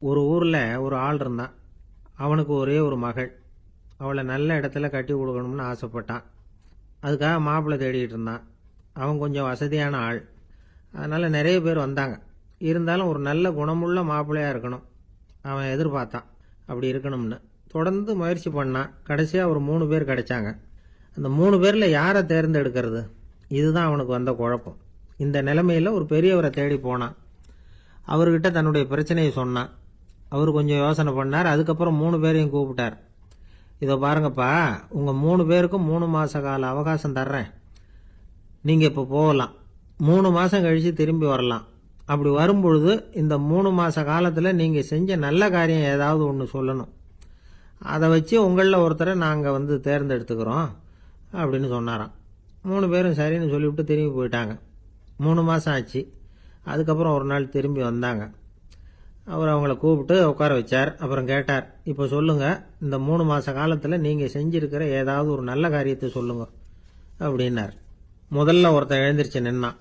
ஒரு ஊரில் ஒரு ஆள் இருந்தான். அவனுக்கு ஒரே ஒரு மகள். அவளை நல்ல இடத்துல கட்டி கொடுக்கணும்னு ஆசைப்பட்டான். அதுக்காக மாப்பிள்ளை தேடிட்டு இருந்தான். அவன் கொஞ்சம் வசதியான ஆள். அதனால் நிறைய பேர் வந்தாங்க. இருந்தாலும் ஒரு நல்ல குணமுள்ள மாப்பிள்ளையாக இருக்கணும் அவன் எதிர்பார்த்தான். அப்படி இருக்கணும்னு தொடர்ந்து முயற்சி பண்ணான். கடைசியாக ஒரு 3 பேர் கிடைச்சாங்க. அந்த 3 பேரில் யாரை தேர்ந்தெடுக்கிறது, இதுதான் அவனுக்கு வந்த குழப்பம். இந்த நிலைமையில் ஒரு பெரியவரை தேடி போனான். அவர்கிட்ட தன்னுடைய பிரச்சனையை சொன்னான். அவர் கொஞ்சம் யோசனை பண்ணார். அதுக்கப்புறம் 3 பேரையும் கூப்பிட்டார். இதோ பாருங்கப்பா, உங்கள் 3 பேருக்கும் 3 மாத கால அவகாசம் தர்றேன். நீங்கள் இப்போ போகலாம். 3 மாதம் கழித்து திரும்பி வரலாம். அப்படி வரும்பொழுது இந்த 3 மாத காலத்தில் நீங்கள் செஞ்ச நல்ல காரியம் ஏதாவது ஒன்று சொல்லணும். அதை வச்சு உங்களில் ஒருத்தரை நாங்கள் தேர்ந்தெடுத்துக்கிறோம் அப்படின்னு சொன்னாராம். 3 பேரும் சரின்னு சொல்லிவிட்டு திரும்பி போயிட்டாங்க. 3 மாதம் ஆச்சு. அதுக்கப்புறம் ஒரு நாள் திரும்பி வந்தாங்க. அவர் அவங்கள கூப்பிட்டு உட்கார வச்சார். அப்புறம் கேட்டார், இப்போ சொல்லுங்கள், இந்த 3 மாத காலத்தில் நீங்கள் செஞ்சிருக்கிற ஏதாவது ஒரு நல்ல காரியத்தை சொல்லுங்க அப்படின்னார். முதல்ல ஒருத்தன் எழுந்திருச்சு நின்னான்.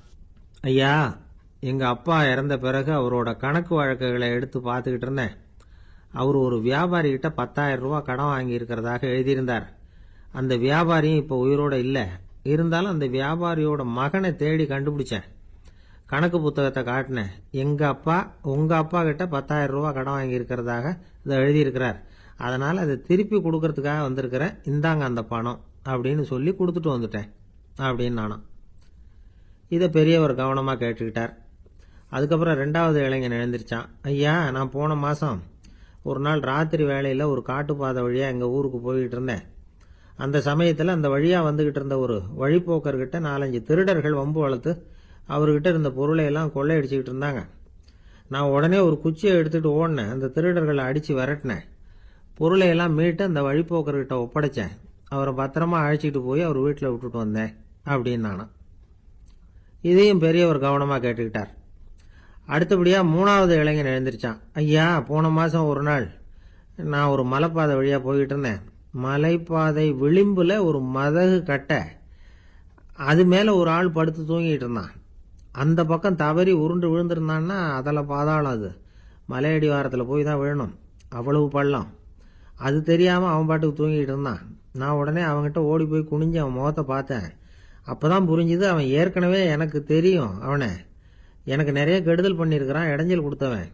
ஐயா, எங்கள் அப்பா இறந்த பிறகு அவரோட கணக்கு வழக்குகளை எடுத்து பார்த்துக்கிட்டு இருந்தேன். அவர் ஒரு வியாபாரிகிட்ட 10,000 ரூபா கடன் வாங்கியிருக்கிறதாக எழுதியிருந்தார். அந்த வியாபாரியும் இப்போ உயிரோடு இல்லை. இருந்தாலும் அந்த வியாபாரியோட மகனை தேடி கண்டுபிடிச்சேன். கணக்கு புத்தகத்தை காட்டினேன். எங்கள் அப்பா உங்கள் அப்பா கிட்ட 10,000 ரூபா கடன் வாங்கியிருக்கிறதாக இதை எழுதியிருக்கிறார். அதனால் அதை திருப்பி கொடுக்கறதுக்காக வந்திருக்கிறேன். இந்தாங்க அந்த பணம் அப்படின்னு சொல்லி கொடுத்துட்டு வந்துட்டேன் அப்படின்னு நானும். இதை பெரியவர் கவனமாக கேட்டுக்கிட்டார். அதுக்கப்புறம் 2வது இளைஞன் எழுந்திருச்சான். ஐயா, நான் போன மாதம் ஒரு நாள் ராத்திரி வேளையில் ஒரு காட்டுப்பாதை வழியாக எங்கள் ஊருக்கு போய்கிட்டு இருந்தேன். அந்த சமயத்தில் அந்த வழியாக வந்துக்கிட்டு இருந்த ஒரு வழிப்போக்கர்கிட்ட 4-5 திருடர்கள் வம்பு வளர்த்து அவர்கிட்ட இருந்த பொருளை எல்லாம் கொள்ளையடிச்சிக்கிட்டு இருந்தாங்க. நான் உடனே ஒரு குச்சியை எடுத்துகிட்டு ஓடினேன். அந்த திருடர்களை அடித்து விரட்டினேன். பொருளை எல்லாம் மீட்டு அந்த வழிப்போக்கர்கிட்ட ஒப்படைச்சேன். அவரை பத்திரமா அழைச்சிக்கிட்டு போய் அவர் வீட்டில் விட்டுட்டு வந்தேன் அப்படின்னு நானும். இதையும் பெரியவர் கவனமாக கேட்டுக்கிட்டார். அடுத்தபடியாக 3வது இளைஞன் எழுந்திருச்சான். ஐயா, போன மாதம் ஒரு நாள் நான் ஒரு மலைப்பாதை வழியாக போய்கிட்டு இருந்தேன். மலைப்பாதை விளிம்பில் ஒரு மதகு கட்டை, அது மேலே ஒரு ஆள் படுத்து தூங்கிட்டு இருந்தான். அந்த பக்கம் தவறி உருண்டு விழுந்திருந்தான்னா அதில் பாதாளம். அது மலையடி வாரத்தில் போய் தான் விழணும். அவ்வளவு பள்ளம். அது தெரியாமல் அவன் பாட்டுக்கு தூங்கிட்டு இருந்தான். நான் உடனே அவன்கிட்ட ஓடி போய் குனிஞ்சு அவன் முகத்தை பார்த்தேன். அப்போ தான் புரிஞ்சுது, அவன் ஏற்கனவே எனக்கு தெரியும். அவனை எனக்கு நிறைய கெடுதல் பண்ணியிருக்கிறான், இடைஞ்சல் கொடுத்தவன்.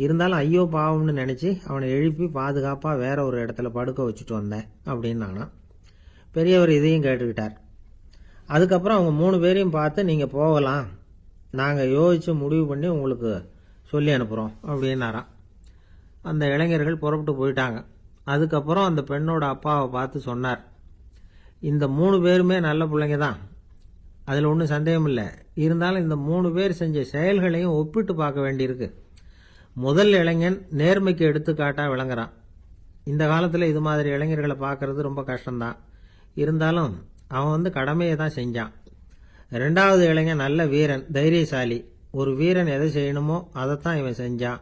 இருந்தாலும் ஐயோ பாவம்னு நினச்சி அவனை எழுப்பி பாதுகாப்பாக வேற ஒரு இடத்துல படுக்க வச்சுட்டு வந்தேன் அப்படின்னு நானும். பெரியவர் இதையும் கேட்டுக்கிட்டார். அதுக்கப்புறம் அவங்க 3 பேரையும் பார்த்து, நீங்கள் போகலாம், நாங்கள் யோசித்து முடிவு பண்ணி உங்களுக்கு சொல்லி அனுப்புகிறோம் அப்படின்னாராம். அந்த இளைஞர்கள் புறப்பட்டு போயிட்டாங்க. அதுக்கப்புறம் அந்த பெண்ணோட அப்பாவை பார்த்து சொன்னார், இந்த 3 பேருமே நல்ல பிள்ளைங்க தான், அதில் ஒன்றும் சந்தேகம் இல்லை. இருந்தாலும் இந்த 3 பேர் செஞ்ச செயல்களையும் ஒப்பிட்டு பார்க்க வேண்டியிருக்கு. முதல் இளைஞன் நேர்மைக்கு எடுத்துக்காட்டாக விளங்குறான். இந்த காலத்தில் இது மாதிரி இளைஞர்களை பார்க்கறது ரொம்ப கஷ்டம்தான். இருந்தாலும் அவன் கடமையை தான் செஞ்சான். 2வது இளைஞன் நல்ல வீரன், தைரியசாலி. ஒரு வீரன் எதை செய்யணுமோ அதைத்தான் இவன் செஞ்சான்.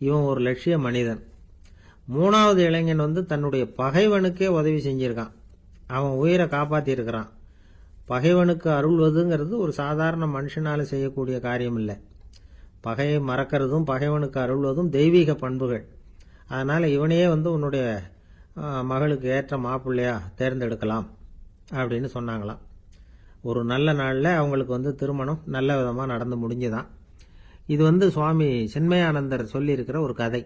இவன் ஒரு லட்சிய மனிதன். 3வது இளைஞன் தன்னுடைய பகைவனுக்கே உதவி செஞ்சிருக்கான். அவன் உயிரை காப்பாற்றியிருக்கிறான். பகைவனுக்கு அருள்வதுங்கிறது ஒரு சாதாரண மனுஷனால் செய்யக்கூடிய காரியம் இல்லை. பகையை மறக்கிறதும் பகைவனுக்கு அருள்வதும் தெய்வீக பண்புகள். அதனால் இவனையே உன்னுடைய மகளுக்கு ஏற்ற மாப்பிள்ளையா தேர்ந்தெடுக்கலாம் அப்படின்னு சொன்னாங்களாம். ஒரு நல்ல நாளில் அவங்களுக்கு திருமணம் நல்ல விதமாக நடந்து முடிஞ்சுதான். இது சுவாமி சின்மயானந்தர் சொல்லியிருக்கிற ஒரு கதை.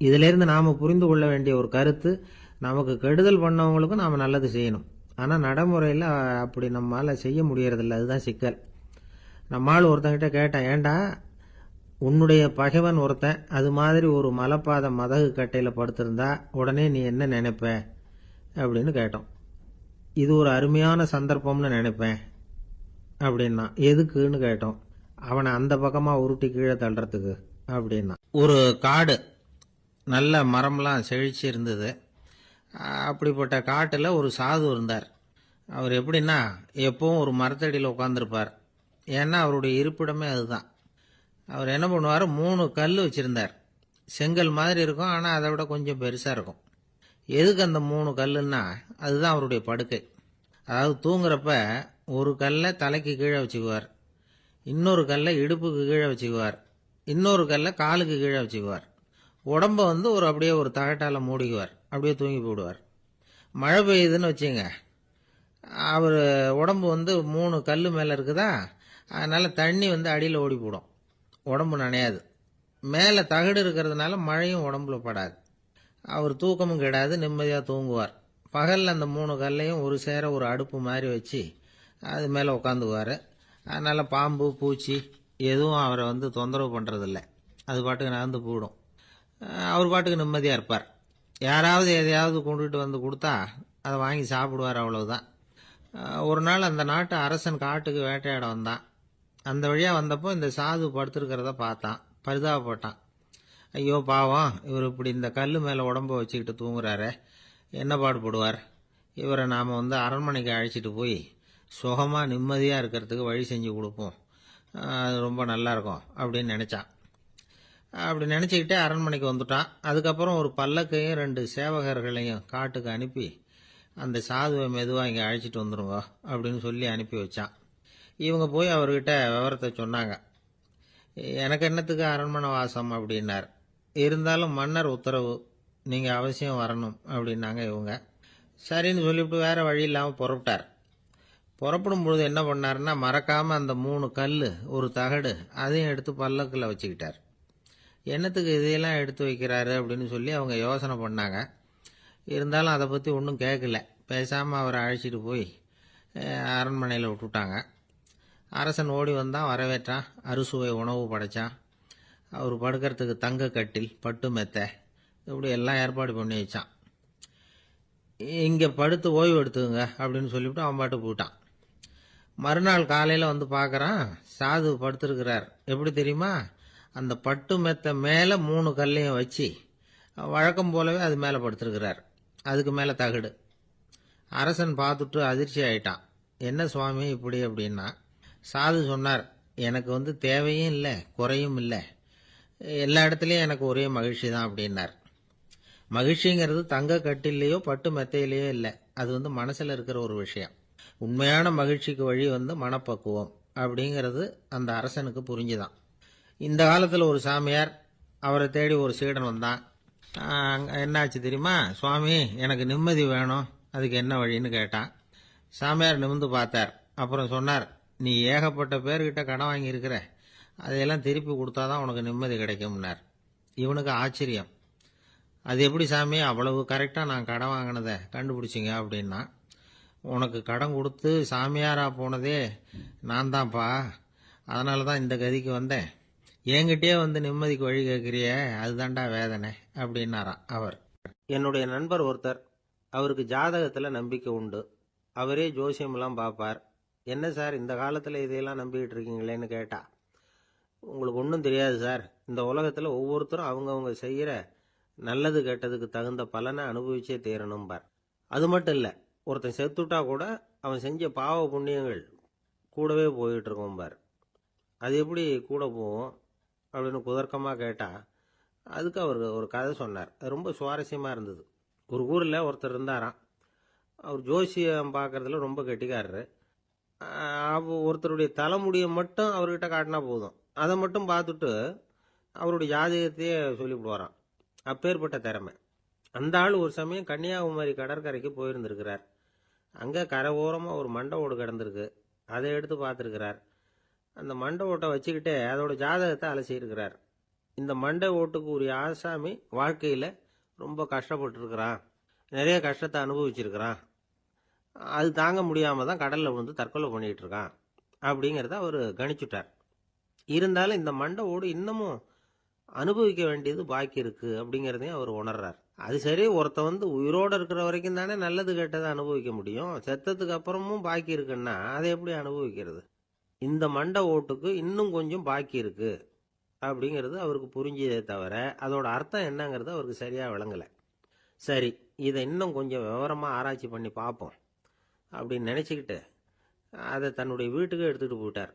இதிலிருந்து நாம் புரிந்து கொள்ள வேண்டிய ஒரு கருத்து, நமக்கு கெடுதல் பண்ணவங்களுக்கும் நாம் நல்லது செய்யணும். ஆனால் நடைமுறையில் அப்படி நம்மளால் செய்ய முடியறதில்ல. அதுதான் சிக்கல். நம்மால் ஒருத்தங்கிட்ட கேட்டேன், ஏண்டா உன்னுடைய பகைவன் ஒருத்தன் அது மாதிரி ஒரு மலைப்பாதை மதகு கட்டையில் படுத்திருந்தா உடனே நீ என்ன நினைப்ப அப்படின்னு கேட்டோம். இது ஒரு அருமையான சந்தர்ப்பம்னு நினைப்பேன் அப்படின்னா. எதுக்குன்னு கேட்டோம். அவனை அந்த பக்கமாக உருட்டி கீழே தள்ளுறதுக்கு அப்படின்னா. ஒரு காடு, நல்ல மரம்லாம் செழிச்சு இருந்தது. அப்படிப்பட்ட காட்டில் ஒரு சாது இருந்தார். அவர் எப்படின்னா, எப்பவும் ஒரு மரத்தடியில் உட்காந்துருப்பார். ஏன்னா அவருடைய இருப்பிடமே அதுதான். அவர் என்ன பண்ணுவார், 3 கல் வச்சுருந்தார். செங்கல் மாதிரி இருக்கும், ஆனால் அதை விட கொஞ்சம் பெருசாக இருக்கும். எதுக்கு அந்த 3 கல்லுன்னா, அதுதான் அவருடைய படுக்கை. அதாவது தூங்குறப்ப ஒரு கல்லை தலைக்கு கீழே வச்சுக்குவார், இன்னொரு கல்லை இடுப்புக்கு கீழே வச்சுக்குவார், இன்னொரு கல்லை காலுக்கு கீழே வச்சுக்குவார். உடம்ப வந்து அப்படியே ஒரு தகட்டால மூடிக்குவார். அப்படியே தூங்கி போடுவார். மழை பெய்யுதுன்னு வச்சுங்க, அவர் உடம்பு வந்து 3 கல் மேலே இருக்குதா, அதனால தண்ணி வந்து அடியில் ஓடி போடும், உடம்பு நனையாது. மேலே தகடு இருக்கிறதுனால மழையும் உடம்புல படாது. அவர் தூக்கமும் கெடாது, நிம்மதியாக தூங்குவார். பகலில் அந்த 3 கல்லையும் ஒரு சேர ஒரு அடுப்பு மாதிரி வச்சு அது மேலே உட்காந்துக்குவார். அதனால் பாம்பு பூச்சி எதுவும் அவரை வந்து தொந்தரவு பண்ணுறதில்ல. அது பாட்டுக்கு நகர்ந்து போயிடும். அவர் பாட்டுக்கு நிம்மதியாக இருப்பார். யாராவது எதையாவது கொண்டுகிட்டு வந்து கொடுத்தா அதை வாங்கி சாப்பிடுவார், அவ்வளவுதான். ஒரு நாள் அந்த நாட்டு அரசன் காட்டுக்கு வேட்டையாட வந்தான். அந்த வழியாக வந்தப்போ இந்த சாது படுத்திருக்கிறத பார்த்தான். பரிதாபப்பட்டான். ஐயோ பாவம், இவர் இப்படி இந்த கல் மேலே உடம்ப வச்சுக்கிட்டு தூங்குறாரு, என்ன பாடுபடுவார். இவரை நாம் வந்து அரண்மனைக்கு அழைச்சிட்டு போய் சுகமாக நிம்மதியாக இருக்கிறதுக்கு வழி செஞ்சு கொடுப்போம், அது ரொம்ப நல்லாயிருக்கும் அப்படின்னு நினச்சான். அப்படி நினச்சிக்கிட்டே அரண்மனைக்கு வந்துட்டான். அதுக்கப்புறம் ஒரு பல்லக்கையும் 2 சேவகர்களையும் காட்டுக்கு அனுப்பி அந்த சாதுவை மெதுவாக இங்கே அழைச்சிட்டு வந்துடுங்க அப்படின்னு சொல்லி அனுப்பி வச்சான். இவங்க போய் அவர்கிட்ட விவரத்தை சொன்னாங்க. எனக்கு என்னத்துக்கு அரண்மனை வாசம் அப்படின்னார். இருந்தாலும் மன்னர் உத்தரவு, நீங்கள் அவசியம் வரணும் அப்படின்னாங்க இவங்க. சரின்னு சொல்லிவிட்டு வேறு வழி இல்லாமல் புறப்பட்டார். புறப்படும் பொழுது என்ன பண்ணாருன்னா, மறக்காமல் அந்த 3 கல் ஒரு தகடு அதையும் எடுத்து பல்லக்கில் வச்சுக்கிட்டார். என்னத்துக்கு இதையெல்லாம் எடுத்து வைக்கிறாரு அப்படின்னு சொல்லி அவங்க யோசனை பண்ணாங்க. இருந்தாலும் அதை பற்றி ஒன்றும் கேட்கல. பேசாமல் அவரை அழைச்சிட்டு போய் அரண்மனையில் விட்டுட்டாங்க. அரசன் ஓடி வந்தான், வரவேற்றான், அறுசுவை உணவு படைச்சான். அவர் படுக்கிறதுக்கு தங்க கட்டில், பட்டு மெத்தை, இப்படி எல்லாம் ஏற்பாடு பண்ணி வச்சான். இங்கே படுத்து ஓய்வு எடுத்துங்க அப்படின்னு சொல்லிவிட்டு அவன் பாட்டு போயிட்டான். மறுநாள் காலையில் வந்து பார்க்குறான், சாது படுத்திருக்கிறார். எப்படி தெரியுமா, அந்த பட்டு மெத்தை மேலே 3 கல்லையும் வச்சு வழக்கம் போலவே அது மேலே படுத்திருக்கிறார். அதுக்கு மேலே தகடு. அரசன் பார்த்துட்டு அதிர்ச்சி ஆயிட்டான். என்ன சுவாமி இப்படி அப்படின்னா, சாது சொன்னார், எனக்கு வந்து தேவையும் இல்லை குறையும் இல்லை, எல்லா இடத்துலையும் எனக்கு ஒரே மகிழ்ச்சி தான் அப்படின்னார். மகிழ்ச்சிங்கிறது தங்க கட்டிலேயோ பட்டு மெத்தையிலேயோ இல்லை, அது வந்து மனசில் இருக்கிற ஒரு விஷயம். உண்மையான மகிழ்ச்சிக்கு வழி வந்து மனப்பக்குவம் அப்படிங்கிறது அந்த அரசனுக்கு புரிஞ்சுதான். இந்த காலத்தில் ஒரு சாமியார், அவரை தேடி ஒரு சீடன் வந்தான். என்னாச்சு தெரியுமா, சுவாமி எனக்கு நிம்மதி வேணும், அதுக்கு என்ன வழின்னு கேட்டான். சாமியார் நிமிர்ந்து பார்த்தார். அப்புறம் சொன்னார், நீ ஏகப்பட்ட பேர்கிட்ட கடன் வாங்கியிருக்கிற, அதையெல்லாம் திருப்பி கொடுத்தாதான் உனக்கு நிம்மதி கிடைக்கும்னார். இவனுக்கு ஆச்சரியம். அது எப்படி சாமி, அவ்வளவு கரெக்டாக நான் கடன் வாங்கினதை கண்டுபிடிச்சிங்க அப்படின்னா. உனக்கு கடன் கொடுத்து சாமியாராக போனதே நான் தான்ப்பா, அதனால தான் இந்த கதிக்கு வந்தேன். என்கிட்டயே வந்து நிம்மதிக்கு வழி கேட்குறிய, அதுதான்டா வேதனை அப்படின்னாராம் அவர். என்னுடைய நண்பர் ஒருத்தர், அவருக்கு ஜாதகத்தில் நம்பிக்கை உண்டு. அவரே ஜோசியமெல்லாம் பார்ப்பார். என்ன சார் இந்த காலத்தில் இதையெல்லாம் நம்பிக்கிட்டு இருக்கீங்களேன்னு கேட்டா, உங்களுக்கு ஒன்றும் தெரியாது சார், இந்த உலகத்தில் ஒவ்வொருத்தரும் அவங்கவுங்க செய்கிற நல்லது கெட்டதுக்கு தகுந்த பலனை அனுபவிச்சே தீரணும்பார். அது மட்டும் இல்லை, ஒருத்தன் செத்துட்டா கூட அவன் செஞ்ச பாவ புண்ணியங்கள் கூடவே போயிட்டு இருக்கோம்பார். அது எப்படி கூட போகும் அப்படின்னு குதர்க்கமாக கேட்டால், அதுக்கு அவர் ஒரு கதை சொன்னார். அது ரொம்ப சுவாரஸ்யமாக இருந்தது. ஒரு ஊரில் ஒருத்தர் இருந்தாராம். அவர் ஜோசியம் பார்க்குறதுல ரொம்ப கெட்டிக்காரரு. ஒருத்தருடைய தலைமுடியை மட்டும் அவர்கிட்ட காட்டினா போதும், அதை மட்டும் பார்த்துட்டு அவருடைய ஜாதகத்தையே சொல்லிவிடுவாராம். அப்பேற்பட்ட திறமை. அந்த ஆள் ஒரு சமயம் கன்னியாகுமரி கடற்கரைக்கு போயிருந்திருக்கிறார். அங்கே கரை ஓரமாக ஒரு மண்டை ஓடு கிடந்திருக்கு. அதை எடுத்து பார்த்துருக்கிறார். அந்த மண்டை ஓட்டை வச்சுக்கிட்டே அதோட ஜாதகத்தை அலசியிருக்கிறார். இந்த மண்டை ஓட்டுக்கு ஒரு ஆசாமி வாழ்க்கையில் ரொம்ப கஷ்டப்பட்டுருக்கிறான், நிறைய கஷ்டத்தை அனுபவிச்சிருக்கிறான், அது தாங்க முடியாமல் தான் கடலில் விழுந்து தற்கொலை பண்ணிகிட்டு இருக்கான் அப்படிங்கிறத அவர் கணிச்சுட்டார். இருந்தாலும் இந்த மண்டை ஓடு இன்னமும் அனுபவிக்க வேண்டியது பாக்கி இருக்கு அப்படிங்கிறதையும் அவர் உணர்றார். அது சரி, ஒருத்த வந்து உயிரோடு இருக்கிற வரைக்கும் தானே நல்லது கெட்டதை அனுபவிக்க முடியும், செத்ததுக்கு அப்புறமும் பாக்கி இருக்குன்னா அதை எப்படி அனுபவிக்கிறது? இந்த மண்டை ஓட்டுக்கு இன்னும் கொஞ்சம் பாக்கி இருக்கு அப்படிங்கிறது அவருக்கு புரிஞ்சதே தவிர அதோட அர்த்தம் என்னங்கிறது அவருக்கு சரியா விளங்கலை. சரி, இதை இன்னும் கொஞ்சம் விவரமாக ஆராய்ச்சி பண்ணி பார்ப்போம் அப்படின்னு நினச்சிக்கிட்டு அதை தன்னுடைய வீட்டுக்கு எடுத்துகிட்டு போயிட்டார்.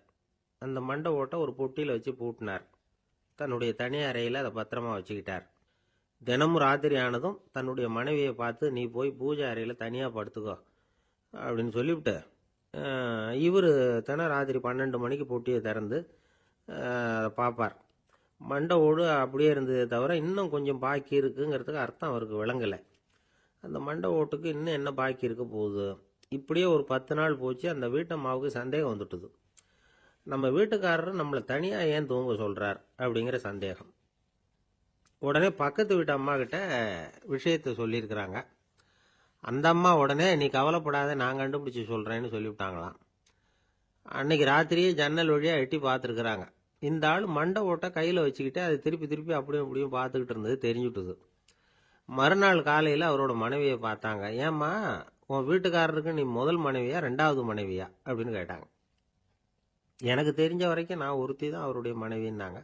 அந்த மண்டை ஓட்டை ஒரு பொட்டியில் வச்சு பூட்டினார். தன்னுடைய தனி அறையில் அதை பத்திரமா வச்சுக்கிட்டார். தினமும் ராத்திரி ஆனதும் தன்னுடைய மனைவியை பார்த்து, நீ போய் பூஜை அறையில் தனியாக படுத்துக்கோ அப்படின்னு சொல்லிவிட்டு இவர் ராத்திரி 12 மணிக்கு பொட்டியை திறந்து அதை பார்ப்பார். மண்டை ஓடு அப்படியே இருந்ததே தவிர இன்னும் கொஞ்சம் பாக்கி இருக்குங்கிறதுக்கு அர்த்தம் அவருக்கு விளங்கலை. அந்த மண்டை ஓட்டுக்கு இன்னும் என்ன பாக்கி இருக்க போகுது. இப்படியே ஒரு 10 நாள் போச்சு. அந்த வீட்டம்மாவுக்கு சந்தேகம் வந்துட்டுது. நம்ம வீட்டுக்காரர் நம்மளை தனியாக ஏன் தூங்க சொல்கிறார் அப்படிங்கிற சந்தேகம். உடனே பக்கத்து வீட்டு அம்மா கிட்ட விஷயத்தை சொல்லியிருக்கிறாங்க. அந்த அம்மா உடனே நீ கவலைப்படாத, நான் கண்டுபிடிச்சி சொல்கிறேன்னு சொல்லிவிட்டாங்களாம். அன்னைக்கு ராத்திரியே ஜன்னல் வழியாக எட்டி பார்த்துருக்குறாங்க. இந்த ஆள் மண்டை ஓட்டை கையில் வச்சுக்கிட்டு அதை திருப்பி திருப்பி அப்படியும் அப்படியும் பார்த்துக்கிட்டு இருந்தது தெரிஞ்சுட்டுது. மறுநாள் காலையில் அவரோட மனைவியை பார்த்தாங்க. ஏம்மா, உன் வீட்டுக்காரருக்கு நீ முதல் மனைவியா 2வது மனைவியா அப்படின்னு கேட்டாங்க. எனக்கு தெரிஞ்ச வரைக்கும் நான் ஒருத்தி தான் அவருடைய மனைவின்னாங்க.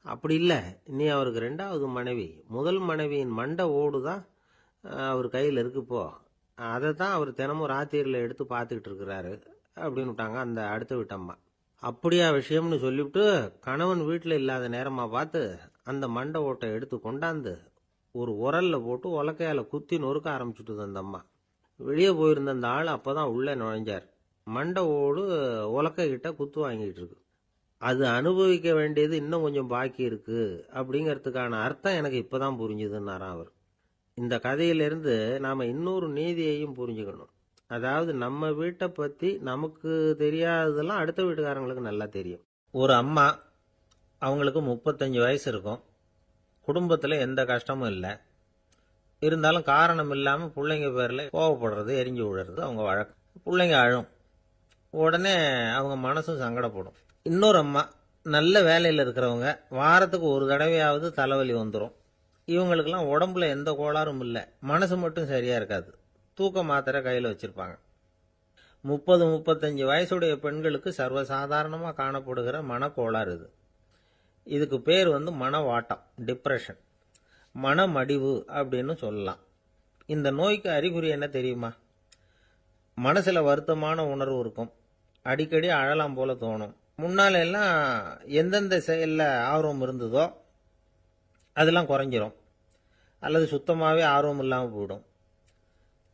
அப்படி இல்லை, நீ அவருக்கு 2வது மனைவி. முதல் மனைவியின் மண்டை ஓடு தான் அவர் கையில் இருக்குப்போ, அதை தான் அவர் தினமும் ராத்திரியில் எடுத்து பார்த்துக்கிட்டு இருக்கிறாரு அப்படின்னு விட்டாங்க அந்த அடுத்த வீட்டம்மா. அப்படியா விஷயம்னு சொல்லிவிட்டு கணவன் வீட்டில் இல்லாத நேரமாக பார்த்து அந்த மண்டை ஓட்டை எடுத்து கொண்டாந்து ஒரு உரல்ல போட்டு உலக்கையால் குத்தி நொறுக்க ஆரம்பிச்சுட்டுது அந்த அம்மா. வெளியே போயிருந்த அந்த ஆள் அப்போ தான் உள்ளே நுழைஞ்சார். மண்டை ஓடு உலக்கை கிட்ட குத்து வாங்கிட்டு இருக்கு. அது அனுபவிக்க வேண்டியது இன்னும் கொஞ்சம் பாக்கி இருக்கு அப்படிங்கிறதுக்கான அர்த்தம் எனக்கு இப்போதான் புரிஞ்சுதுன்னாராம் அவர். இந்த கதையிலிருந்து நாம் இன்னொரு நீதியையும் புரிஞ்சுக்கணும். அதாவது நம்ம வீட்டை பற்றி நமக்கு தெரியாததெல்லாம் அடுத்த வீட்டுக்காரங்களுக்கு நல்லா தெரியும். ஒரு அம்மா, அவங்களுக்கு 35 வயசு இருக்கும். குடும்பத்தில் எந்த கஷ்டமும் இல்லை. இருந்தாலும் காரணம் இல்லாமல் பிள்ளைங்க பேரில் கோவப்படுறது, எரிஞ்சு விழுறது அவங்க வழக்கம். பிள்ளைங்க அழும். உடனே அவங்க மனசும் சங்கடப்படும். இன்னொரு அம்மா, நல்ல வேலையில் இருக்கிறவங்க, வாரத்துக்கு ஒரு தடவையாவது தலைவலி வந்துடும். இவங்களுக்கெல்லாம் உடம்புல எந்த கோளாறும் இல்லை, மனசு மட்டும் சரியாக இருக்காது. தூக்க மாத்திரை கையில் வச்சுருப்பாங்க. 30-35 வயசுடைய பெண்களுக்கு சர்வசாதாரணமாக காணப்படுகிற மனக்கோளாறு இது. இதுக்கு பேர் மனவாட்டம், டிப்ரெஷன், மனமடிவு அப்படின்னு சொல்லலாம். இந்த நோய்க்கு அறிகுறி என்ன தெரியுமா? மனசில் வருத்தமான உணர்வு இருக்கும். அடிக்கடி அழலாம் போல தோணும். முன்னால எல்லாம் எந்தெந்த செயலில் ஆர்வம் இருந்ததோ அதெல்லாம் குறைஞ்சிரும், அல்லது சுத்தமாகவே ஆர்வம் இல்லாமல் போயிடும்.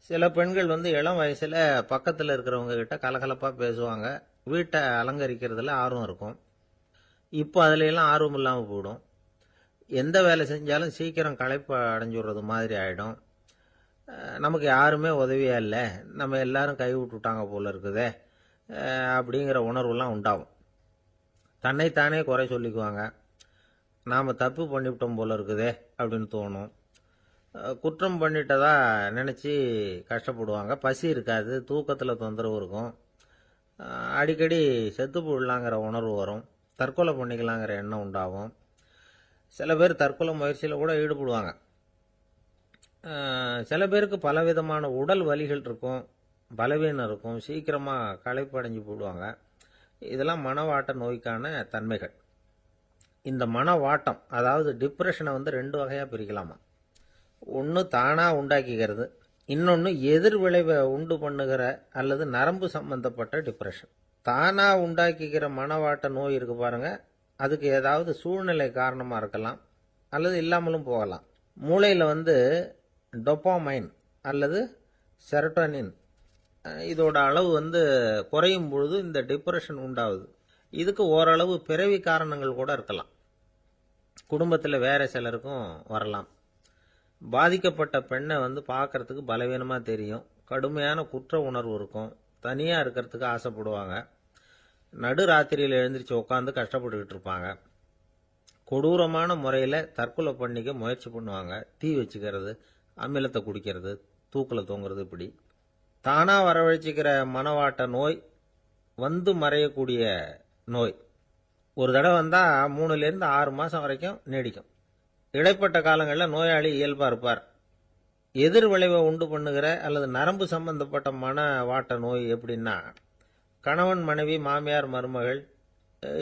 சில பெண்கள் இளம் வயசில் பக்கத்தில் இருக்கிறவங்க கிட்ட கலகலப்பாக பேசுவாங்க, வீட்டை அலங்கரிக்கிறதுல ஆர்வம் இருக்கும். இப்போ அதுலெல்லாம் ஆர்வம் இல்லாமல் போயிடும். எந்த வேலை செஞ்சாலும் சீக்கிரம் களைப்பு அடைஞ்சுடுறது மாதிரி ஆகிடும். நமக்கு யாருமே உதவியாக இல்லை, நம்ம எல்லாரும் கை விட்டுட்டாங்க போல இருக்குதே அப்படிங்கிற உணர்வுலாம் உண்டாகும். தன்னைத்தானே குறை சொல்லிக்குவாங்க. நாம் தப்பு பண்ணிவிட்டோம் போல இருக்குதே அப்படின்னு தோணும். குற்றம் பண்ணிட்டதா நினச்சி கஷ்டப்படுவாங்க. பசி இருக்காது, தூக்கத்தில் தொந்தரவு இருக்கும். அடிக்கடி செத்து போடலாங்கிற உணர்வு வரும். தற்கொலை பண்ணிக்கலாங்கிற எண்ணம் உண்டாகும். சில பேர் தற்கொலை முயற்சியில் கூட ஈடுபடுவாங்க. சில பேருக்கு பலவிதமான உடல் வலிகள் இருக்கும், பலவீனம் இருக்கும், சீக்கிரமாக களைப்படைஞ்சு போடுவாங்க. இதெல்லாம் மனவாட்ட நோய்க்கான தன்மைகள். இந்த மனவாட்டம், அதாவது டிப்ரெஷனை 2 வகையாக பிரிக்கலாமா. ஒன்று தானாக உண்டாக்கிக்கிறது, இன்னொன்று எதிர் விளைவை உண்டு பண்ணுகிற அல்லது நரம்பு சம்பந்தப்பட்ட டிப்ரெஷன். தானாக உண்டாக்கிக்கிற மனவாட்ட நோய் இருக்கு பாருங்க, அதுக்கு ஏதாவது சூழ்நிலை காரணமாக இருக்கலாம் அல்லது இல்லாமலும் போகலாம். மூளையில் டொப்பாமைன் அல்லது செரோட்டோனின் இதோட அளவு குறையும் பொழுது இந்த டிப்ரெஷன் உண்டாகுது. இதுக்கு ஓரளவு பிறவி காரணங்கள் கூட இருக்கலாம். குடும்பத்தில் வேற சிலருக்கும் வரலாம். பாதிக்கப்பட்ட பெண்ணை பார்க்கறதுக்கு பலவீனமாக தெரியும், கடுமையான குற்ற உணர்வு இருக்கும், தனியாக இருக்கிறதுக்கு ஆசைப்படுவாங்க, நடு ராத்திரியில் எழுந்திரிச்சு உட்காந்து கஷ்டப்பட்டுக்கிட்டு இருப்பாங்க, கொடூரமான முறையில் தற்கொலை பண்ணிக்க முயற்சி பண்ணுவாங்க, தீ வச்சுக்கிறது, அமிலத்தை குடிக்கிறது, தூக்கில் தூங்குறது. இப்படி தானாக வரவழைச்சிக்கிற மனவாட்ட நோய் மறையக்கூடிய நோய். ஒரு தடவை வந்தால் 3லேருந்து 6 மாதம் வரைக்கும் நீடிக்கும். இடைப்பட்ட காலங்களில் நோயாளி இயல்பாக இருப்பார். எதிர் விளைவை உண்டு பண்ணுகிற அல்லது நரம்பு சம்பந்தப்பட்ட மனவாட்ட நோய் எப்படின்னா, கணவன் மனைவி, மாமியார் மருமகள்,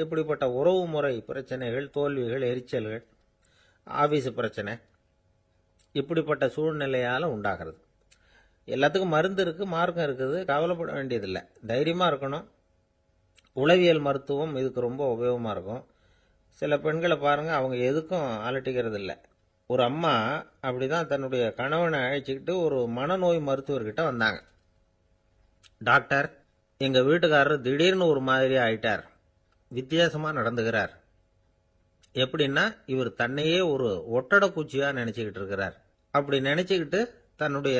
இப்படிப்பட்ட உறவு முறை பிரச்சனைகள், தோல்விகள், எரிச்சல்கள், ஆபீஸ் பிரச்சனை, இப்படிப்பட்ட சூழ்நிலையால் உண்டாகிறது. எல்லாத்துக்கும் மருந்து இருக்குது, மார்க்கம் இருக்குது, கவலைப்பட வேண்டியதில்லை, தைரியமாக இருக்கணும். உளவியல் மருத்துவம் இதுக்கு ரொம்ப உபயோகமாக இருக்கும். சில பெண்களை பாருங்கள், அவங்க எதுக்கும் அலட்டிக்கிறது இல்லை. ஒரு அம்மா அப்படிதான் தன்னுடைய கணவனை அழைச்சிக்கிட்டு ஒரு மனநோய் மருத்துவர்கிட்ட வந்தாங்க. டாக்டர், எங்கள் வீட்டுக்காரர் திடீர்னு ஒரு மாதிரி ஆயிட்டார், வித்தியாசமாக நடந்துகிறார், எப்படின்னா, இவர் தன்னையே ஒரு ஒட்டட குச்சியா நினைச்சுக்கிட்டு இருக்கிறார். அப்படி நினைச்சுக்கிட்டு தன்னுடைய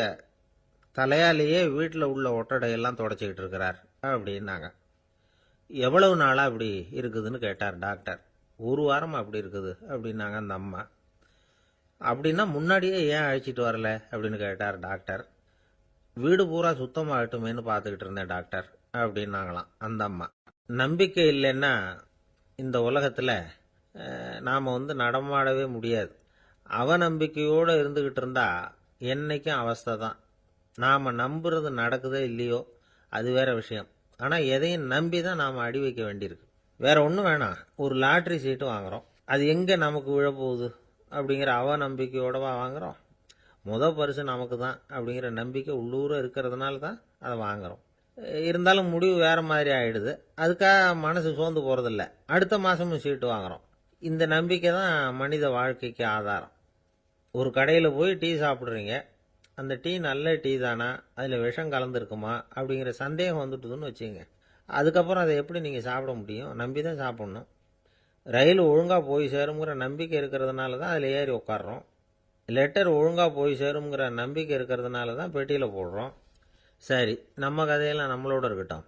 தலையாலேயே வீட்டில் உள்ள ஒட்டடையெல்லாம் தொடச்சிக்கிட்டு இருக்கிறார் அப்படின்னாங்க. எவ்வளவு நாளா அப்படி இருக்குதுன்னு கேட்டார் டாக்டர். ஒரு வாரம் அப்படி இருக்குது அப்படின்னாங்க அந்த அம்மா. அப்படின்னா முன்னாடியே ஏன் அழைச்சிட்டு வரல அப்படின்னு கேட்டார் டாக்டர். வீடு பூரா சுத்தமாகட்டுமேனு பார்த்துக்கிட்டு இருந்தேன் டாக்டர் அப்படின்னாங்களாம் அந்த அம்மா. நம்பிக்கை இல்லைன்னா இந்த உலகத்தில் நாம் நடமாடவே முடியாது. அவநம்பிக்கையோடு இருந்துக்கிட்டு இருந்தா என்னைக்கும் அவஸ்தை தான். நாம் நம்புறது நடக்குதோ இல்லையோ அது வேற விஷயம். ஆனால் எதையும் நம்பி தான் நாம் அடி வைக்க வேண்டியிருக்கு. வேற ஒன்றும் வேணாம், ஒரு லாட்ரி சீட்டு வாங்குகிறோம், அது எங்கே நமக்கு விழப்போகுது அப்படிங்கிற அவநம்பிக்கையோடவா வாங்குகிறோம்? பரிசு நமக்கு தான் அப்படிங்கிற நம்பிக்கை உள்ளூர இருக்கிறதுனால தான் அதை வாங்குகிறோம். இருந்தாலும் முடிவு வேற மாதிரி ஆயிடுது. அதுக்காக மனசு சோர்ந்து போகிறதில்ல. அடுத்த மாதமும் சீட்டு வாங்குகிறோம். இந்த நம்பிக்கை தான் மனித வாழ்க்கைக்கு ஆதாரம். ஒரு கடையில் போய் டீ சாப்பிட்றீங்க, அந்த டீ நல்ல டீ தானா, அதில் விஷம் கலந்துருக்குமா அப்படிங்கிற சந்தேகம் வந்துட்டுதுன்னு வச்சுங்க. அதுக்கப்புறம் அதை எப்படி நீங்கள் சாப்பிட முடியும்? நம்பி தான் சாப்பிட்ணும். ரயில் ஒழுங்காக போய் சேருங்கிற நம்பிக்கை இருக்கிறதுனால தான் அதில் ஏறி உட்காடுறோம். லெட்டர் ஒழுங்காக போய் சேருங்கிற நம்பிக்கை இருக்கிறதுனால தான் பெட்டியில் போடுறோம். சரி, நம்ம கதையெல்லாம் நம்மளோட இருக்கட்டும்.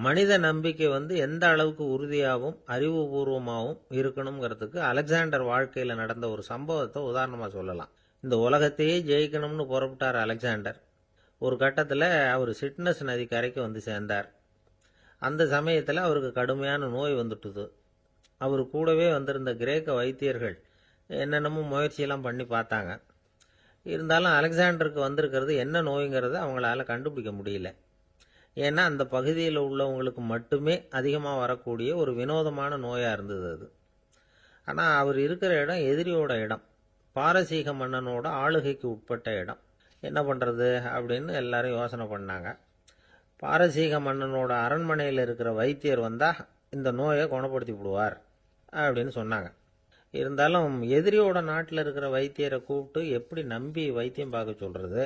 மனித நம்பிக்கை எந்த அளவுக்கு உறுதியாகவும் அறிவுபூர்வமாகவும் இருக்கணுங்கிறதுக்கு அலெக்சாண்டர் வாழ்க்கையில் நடந்த ஒரு சம்பவத்தை உதாரணமாக சொல்லலாம். இந்த உலகத்தையே ஜெயிக்கணும்னு புறப்பட்டார் அலெக்சாண்டர். ஒரு கட்டத்தில் அவர் சிட்னஸ் நதி கரைக்கு சேர்ந்தார். அந்த சமயத்தில் அவருக்கு கடுமையான நோய் வந்துட்டுது. அவர் கூடவே வந்திருந்த கிரேக்க வைத்தியர்கள் என்னென்னமோ முயற்சியெல்லாம் பண்ணி பார்த்தாங்க. இருந்தாலும் அலெக்சாண்டருக்கு வந்திருக்கிறது என்ன நோய்ங்கிறத அவங்களால கண்டுபிடிக்க முடியல. ஏன்னா அந்த பகுதியில் உள்ளவங்களுக்கு மட்டுமே அதிகமாக வரக்கூடிய ஒரு வினோதமான நோயாக இருந்தது அது. ஆனால் அவர் இருக்கிற இடம் எதிரியோட இடம், பாரசீக மன்னனோட ஆளுகைக்கு உட்பட்ட இடம். என்ன பண்ணுறது அப்படின்னு எல்லாரும் யோசனை பண்ணாங்க. பாரசீக மன்னனோட அரண்மனையில் இருக்கிற வைத்தியர் வந்தால் இந்த நோயை குணப்படுத்தி விடுவார் அப்படின்னு சொன்னாங்க. இருந்தாலும் எதிரியோட நாட்டில் இருக்கிற வைத்தியரை கூப்பிட்டு எப்படி நம்பி வைத்தியம் பார்க்க சொல்கிறது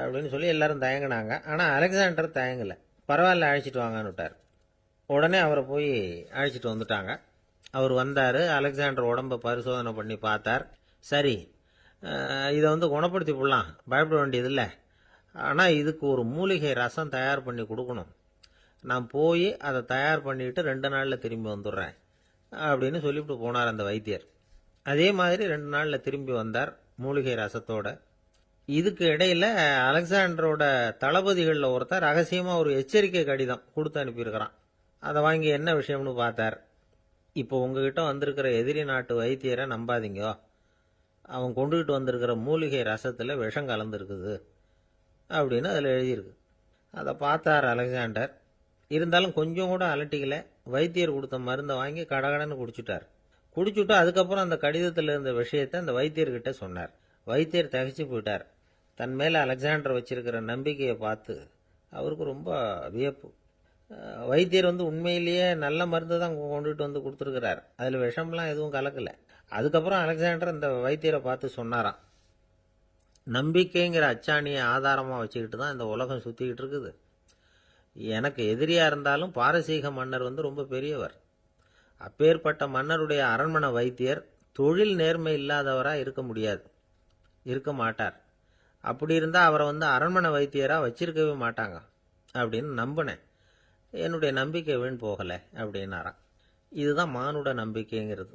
அப்படின்னு சொல்லி எல்லாரும் தயங்கினாங்க. ஆனால் அலெக்சாண்டர் தயங்கலை. பரவாயில்ல, அழைச்சிட்டு வாங்கன்னு விட்டார். உடனே அவரை போய் அழைச்சிட்டு வந்துட்டாங்க. அவர் வந்தார். அலெக்சாண்டர் உடம்பை பரிசோதனை பண்ணி பார்த்தார். சரி, இதை குணப்படுத்தி விடலாம், பயப்பட வேண்டியதில்லை. ஆனால் இதுக்கு ஒரு மூலிகை ரசம் தயார் பண்ணி கொடுக்கணும். நான் போய் அதை தயார் பண்ணிவிட்டு 2 நாளில் திரும்பி வந்துடுறேன் அப்படின்னு சொல்லிவிட்டு போனார் அந்த வைத்தியர். அதே மாதிரி 2 நாளில் திரும்பி வந்தார் மூலிகை ரசத்தோட. இதுக்கு இடையில அலெக்சாண்டரோட தளபதிகளில் ஒருத்தர் ரகசியமாக ஒரு எச்சரிக்கை கடிதம் கொடுத்து அனுப்பியிருக்கிறான். அதை வாங்கி என்ன விஷயம்னு பார்த்தார். இப்போ உங்ககிட்ட வந்திருக்கிற எதிரி நாட்டு வைத்தியரை நம்பாதீங்கோ, அவன் கொண்டுகிட்டு வந்திருக்கிற மூலிகை ரசத்தில் விஷம் கலந்துருக்குது அப்படின்னு அதில் எழுதியிருக்கு. அதை பார்த்தார் அலெக்சாண்டர். இருந்தாலும் கொஞ்சம் கூட அலட்டிக்கல. வைத்தியர் கொடுத்த மருந்தை வாங்கி கடகடன்னு குடிச்சுட்டார். குடிச்சுட்டு அதுக்கப்புறம் அந்த கடிதத்தில் இருந்த விஷயத்தை அந்த வைத்தியர்கிட்ட சொன்னார். வைத்தியர் தகைச்சு போயிட்டார். தன் மேலே அலெக்சாண்டர் வச்சிருக்கிற நம்பிக்கையை பார்த்து அவருக்கு ரொம்ப வியப்பு. வைத்தியர் உண்மையிலேயே நல்ல மருந்து தான் கொண்டுகிட்டு கொடுத்துருக்கிறார், அதில் விஷம்லாம் எதுவும் கலக்கலை. அதுக்கப்புறம் அலெக்சாண்டர் அந்த வைத்தியரை பார்த்து சொன்னாராம், நம்பிக்கைங்கிற அச்சாணியை ஆதாரமாக வச்சுக்கிட்டு தான் இந்த உலகம் சுற்றிக்கிட்டு இருக்குது. எனக்கு எதிரியாக இருந்தாலும் பாரசீக மன்னர் ரொம்ப பெரியவர். அப்பேற்பட்ட மன்னருடைய அரண்மனை வைத்தியர் தொழில் நேர்மை இல்லாதவராக இருக்க முடியாது, இருக்க மாட்டார். அப்படி இருந்தால் அவரை அரண்மனை வைத்தியராக வச்சிருக்கவே மாட்டாங்க அப்படின்னு நம்பினேன். என்னுடைய நம்பிக்கை வீண் போகலை அப்படின்னாராம். இதுதான் மானுட நம்பிக்கைங்கிறது.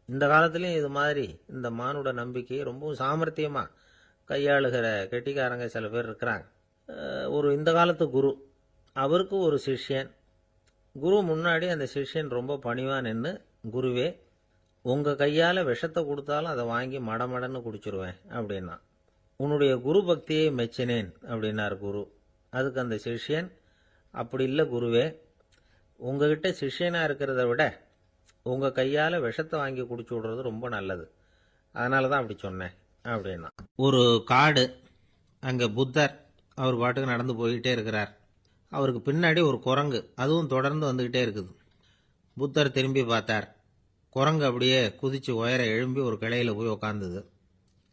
இந்த காலத்துலேயும் இது மாதிரி இந்த மானுட நம்பிக்கையை ரொம்பவும் சாமர்த்தியமாக கையாளுகிற கெட்டிக்காரங்க சில பேர் இருக்கிறாங்க. ஒரு இந்த காலத்து குரு, அவருக்கு ஒரு சிஷ்யன். குரு முன்னாடி அந்த சிஷ்யன் ரொம்ப பணிவாக நின்று, குருவே, உங்கள் கையால் விஷத்தை கொடுத்தாலும் அதை வாங்கி மடமடன்னு குடிச்சிருவேன் அப்படின்னா. உன்னுடைய குரு பக்தியை மெச்சினேன் அப்படின்னார் குரு. அதுக்கு அந்த சிஷ்யன், அப்படி இல்லை குருவே, உங்ககிட்ட சிஷ்யனாக இருக்கிறத விட உங்கள் கையால் விஷத்தை வாங்கி குடிச்சு விடுறது ரொம்ப நல்லது, அதனால தான் அப்படி சொன்னேன் அப்படின்னா. ஒரு காடு, அங்கே புத்தர் அவர் பாட்டுக்கு நடந்து போய்கிட்டே இருக்கிறார். அவருக்கு பின்னாடி ஒரு குரங்கு, அதுவும் தொடர்ந்து வந்துக்கிட்டே இருக்குது. புத்தர் திரும்பி பார்த்தார். குரங்கு அப்படியே குதித்து உயர எழும்பி ஒரு கிளையில் போய் உக்காந்துது.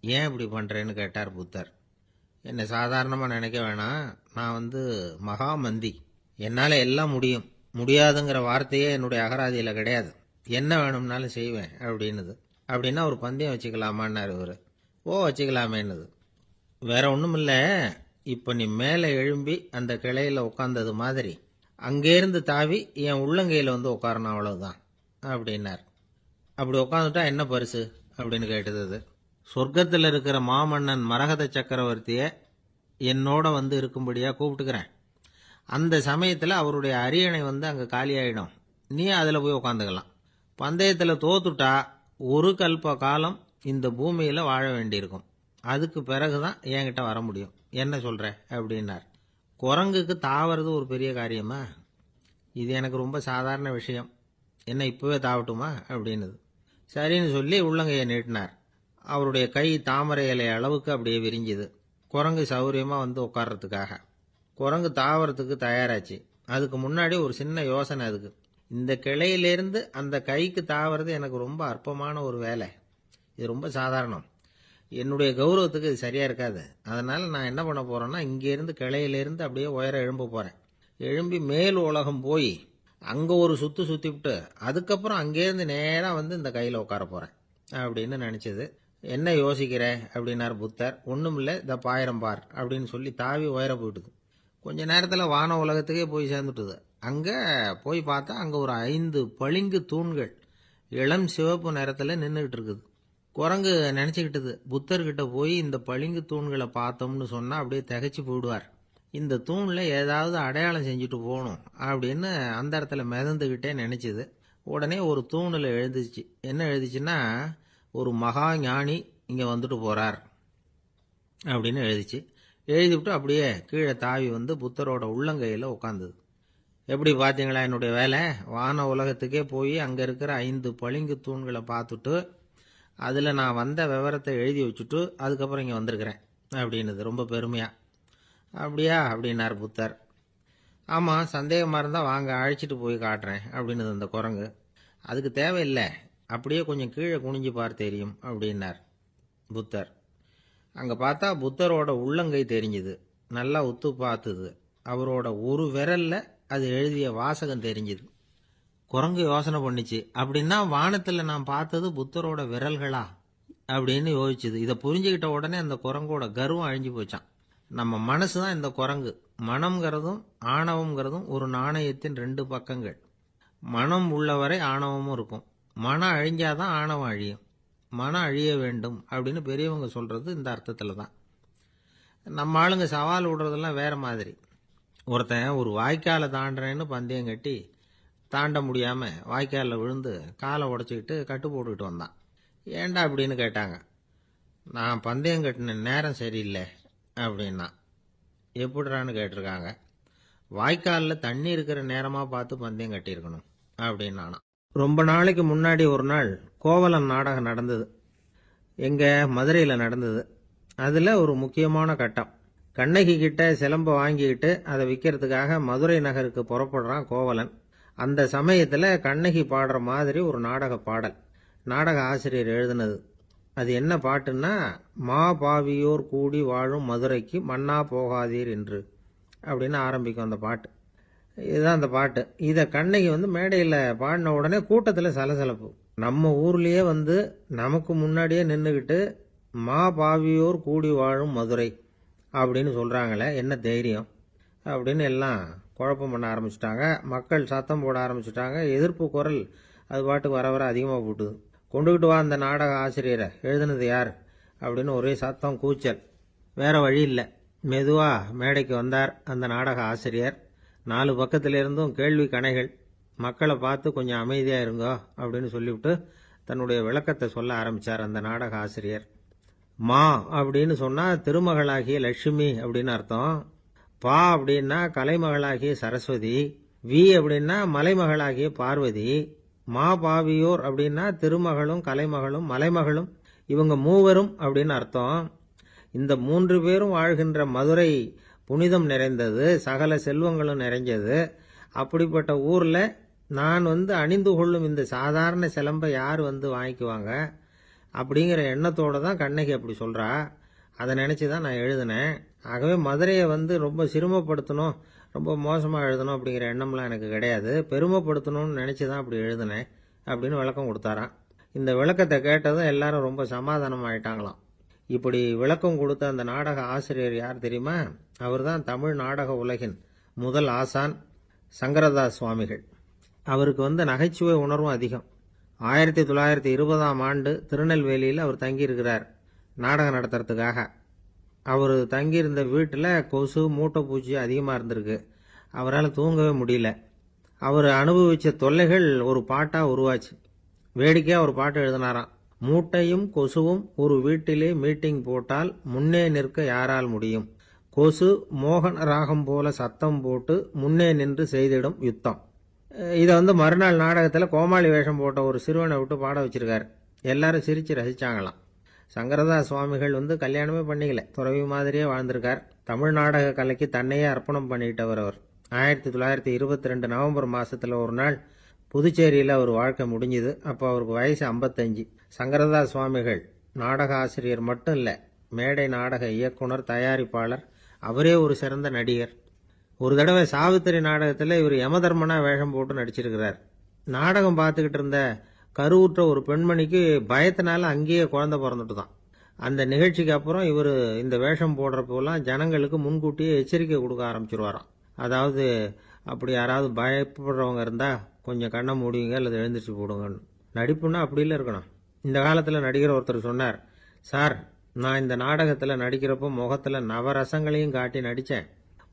ஏன் இப்படி பண்ணுறேன்னு கேட்டார் புத்தர். என்னை சாதாரணமாக நினைக்க வேணாம், நான் மகாமந்தி, என்னால் எல்லாம் முடியும், முடியாதுங்கிற வார்த்தையே என்னுடைய அகராதியில் கிடையாது. என்ன வேணும்னாலும் செய்வேன் அப்படின்னுது. அப்படின்னா ஒரு பந்தயம் வச்சுக்கலாமான்னாரு இவர். ஓ வச்சுக்கலாமேன்னுது. வேற ஒன்றும் இல்லை, இப்போ நீ மேலே எழும்பி அந்த கிளையில் உட்காந்தது மாதிரி அங்கேருந்து தாவி என் உள்ளங்கையில் வந்து உட்காரணும், அவ்வளவுதான் அப்படின்னார். அப்படி உட்காந்துட்டா என்ன பரிசு அப்படின்னு கேட்டது அது. சொர்க்கத்தில் இருக்கிற மாமன்னன் மரகத சக்கரவர்த்தியை என்னோட வந்து இருக்கும்படியாக கூப்பிட்டுக்கிறேன். அந்த சமயத்தில் அவருடைய அரியணை வந்து அங்கே காலியாயிடும், நீ அதில் போய் உட்காந்துக்கலாம். பந்தயத்தில் தோத்துட்டா ஒரு கல்ப காலம் இந்த பூமியில் வாழ வேண்டியிருக்கும். அதுக்கு பிறகுதான் என்கிட்ட வர முடியும். என்ன சொல்ற அப்படின்னார். குரங்குக்கு தாவறது ஒரு பெரிய காரியமா? இது எனக்கு ரொம்ப சாதாரண விஷயம், என்ன இப்பவே தாவட்டுமா அப்படின்னுது. சரின்னு சொல்லி உள்ளங்கையை நீட்டினார். அவருடைய கை தாமரை இலை அளவுக்கு அப்படியே விரிஞ்சுது. குரங்கு சௌரியமா வந்து உட்கார்றதுக்காக. குரங்கு தாவறதுக்கு தயாராச்சு. அதுக்கு முன்னாடி ஒரு சின்ன யோசனை அதுக்கு. இந்த கிளையிலேருந்து அந்த கைக்கு தாவறது எனக்கு ரொம்ப அற்பமான ஒரு வேலை, இது ரொம்ப சாதாரணம், என்னுடைய கௌரவத்துக்கு இது சரியா இருக்காது. அதனால நான் என்ன பண்ண போறேன்னா, இங்கேருந்து கிளையிலேருந்து அப்படியே உயர எழும்ப போறேன். எழும்பி மேல் உலகம் போய் அங்க ஒரு சுத்து சுத்திவிட்டு அதுக்கப்புறம் அங்கேருந்து நேரா வந்து இந்த கையில உட்கார போறேன் அப்படின்னு நினைச்சது. என்ன யோசிக்கிற அப்படின்னார் புத்தர். ஒண்ணும் இல்லை, இந்த பாயிரம் பார் அப்படின்னு சொல்லி தாவி உயர போயிட்டுது. கொஞ்ச நேரத்துல வான உலகத்துக்கே போய் சேர்ந்துட்டுது. அங்க போய் பார்த்தா அங்க ஒரு 5 பளிங்கு தூண்கள் இளம் சிவப்பு நிறத்துல நின்றுகிட்டு இருக்குது. குரங்கு நினைச்சுக்கிட்டது, புத்தர்கிட்ட போய் இந்த பளிங்கு தூண்களை பார்த்தோம்னு சொன்னா அப்படியே திகைச்சு போயிடுவார், இந்த தூண்ல ஏதாவது அடையாளம் செஞ்சுட்டு போகணும் அப்படின்னு அந்த இடத்துல மிதந்துகிட்டே நினைச்சது. உடனே ஒரு தூணில் எழுதிச்சு. என்ன எழுதிச்சுன்னா, ஒரு மகா ஞானி இங்க வந்துட்டு போறார் அப்படின்னு எழுதிச்சு. எழுதிவிட்டு அப்படியே கீழே தாவி வந்து புத்தரோட உள்ளங்கையில் உட்காந்துது. எப்படி பார்த்தீங்களா என்னுடைய வேலை? வான உலகத்துக்கே போய் அங்கே இருக்கிற 5 பளிங்கு தூண்களை பார்த்துட்டு அதில் நான் வந்த விவரத்தை எழுதி வச்சுட்டு அதுக்கப்புறம் இங்கே வந்திருக்கிறேன் அப்படின்னுது ரொம்ப பெருமையா. அப்படியா அப்படின்னார் புத்தர். ஆமாம், சந்தேகமாக இருந்தால் வாங்க அழைச்சிட்டு போய் காட்டுறேன் அப்படின்னுது அந்த குரங்கு. அதுக்கு தேவையில்லை, அப்படியே கொஞ்சம் கீழே குனிஞ்சு பார் தெரியும் அப்படின்னார் புத்தர். அங்கே பார்த்தா புத்தரோட உள்ளங்கை தெரிஞ்சுது. நல்லா உத்து பார்த்துது. அவரோட ஒரு விரல்ல அது எழுதிய வாசகம் தெரிஞ்சுது. குரங்கு யோசனை பண்ணிச்சு, அப்படின்னா வானத்தில் நான் பார்த்தது புத்தரோட விரல்களா அப்படின்னு யோசிச்சுது. இதை புரிஞ்சுக்கிட்ட உடனே அந்த குரங்கோட கர்வம் அழிஞ்சு போச்சான். நம்ம மனசு தான் இந்த குரங்கு. மனம்ங்கிறதும் ஆணவம்ங்கிறதும் ஒரு நாணயத்தின் 2 பக்கங்கள். மனம் உள்ளவரை ஆணவமும் இருக்கும். மனம் அழிஞ்சாதான் ஆணவம் அழியும். மனம் அழிய வேண்டும் அப்படின்னு பெரியவங்க சொல்றது இந்த அர்த்தத்தில் தான். நம்ம ஆளுங்க சவால் விடுறதெல்லாம் வேற மாதிரி. ஒருத்தன் ஒரு வாய்க்காலை தாண்டுறேன்னு பந்தயம் கட்டி தாண்ட முடியாம வாய்க்காலில் விழுந்து காலை உடச்சிக்கிட்டு கட்டு போட்டுக்கிட்டு வந்தான். ஏண்டா அப்படின்னு கேட்டாங்க. நான் பந்தயம் கட்டின நேரம் சரியில்லை அப்படின்னா. எப்படிறான்னு கேட்டிருக்காங்க. வாய்க்காலில் தண்ணி இருக்கிற நேரமா பார்த்து பந்தயம் கட்டியிருக்கணும் அப்படின்னானா. ரொம்ப நாளைக்கு முன்னாடி ஒரு நாள் கோவலன் நாடகம் நடந்தது. எங்க மதுரையில் நடந்தது. அதுல ஒரு முக்கியமான கட்டம். கண்ணகி கிட்ட சிலம்ப வாங்கிக்கிட்டு அதை விற்கிறதுக்காக மதுரை நகருக்கு புறப்படுறான் கோவலன். அந்த சமயத்துல கண்ணகி பாடுற மாதிரி ஒரு நாடக பாடல். நாடக ஆசிரியர் எழுதினது. அது என்ன பாட்டுன்னா, மா பாவியோர் கூடி வாழும் மதுரைக்கு மன்னா போகாதீர் என்று அப்படின்னு ஆரம்பிக்கும் அந்த பாட்டு. இதுதான் அந்த பாட்டு. இதை கண்ணகி வந்து மேடையில் பாடின உடனே கூட்டத்தில் சலசலப்பு. நம்ம ஊர்லயே வந்து நமக்கு முன்னாடியே நின்றுக்கிட்டு மா பாவியோர் கூடி வாழும் மதுரை அப்படின்னு சொல்றாங்களே, என்ன தைரியம் அப்படின்னு எல்லாம் குழப்பம் பண்ண ஆரம்பிச்சிட்டாங்க. மக்கள் சத்தம் போட ஆரம்பிச்சிட்டாங்க. எதிர்ப்பு குரல் அது பாட்டுக்கு வர வர அதிகமாக போட்டுது. கொண்டுகிட்டு வா அந்த நாடக ஆசிரியரை, எழுதுனது யார் அப்படின்னு ஒரே சத்தம் கூச்சல். வேற வழி இல்லை. மெதுவா மேடைக்கு வந்தார் அந்த நாடக ஆசிரியர். 4 பக்கத்திலிருந்தும் கேள்வி கணைகள். மக்களை பார்த்து கொஞ்சம் அமைதியா இருங்கோ அப்படின்னு சொல்லிவிட்டு தன்னுடைய விளக்கத்தை சொல்ல ஆரம்பிச்சார் அந்த நாடக ஆசிரியர். மா அப்படின்னு சொன்னா திருமகளாகிய லட்சுமி அப்படின்னு அர்த்தம். பா அப்படின்னா கலைமகளாகிய சரஸ்வதி. வி அப்படின்னா மலைமகளாகிய பார்வதி. மா பாவியோர் அப்படின்னா திருமகளும் கலைமகளும் மலைமகளும், இவங்க மூவரும் அப்படின்னு அர்த்தம். இந்த 3 பேரும் வாழ்கின்ற மதுரை புனிதம் நிறைந்தது, சகல செல்வங்களும் நிறைஞ்சது. அப்படிப்பட்ட ஊர்ல நான் வந்து அணிந்து கொள்ளும் இந்த சாதாரண சிலம்பை யார் வந்து வாங்கிக்குவாங்க அப்படிங்கிற எண்ணத்தோட தான் கண்ணகி அப்படி சொல்றா. அதை நினைச்சுதான் நான் எழுதினேன். ஆகவே மதுரையை வந்து ரொம்ப சிரமப்படுத்தணும், ரொம்ப மோசமா எழுதணும் அப்படிங்கிற எண்ணம்லாம் எனக்கு கிடையாது. பெருமைப்படுத்தணும்னு நினைச்சுதான் அப்படி எழுதினேன் அப்படின்னு விளக்கம் கொடுத்தாராம். இந்த விளக்கத்தை கேட்டதும் எல்லாரும் ரொம்ப சமாதானம் ஆயிட்டாங்களாம். இப்படி விளக்கம் கொடுத்த அந்த நாடக ஆசிரியர் யார் தெரியுமா? அவர்தான் தமிழ் நாடக உலகின் முதல் ஆசான் சங்கரதாஸ் சுவாமிகள். அவருக்கு நகைச்சுவை உணர்வும் அதிகம். 1920ஆம் ஆண்டு திருநெல்வேலியில் அவர் தங்கியிருக்கிறார் நாடகம் நடத்துறதுக்காக. அவர் தங்கியிருந்த வீட்டில் கொசு மூட்டை பூச்சி அதிகமாக இருந்திருக்கு. அவரால் தூங்கவே முடியல. அவர் அனுபவித்த தொல்லைகள் ஒரு பாட்டாக உருவாச்சு. வேடிக்கையாக ஒரு பாட்டு எழுதினாராம். மூட்டையும் கொசுவும் ஒரு வீட்டிலே மீட்டிங் போட்டால் முன்னே நிற்க யாரால் முடியும்? கொசு மோகன ராகம் போல சத்தம் போட்டு முன்னே நின்று செய்திடும் யுத்தம். இதை மறுநாள் நாடகத்தில் கோமாளி வேஷம் போட்ட ஒரு சிறுவனை விட்டு பாட வச்சிருக்காரு. எல்லாரும் சிரிச்சு ரசிச்சாங்களாம். சங்கரதாஸ் சுவாமிகள் கல்யாணமே பண்ணிக்கல, துறவி மாதிரியே வாழ்ந்திருக்கார். தமிழ் நாடக கலைக்கு தன்னையே அர்ப்பணம் பண்ணிட்டவர் அவர். 1922 நவம்பர் மாசத்துல ஒரு நாள் புதுச்சேரியில் அவர் வாழ்க்கை முடிஞ்சுது. அப்போ அவருக்கு வயசு 55. சங்கரதாஸ் சுவாமிகள் நாடக ஆசிரியர் மட்டும் இல்லை, மேடை நாடக இயக்குனர், தயாரிப்பாளர், அவரே ஒரு சிறந்த நடிகர். ஒரு தடவை சாவித்திரி நாடகத்தில் இவர் யமதர்மனா வேஷம் போட்டு நடிச்சிருக்கிறார். நாடகம் பார்த்துக்கிட்டு இருந்த கருவுற்ற ஒரு பெண்மணிக்கு பயத்தினால அங்கேயே குழந்தை பிறந்துட்டு தான். அந்த நிகழ்ச்சிக்கு அப்புறம் இவர் இந்த வேஷம் போடுறப்போலாம் ஜனங்களுக்கு முன்கூட்டியே எச்சரிக்கை கொடுக்க ஆரம்பிச்சிருவாராம். அதாவது அப்படி யாராவது பயப்படுறவங்க இருந்தால் கொஞ்சம் கண்ணை மூடிங்க அல்லது எழுந்திரிச்சு போடுங்கன்னு. நடிப்புன்னா அப்படில இருக்கணும். இந்த காலத்தில் நடிகர் ஒருத்தர் சொன்னார், சார் நான் இந்த நாடகத்தில் நடிக்கிறப்போ முகத்தில் நவரசங்களையும் காட்டி நடித்தேன்,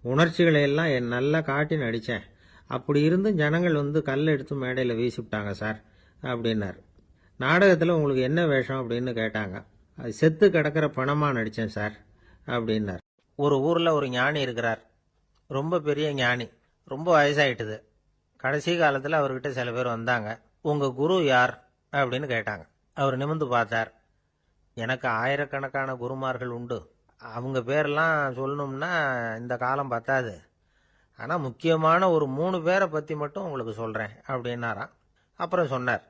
உணர்ச்சிகளை எல்லாம் நல்லா காட்டி நடித்தேன். அப்படி இருந்தும் ஜனங்கள் கல் எடுத்து மேடையில் வீசிவிட்டாங்க சார் அப்படின்னார். நாடகத்தில் உங்களுக்கு என்ன வேஷம் அப்படின்னு கேட்டாங்க. அது செத்து கிடக்கிற பணமாக நடித்தேன் சார் அப்படின்னார். ஒரு ஊரில் ஒரு ஞானி இருக்கிறார். ரொம்ப பெரிய ஞானி, ரொம்ப வயசாயிட்டுது. கடைசி காலத்தில் அவர்கிட்ட சில பேர் வந்தாங்க. உங்கள் குரு யார் அப்படின்னு கேட்டாங்க. அவர் நிமிர்ந்து பார்த்தார். எனக்கு ஆயிரக்கணக்கான குருமார்கள் உண்டு, அவங்க பேரெல்லாம் சொல்லணும்னா இந்த காலம் பத்தாது. ஆனால் முக்கியமான ஒரு 3 பேரை பற்றி மட்டும் உங்களுக்கு சொல்கிறேன் அப்படின்னாராம். அப்புறம் சொன்னார்,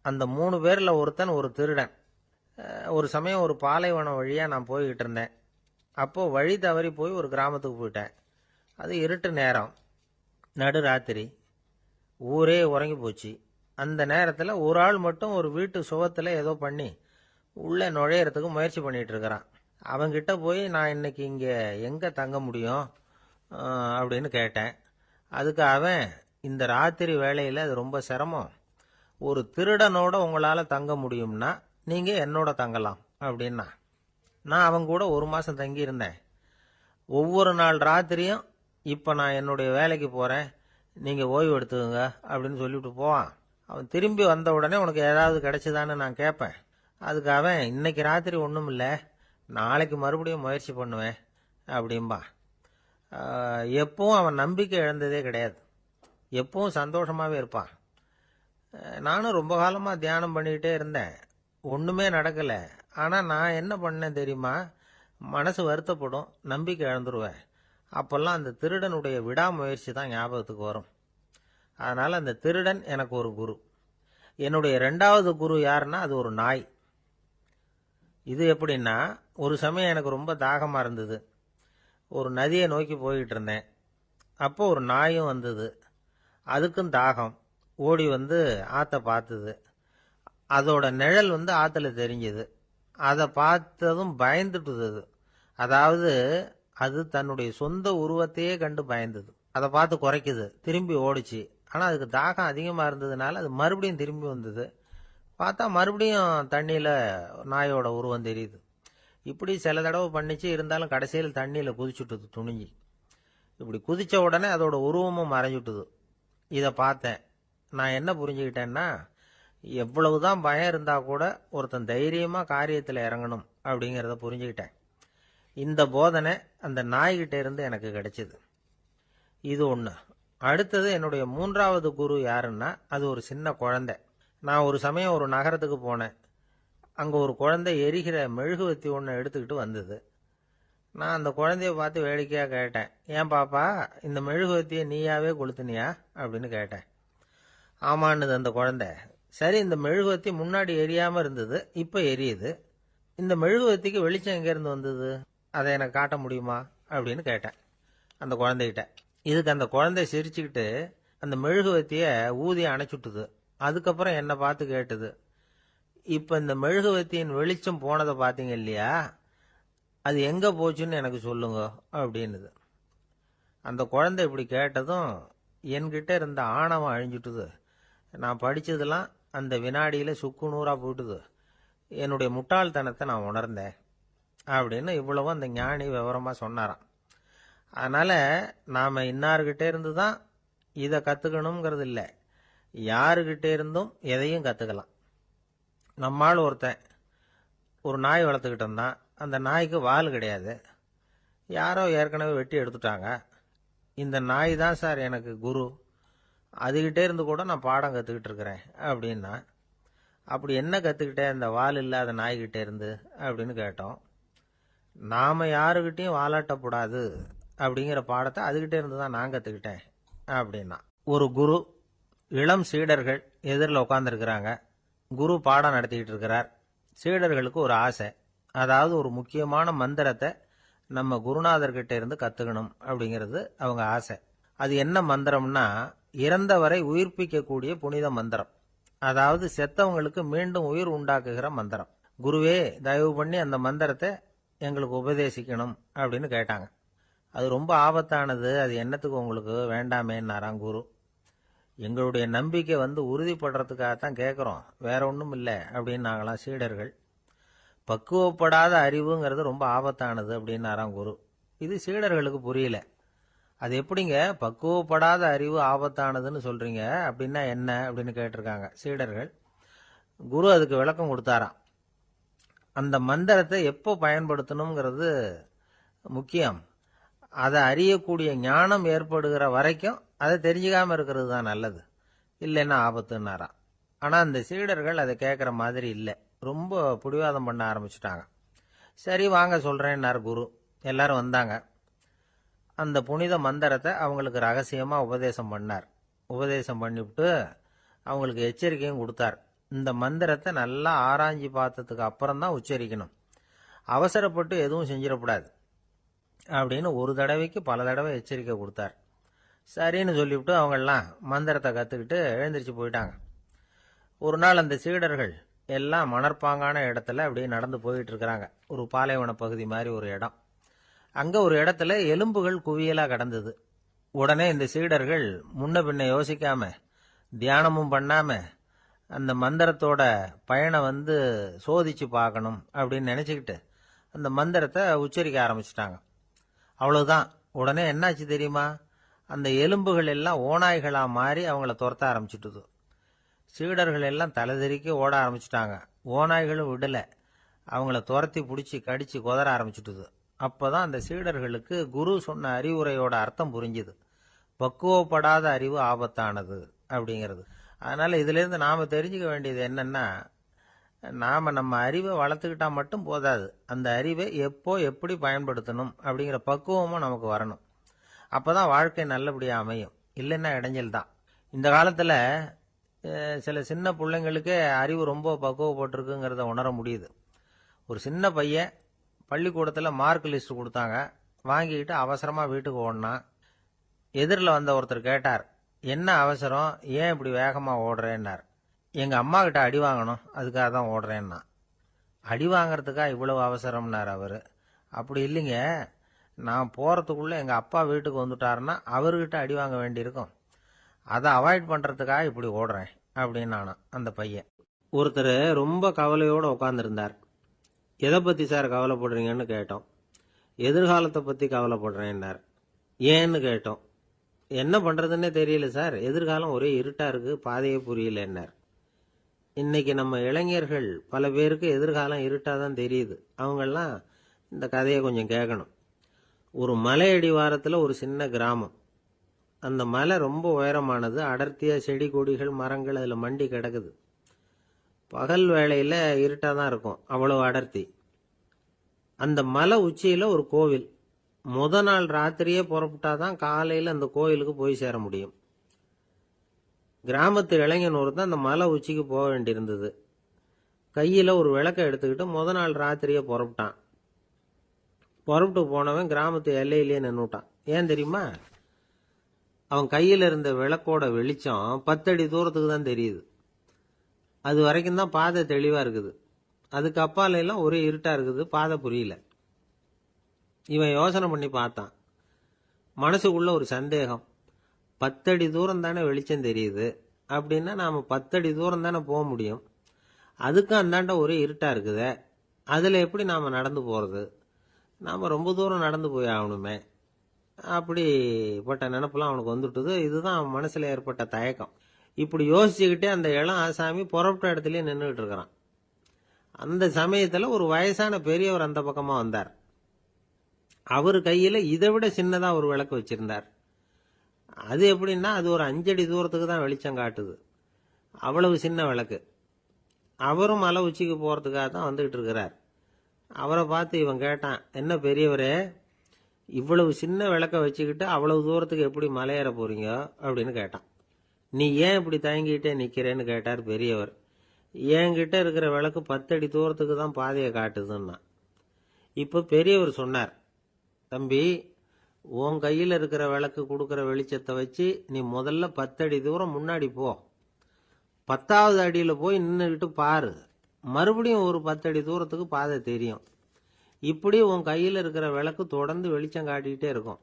அந்த 3 பேரில் ஒருத்தன் ஒரு திருடன். ஒரு சமயம் ஒரு பாலைவனம் வழியாக நான் போய்கிட்டு இருந்தேன். அப்போது வழி தவறி போய் ஒரு கிராமத்துக்கு போயிட்டேன். அது இருட்டு நேரம், நடுராத்திரி, ஊரே உறங்கி போச்சு. அந்த நேரத்தில் ஒரு ஆள் மட்டும் ஒரு வீட்டு சுவத்தில் ஏதோ பண்ணி உள்ளே நுழையிறதுக்கு முயற்சி பண்ணிட்டு இருக்கிறான். அவங்கிட்ட போய் நான் இன்னைக்கு இங்கே எங்கே தங்க முடியும் அப்படின்னு கேட்டேன். அதுக்கு அவன், இந்த ராத்திரி வேளையில் அது ரொம்ப சிரமம், ஒரு திருடனோட உங்களால் தங்க முடியும்னா நீங்கள் என்னோட தங்கலாம் அப்படின்னா. நான் அவங்க கூட 1 மாதம் தங்கியிருந்தேன். ஒவ்வொரு நாள் ராத்திரியும் இப்போ நான் என்னுடைய வேலைக்கு போகிறேன், நீங்கள் ஓய்வு எடுத்துக்கோங்க அப்படின்னு சொல்லிவிட்டு போவான். அவன் திரும்பி வந்த உடனே உனக்கு ஏதாவது கிடைச்சிதான்னு நான் கேட்பேன். அதுக்கு அவன், இன்னைக்கு ராத்திரி ஒன்றும் இல்லை, நாளைக்கு மறுபடியும் முயற்சி பண்ணுவேன் அப்படின்பா. எப்பவும் அவன் நம்பிக்கை இழந்ததே கிடையாது, எப்பவும் சந்தோஷமாகவே இருப்பான். நானும் ரொம்ப காலமாக தியானம் பண்ணிக்கிட்டே இருந்தேன், ஒன்றுமே நடக்கலை. ஆனால் நான் என்ன பண்ணேன் தெரியுமா? மனசு வருத்தப்படும், நம்பிக்கை இழந்துருவேன். அப்போல்லாம் அந்த திருடனுடைய விடாமுயற்சி தான் ஞாபகத்துக்கு வரும். அதனால் அந்த திருடன் எனக்கு ஒரு குரு. என்னுடைய 2வது குரு யாருன்னா அது ஒரு நாய். இது எப்படின்னா, ஒரு சமயம் எனக்கு ரொம்ப தாகமாக இருந்தது. ஒரு நதியை நோக்கி போய்கிட்டு இருந்தேன். அப்போ ஒரு நாயும் வந்தது. அதுக்கும் தாகம். ஓடி ஆற்றை பார்த்தது. அதோட நிழல் ஆற்றுல தெரிஞ்சது. அதை பார்த்ததும் பயந்துட்டுது. அதாவது அது தன்னுடைய சொந்த உருவத்தையே கண்டு பயந்தது. அதை பார்த்து குறைக்குது, திரும்பி ஓடிச்சு. ஆனால் அதுக்கு தாகம் அதிகமாக இருந்ததுனால அது மறுபடியும் திரும்பி வந்தது. பார்த்தா மறுபடியும் தண்ணியில் நாயோட உருவம் தெரியுது. இப்படி சில தடவை பண்ணிச்சு. இருந்தாலும் கடைசியில் தண்ணியில் குதிச்சுட்டுது துணிஞ்சி. இப்படி குதித்த உடனே அதோட உருவமும் மறைஞ்சுட்டுது. இதை பார்த்தேன். நான் என்ன புரிஞ்சுக்கிட்டேன்னா, எவ்வளவுதான் பயம் இருந்தால் கூட ஒருத்தன் தைரியமாக காரியத்தில் இறங்கணும் அப்படிங்கிறத புரிஞ்சுக்கிட்டேன். இந்த போதனை அந்த நாய்கிட்ட இருந்து எனக்கு கிடைச்சிது. இது ஒன்று. அடுத்தது என்னுடைய 3வது குரு யாருன்னா அது ஒரு சின்ன குழந்தை. நான் ஒரு சமயம் ஒரு நகரத்துக்கு போனேன். அங்கே ஒரு குழந்தை எரிகிற மெழுகுவத்தி ஒன்று எடுத்துக்கிட்டு வந்தது. நான் அந்த குழந்தைய பார்த்து வேடிக்கையாக கேட்டேன், ஏன் பாப்பா இந்த மெழுகுவத்தியை நீயாவே கொளுத்துனியா அப்படின்னு கேட்டேன். ஆமான்னுது அந்த குழந்தை. சரி, இந்த மெழுகுவத்தி முன்னாடி எரியாமல் இருந்தது, இப்போ எரியுது. இந்த மெழுகுவத்திக்கு வெளிச்சம் எங்கேருந்து வந்தது, அதை எனக்கு காட்ட முடியுமா அப்படின்னு கேட்டேன் அந்த குழந்தைகிட்ட. இதுக்கு அந்த குழந்தை சிரிச்சுக்கிட்டு அந்த மெழுகுவத்தியை ஊதி அணைச்சுட்டுது. அதுக்கப்புறம் என்னை பார்த்து கேட்டது, இப்ப இந்த மெழுகுவர்த்தியின் வெளிச்சம் போனதை பார்த்தீங்க இல்லையா, அது எங்க போச்சுன்னு எனக்கு சொல்லுங்க அப்படின்னுது. அந்த குழந்தை இப்படி கேட்டதும் என்கிட்ட இருந்த ஆணவம் அழிஞ்சுட்டுது. நான் படிச்சதெல்லாம் அந்த வினாடியில சுக்கு நூறா போயிட்டுது. என்னுடைய முட்டாள்தனத்தை நான் உணர்ந்தேன் அப்படின்னு இவ்வளவும் அந்த ஞானி விவரமா சொன்னாராம். அதனால நாம இன்னார்கிட்ட இருந்து தான் இதை கத்துக்கணுங்கிறது இல்லை, யாருகிட்ட இருந்தும் எதையும் கத்துக்கலாம். நம்மால் ஒருத்தன் ஒரு நாய் வளர்த்துக்கிட்டு இருந்தான். அந்த நாய்க்கு வால் கிடையாது. யாரோ ஏற்கனவே வெட்டி எடுத்துட்டாங்க. இந்த நாய் தான் சார் எனக்கு குரு, அதுகிட்டே இருந்து கூட நான் பாடம் கற்றுக்கிட்டு இருக்கிறேன் அப்படின்னா. அப்படி என்ன கற்றுக்கிட்டேன் அந்த வால் இல்லாத நாய்கிட்டே இருந்து அப்படின்னு கேட்டோம். நாம் யாருக்கிட்டையும் வாலாட்டக்கூடாது அப்படிங்கிற பாடத்தை அதுகிட்டே இருந்து தான் நான் கற்றுக்கிட்டேன் அப்படின்னா. ஒரு குரு, இளம் சீடர்கள் எதிரில் உட்காந்துருக்கிறாங்க. குரு பாடம் நடத்திக்கிட்டு இருக்கிறார். சீடர்களுக்கு ஒரு ஆசை, அதாவது ஒரு முக்கியமான மந்திரத்தை நம்ம குருநாதர்கிட்ட இருந்து கற்றுக்கணும் அப்படிங்கிறது அவங்க ஆசை. அது என்ன மந்திரம்னா, இறந்தவரை உயிர்ப்பிக்கக்கூடிய புனித மந்திரம், அதாவது செத்தவங்களுக்கு மீண்டும் உயிர் உண்டாக்குகிற மந்திரம். குருவே, தயவு பண்ணி அந்த மந்திரத்தை எங்களுக்கு உபதேசிக்கணும் அப்படின்னு கேட்டாங்க. அது ரொம்ப ஆபத்தானது, அது என்னத்துக்கு உங்களுக்கு வேண்டாமேன்னாராம் குரு. எங்களுடைய நம்பிக்கை உறுதிப்படுறதுக்காகத்தான் கேட்குறோம், வேற ஒன்றும் இல்லை அப்படின்னாங்களாம் சீடர்கள். பக்குவப்படாத அறிவுங்கிறது ரொம்ப ஆபத்தானது அப்படின்னாராம் குரு. இது சீடர்களுக்கு புரியல. அது எப்படிங்க பக்குவப்படாத அறிவு ஆபத்தானதுன்னு சொல்றீங்க, அப்படின்னா என்ன அப்படின்னு கேட்டிருக்காங்க சீடர்கள். குரு அதுக்கு விளக்கம் கொடுத்தாராம். அந்த மந்திரத்தை எப்போ பயன்படுத்தணுங்கிறது முக்கியம். அதை அறியக்கூடிய ஞானம் ஏற்படுகிற வரைக்கும் அதை தெரிஞ்சுக்காம இருக்கிறது தான் நல்லது, இல்லைன்னா ஆபத்துன்னாராம். ஆனால் அந்த சீடர்கள் அதை கேட்குற மாதிரி இல்லை, ரொம்ப பிடிவாதம் பண்ண ஆரம்பிச்சுட்டாங்க. சரி வாங்க சொல்கிறேன்னார் குரு. எல்லாரும் வந்தாங்க. அந்த புனித மந்திரத்தை அவங்களுக்கு ரகசியமாக உபதேசம் பண்ணார். உபதேசம் பண்ணிவிட்டு அவங்களுக்கு எச்சரிக்கையும் கொடுத்தார். இந்த மந்திரத்தை நல்லா ஆராய்ச்சி பார்த்ததுக்கு அப்புறம் தான் உச்சரிக்கணும், அவசரப்பட்டு எதுவும் செஞ்சிடக்கூடாது அப்படின்னு ஒரு தடவைக்கு பல தடவை எச்சரிக்கை கொடுத்தார். சரின்னு சொல்லிவிட்டு அவங்கெல்லாம் மந்திரத்தை கற்றுக்கிட்டு எழுந்திரிச்சு போயிட்டாங்க. ஒரு நாள் அந்த சீடர்கள் எல்லாம் மணற்பாங்கான இடத்துல அப்படியே நடந்து போயிட்டு இருக்கிறாங்க. ஒரு பாலைவன பகுதி மாதிரி ஒரு இடம். அங்க ஒரு இடத்துல எலும்புகள் குவியலா கிடந்தது. உடனே இந்த சீடர்கள் முன்ன பின்ன யோசிக்காம, தியானமும் பண்ணாம, அந்த மந்திரத்தோட பயனை சோதிச்சு பார்க்கணும் அப்படின்னு நினைச்சுக்கிட்டு அந்த மந்திரத்தை உச்சரிக்க ஆரம்பிச்சிட்டாங்க. அவ்வளவுதான். உடனே என்னாச்சு தெரியுமா, அந்த எலும்புகள் எல்லாம் ஓநாய்களா மாறி அவங்கள துரத்த ஆரம்பிச்சுட்டுது. சீடர்கள் எல்லாம் தலைதெறிக்க ஓட ஆரம்பிச்சுட்டாங்க. ஓநாய்களும் விடல, அவங்கள துரத்தி பிடிச்சி கடிச்சு கொதற ஆரம்பிச்சுட்டுது. அப்பதான் அந்த சீடர்களுக்கு குரு சொன்ன அறிவுரையோட அர்த்தம் புரிஞ்சுது. பக்குவப்படாத அறிவு ஆபத்தானது அப்படிங்கிறது. அதனால இதுல இருந்து நாம தெரிஞ்சுக்க வேண்டியது என்னன்னா, நாம நம்ம அறிவை வளர்த்துக்கிட்டா மட்டும் போதாது, அந்த அறிவை எப்போ எப்படி பயன்படுத்தணும் அப்படிங்கிற பக்குவமும் நமக்கு வரணும். அப்பதான் வாழ்க்கை நல்லபடியா அமையும், இல்லைன்னா இடைஞ்சல் தான். இந்த காலத்துல சில சின்ன பிள்ளைங்களுக்கே அறிவு ரொம்ப பக்குவப்பட்டிருக்குங்கிறத உணர முடியுது. ஒரு சின்ன பையன் பள்ளிக்கூடத்தில் மார்க் லிஸ்ட் கொடுத்தாங்க, வாங்கிக்கிட்டு அவசரமாக வீட்டுக்கு ஓடினான். எதிரில் வந்த ஒருத்தர் கேட்டார், என்ன அவசரம், ஏன் இப்படி வேகமாக ஓடுறேன்னார். எங்கள் அம்மா கிட்ட அடி வாங்கணும், அதுக்காக தான் ஓடுறேன்னா. அடி வாங்கறதுக்கா இவ்வளவு அவசரம்னார் அவர். அப்படி இல்லைங்க, நான் போகிறதுக்குள்ளே எங்கள் அப்பா வீட்டுக்கு வந்துட்டாருன்னா அவர்கிட்ட அடி வாங்க வேண்டியிருக்கும், அதை அவாய்ட் பண்ணுறதுக்காக இப்படி ஓடுறேன் அப்படின்னு நானா அந்த பையன். ஒருத்தர் ரொம்ப கவலையோடு உட்காந்துருந்தார். எதை பற்றி சார் கவலைப்படுறீங்கன்னு கேட்டோம். எதிர்காலத்தை பற்றி கவலைப்படுறேன்னார். ஏன்னு கேட்டோம். என்ன பண்ணுறதுன்னே தெரியல சார், எதிர்காலம் ஒரே இருட்டாக இருக்குது, பாதையே புரியலன்னார். இன்னைக்கு நம்ம இளைஞர்கள் பல பேருக்கு எதிர்காலம் இருட்டாக தான் தெரியுது. அவங்கெல்லாம் இந்த கதையை கொஞ்சம் கேட்கணும். ஒரு மலை அடிவாரத்தில் ஒரு சின்ன கிராமம். அந்த மலை ரொம்ப உயரமானது, அடர்த்தியாக செடி கொடிகள் மரங்கள் அதில் மண்டி கிடக்குது. பகல் வேளையில் இருட்டாக தான் இருக்கும், அவ்வளவு அடர்த்தி. அந்த மலை உச்சியில் ஒரு கோவில். நாள் ராத்திரியே புறப்பட்டாதான் காலையில் அந்த கோவிலுக்கு போய் சேர முடியும். கிராமத்து இளைஞன் ஒருத்தன் அந்த மலை உச்சிக்கு போக வேண்டியிருந்தது. கையில் ஒரு விளக்கை எடுத்துக்கிட்டு நாள் ராத்திரியே புறப்பட்டான். புறப்பட்டு போனவன் கிராமத்து எல்லையிலேயே நின்றுட்டான். ஏன் தெரியுமா, அவன் கையில் இருந்த விளக்கோட வெளிச்சம் 10 அடி தூரத்துக்கு தான் தெரியுது. அது வரைக்கும் தான் பாதை தெளிவாக இருக்குது. அதுக்கு அப்பால எல்லாம் ஒரே இருட்டாக இருக்குது, பாதை புரியல. இவன் யோசனை பண்ணி பார்த்தான். மனசுக்குள்ள ஒரு சந்தேகம். 10 அடி தூரம் தானே வெளிச்சம் தெரியுது, அப்படின்னா நாம் 10 அடி தூரம் தானே போக முடியும். அதுக்கும் அந்தாண்ட ஒரே இருட்டாக இருக்குதே, அதில் எப்படி நாம் நடந்து போகிறது? நாம் ரொம்ப தூரம் நடந்து போய் ஆகணுமே. அப்படிப்பட்ட நினப்பெல்லாம் அவனுக்கு வந்துட்டுது. இதுதான் அவன் மனசில் ஏற்பட்ட தயக்கம். இப்படி யோசிச்சுக்கிட்டே அந்த இளம் ஆசாமி புறப்பட்ட இடத்துலயே நின்றுகிட்டு இருக்கிறான். அந்த சமயத்தில் ஒரு வயசான பெரியவர் அந்த பக்கமாக வந்தார். அவர் கையில் இதை விட சின்னதாக ஒரு விளக்கு வச்சிருந்தார். அது எப்படின்னா அது ஒரு 5 அடி தூரத்துக்கு தான் வெளிச்சம் காட்டுது, அவ்வளவு சின்ன விளக்கு. அவரும் மலை உச்சிக்கு போகிறதுக்காக தான் வந்துகிட்டு இருக்கிறார். அவரை பார்த்து இவன் கேட்டான், என்ன பெரியவரே, இவ்வளவு சின்ன விளக்க வச்சுக்கிட்டு அவ்வளவு தூரத்துக்கு எப்படி மலையேற போறீங்க அப்படின்னு கேட்டான். நீ ஏன் இப்படி தயங்கிட்டே நிக்கிறேன்னு கேட்டார் பெரியவர். என்கிட்ட இருக்கிற விளக்கு 10 அடி தூரத்துக்கு தான் பாதையை காட்டுதுன்னா. இப்போ பெரியவர் சொன்னார், தம்பி, உன் கையில் இருக்கிற விளக்கு கொடுக்குற வெளிச்சத்தை வச்சு நீ முதல்ல 10 அடி தூரம் முன்னாடி போ. 10வது அடியில் போய் நின்றுக்கிட்டு பாரு, மறுபடியும் ஒரு 10 அடி தூரத்துக்கு பாதை தெரியும். இப்படி உன் கையில் இருக்கிற விளக்கு தொடர்ந்து வெளிச்சம் காட்டிக்கிட்டே இருக்கும்.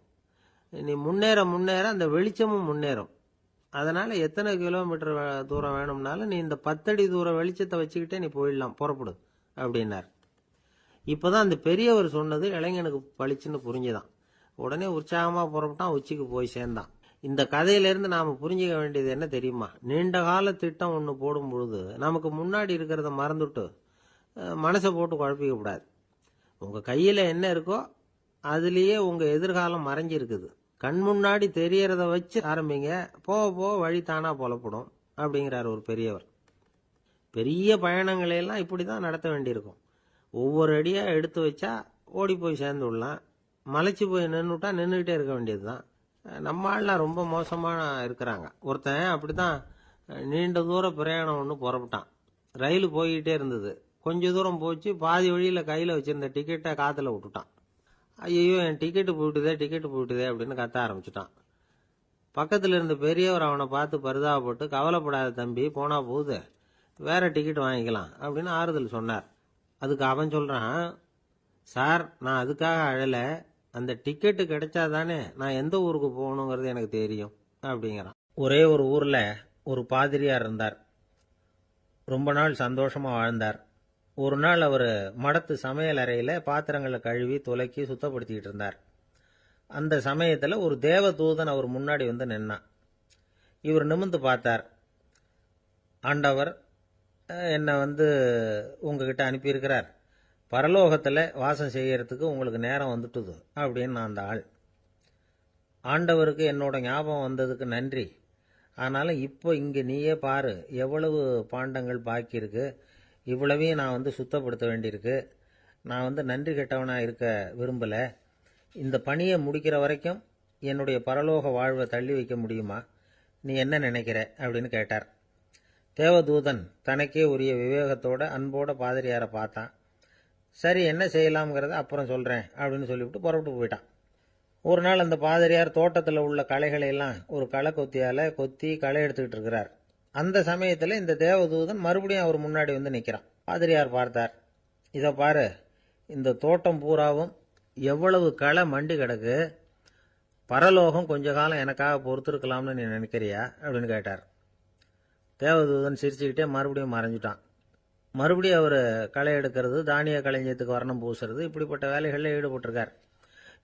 நீ முன்னேற முன்னேற அந்த வெளிச்சமும் முன்னேறும். அதனால எத்தனை கிலோமீட்டர் தூரம் வேணும்னாலும் நீ இந்த 10 அடி தூரம் வெளிச்சத்தை வச்சுக்கிட்டே நீ போயிடலாம், புறப்படு அப்படின்னார். இப்போதான் அந்த பெரியவர் சொன்னது இளைஞனுக்கு பளிச்சுன்னு புரிஞ்சுதான். உடனே உற்சாகமாக புறப்பட்டான், உச்சிக்கு போய் சேர்ந்தான். இந்த கதையிலேருந்து நாம் புரிஞ்சுக்க வேண்டியது என்ன தெரியுமா? நீண்ட கால திட்டம் ஒன்று போடும் பொழுது நமக்கு முன்னாடி இருக்கிறத மறந்துட்டு மனசை போட்டு குழப்பிக்க கூடாது. உங்கள் கையில் என்ன இருக்கோ அதுலேயே உங்கள் எதிர்காலம் மறைஞ்சிருக்குது. கண் முன்னாடி தெரியறத வச்சு ஆரம்பிங்க, போக போக வழி தானா புலப்படும் அப்படிங்கிறார் ஒரு பெரியவர். பெரிய பயணங்களையெல்லாம் இப்படி தான் நடத்த வேண்டியிருக்கும். ஒவ்வொரு அடியாக எடுத்து வச்சா ஓடி போய் சேர்ந்து விடலாம். மலைச்சு போய் நின்றுட்டா நின்றுக்கிட்டே இருக்க வேண்டியது தான். நம்ம ஆள்லாம் ரொம்ப மோசமாக இருக்கிறாங்க. ஒருத்தன் அப்படி தான் நீண்ட தூர பிரயாணம் ஒன்று புறப்பட்டான். ரயில் போய்கிட்டே இருந்தது. கொஞ்ச தூரம் போச்சு, பாதி வழியில் கையில் வச்சிருந்த டிக்கெட்டை காற்றுல விட்டுட்டான். ஐயோ, என் டிக்கெட்டு போயிட்டுதே அப்படின்னு கத்த ஆரம்பிச்சுட்டான். பக்கத்தில் இருந்த பெரியவர் அவனை பார்த்து பரிதாபப்பட்டு, கவலைப்படாத தம்பி, போனா போகுது, வேற டிக்கெட் வாங்கிக்கலாம் அப்படின்னு ஆறுதல் சொன்னார். அதுக்கு அவன் சொல்றான், சார், நான் அதுக்காக அழலை, அந்த டிக்கெட்டு கிடைச்சாதானே நான் எந்த ஊருக்கு போகணுங்கிறது எனக்கு தெரியும் அப்படிங்கிறான். ஒரே ஒரு ஊரில் ஒரு பாதிரியார் இருந்தார். ரொம்ப நாள் சந்தோஷமாக வாழ்ந்தார். ஒரு நாள் அவர் மடத்து சமையல் அறையில் பாத்திரங்களை கழுவி துலக்கி சுத்தப்படுத்திக்கிட்டு இருந்தார். அந்த சமயத்தில் ஒரு தேவதூதன் அவர் முன்னாடி வந்து நின்னான். இவர் நிமிர்ந்து பார்த்தார். ஆண்டவர் என்னை உங்ககிட்ட அனுப்பியிருக்கிறார், பரலோகத்தில் வாசம் செய்யறதுக்கு உங்களுக்கு நேரம் வந்துட்டுது அப்படின்னு அந்த ஆள். ஆண்டவருக்கு என்னோட ஞாபகம் வந்ததுக்கு நன்றி. ஆனாலும் இப்போ இங்கே நீயே பாரு, எவ்வளவு பாண்டங்கள் பாக்கி இருக்கு, இவ்வளவையும் நான் சுத்தப்படுத்த வேண்டியிருக்கு. நான் நன்றி கெட்டவனாக இருக்க விரும்பலை. இந்த பணியை முடிக்கிற வரைக்கும் என்னுடைய பரலோக வாழ்வை தள்ளி வைக்க முடியுமா? நீ என்ன நினைக்கிற அப்படின்னு கேட்டார். தேவதூதன் தனக்கே உரிய விவேகத்தோட அன்போட பாதிரியாரை பார்த்தான். சரி, என்ன செய்யலாம்ங்கிறத அப்புறம் சொல்கிறேன் அப்படின்னு சொல்லிவிட்டு புறப்பட்டு போயிட்டான். ஒரு நாள் அந்த பாதிரியார் தோட்டத்தில் உள்ள களைகளை எல்லாம் ஒரு களை கொத்தியால் கொத்தி களை எடுத்துக்கிட்டு இருக்கிறார். அந்த சமயத்தில் இந்த தேவதூதன் மறுபடியும் அவர் முன்னாடி வந்து நிற்கிறான். பாதிரியார் பார்த்தார். இதை பாரு, இந்த தோட்டம் பூராவும் எவ்வளவு களை மண்டி கிடக்கு, பரலோகம் கொஞ்ச காலம் எனக்காக பொறுத்திருக்கலாம்னு நீ நினைக்கிறியா அப்படின்னு கேட்டார். தேவதூதன் சிரிச்சுக்கிட்டே மறுபடியும் மறைஞ்சிட்டான். மறுபடியும் அவர் களை எடுக்கிறது, தானிய களஞ்சியத்துக்கு வர்ணம் பூசுறது, இப்படிப்பட்ட வேலைகளில் ஈடுபட்டிருக்கார்.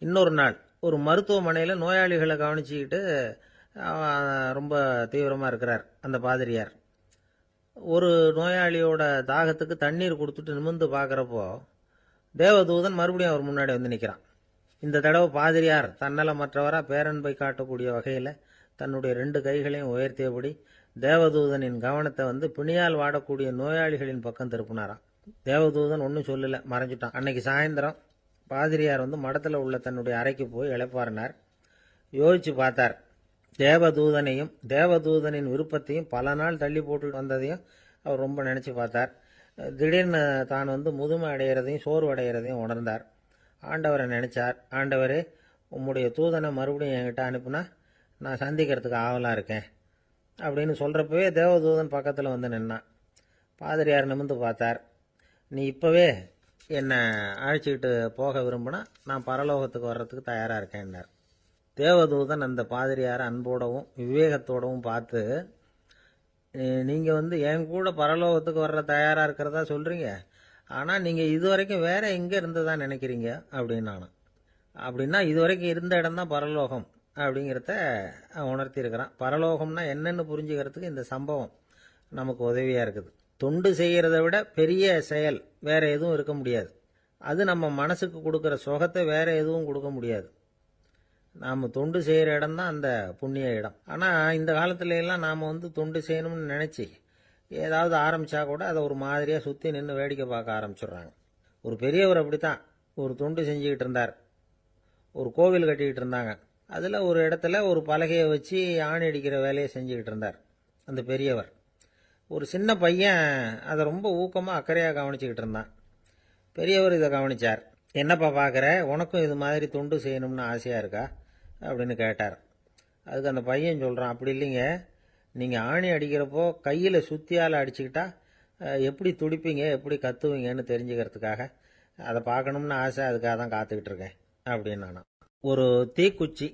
இன்னொரு நாள் ஒரு மருத்துவமனையில் நோயாளிகளை கவனிச்சுக்கிட்டு ரொம்ப தீவிரமாக இருக்கிறார் அந்த பாதிரியார். ஒரு நோயாளியோட தாகத்துக்கு தண்ணீர் கொடுத்துட்டு நிமிர்ந்து பார்க்குறப்போ தேவதூதன் மறுபடியும் அவர் முன்னாடி வந்து நிற்கிறான். இந்த தடவை பாதிரியார் தன்னலமற்றவராக பேரன்பை காட்டக்கூடிய வகையில் தன்னுடைய 2 கைகளையும் உயர்த்தியபடி தேவதூதனின் கவனத்தை பிணியால் வாடக்கூடிய நோயாளிகளின் பக்கம் திருப்பினாராம். தேவதூதன் ஒன்றும் சொல்லலை, மறைஞ்சிட்டான். அன்னைக்கு சாயந்தரம் பாதிரியார் மடத்தில் உள்ள தன்னுடைய அறைக்கு போய் இளைப்பாறினார். யோசிச்சு பார்த்தார். தேவதூதனையும் தேவதூதனின் விருப்பத்தையும் பல நாள் தள்ளி போட்டு வந்ததையும் அவர் ரொம்ப நினச்சி பார்த்தார். திடீர்னு தான் முதுமை அடைகிறதையும் சோர்வு அடைகிறதையும் உணர்ந்தார். ஆண்டவரை நினைச்சார். ஆண்டவரே, உம்முடைய தூதனை மறுபடியும் என்கிட்ட அனுப்புனா நான் சந்திக்கிறதுக்கு ஆவலாக இருக்கேன் அப்படின்னு சொல்கிறப்பவே தேவதூதன் பக்கத்தில் நின்னான். பாதிரியார் நிமிர்ந்து பார்த்தார். நீ இப்போவே என்னை அழைச்சிக்கிட்டு போக விரும்பினா நான் பரலோகத்துக்கு வர்றதுக்கு தயாராக இருக்கேன்னார். தேவதூதன் அந்த பாதிரியாரை அன்போடவும் விவேகத்தோடவும் பார்த்து, நீங்கள் என் கூட பரலோகத்துக்கு வர்ற தயாராக இருக்கிறதா சொல்கிறீங்க, ஆனால் நீங்கள் இதுவரைக்கும் வேற எங்கே இருந்ததா நினைக்கிறீங்க அப்படின்னு நானும். அப்படின்னா இதுவரைக்கும் இருந்த இடம் தான் பரலோகம் அப்படிங்கிறத உணர்த்தியிருக்கிறான். பரலோகம்னா என்னன்னு புரிஞ்சுக்கிறதுக்கு இந்த சம்பவம் நமக்கு உதவியாக இருக்குது. தொண்டு செய்கிறத விட பெரிய செயல் வேற எதுவும் இருக்க முடியாது. அது நம்ம மனசுக்கு கொடுக்குற சுகத்தை வேற எதுவும் கொடுக்க முடியாது. நாம் தொண்டு செய்கிற இடம் தான் அந்த புண்ணிய இடம். ஆனால் இந்த காலத்துல எல்லாம் நாம் தொண்டு செய்யணும்னு நினச்சி ஏதாவது ஆரம்பித்தா கூட அதை ஒரு மாதிரியாக சுற்றி நின்று வேடிக்கை பார்க்க ஆரம்பிச்சிடுறாங்க. ஒரு பெரியவர் அப்படித்தான் ஒரு தொண்டு செஞ்சுக்கிட்டு இருந்தார். ஒரு கோவில் கட்டிக்கிட்டு இருந்தாங்க. அதில் ஒரு இடத்துல ஒரு பலகையை வச்சு ஆணி அடிக்கிற வேலையை செஞ்சுக்கிட்டு இருந்தார் அந்த பெரியவர். ஒரு சின்ன பையன் அதை ரொம்ப ஊக்கமாக அக்கறையாக கவனிச்சுக்கிட்டு இருந்தான். பெரியவர் இதை கவனித்தார். என்னப்பா பார்க்குற, உனக்கும் இது மாதிரி தொண்டு செய்யணும்னு ஆசையாக இருக்கா அப்படின்னு கேட்டார். அதுக்கு அந்த பையன் சொல்கிறான், அப்படி இல்லைங்க, நீங்கள் ஆணி அடிக்கிறப்போ கையில் சுத்தியால் அடிச்சுக்கிட்டா எப்படி துடிப்பீங்க எப்படி கத்துவீங்கன்னு தெரிஞ்சுக்கிறதுக்காக அதை பார்க்கணும்னு ஆசை, அதுக்காக தான் காத்துக்கிட்டு இருக்கேன் அப்படின்னு நானும். ஒரு தீக்குச்சி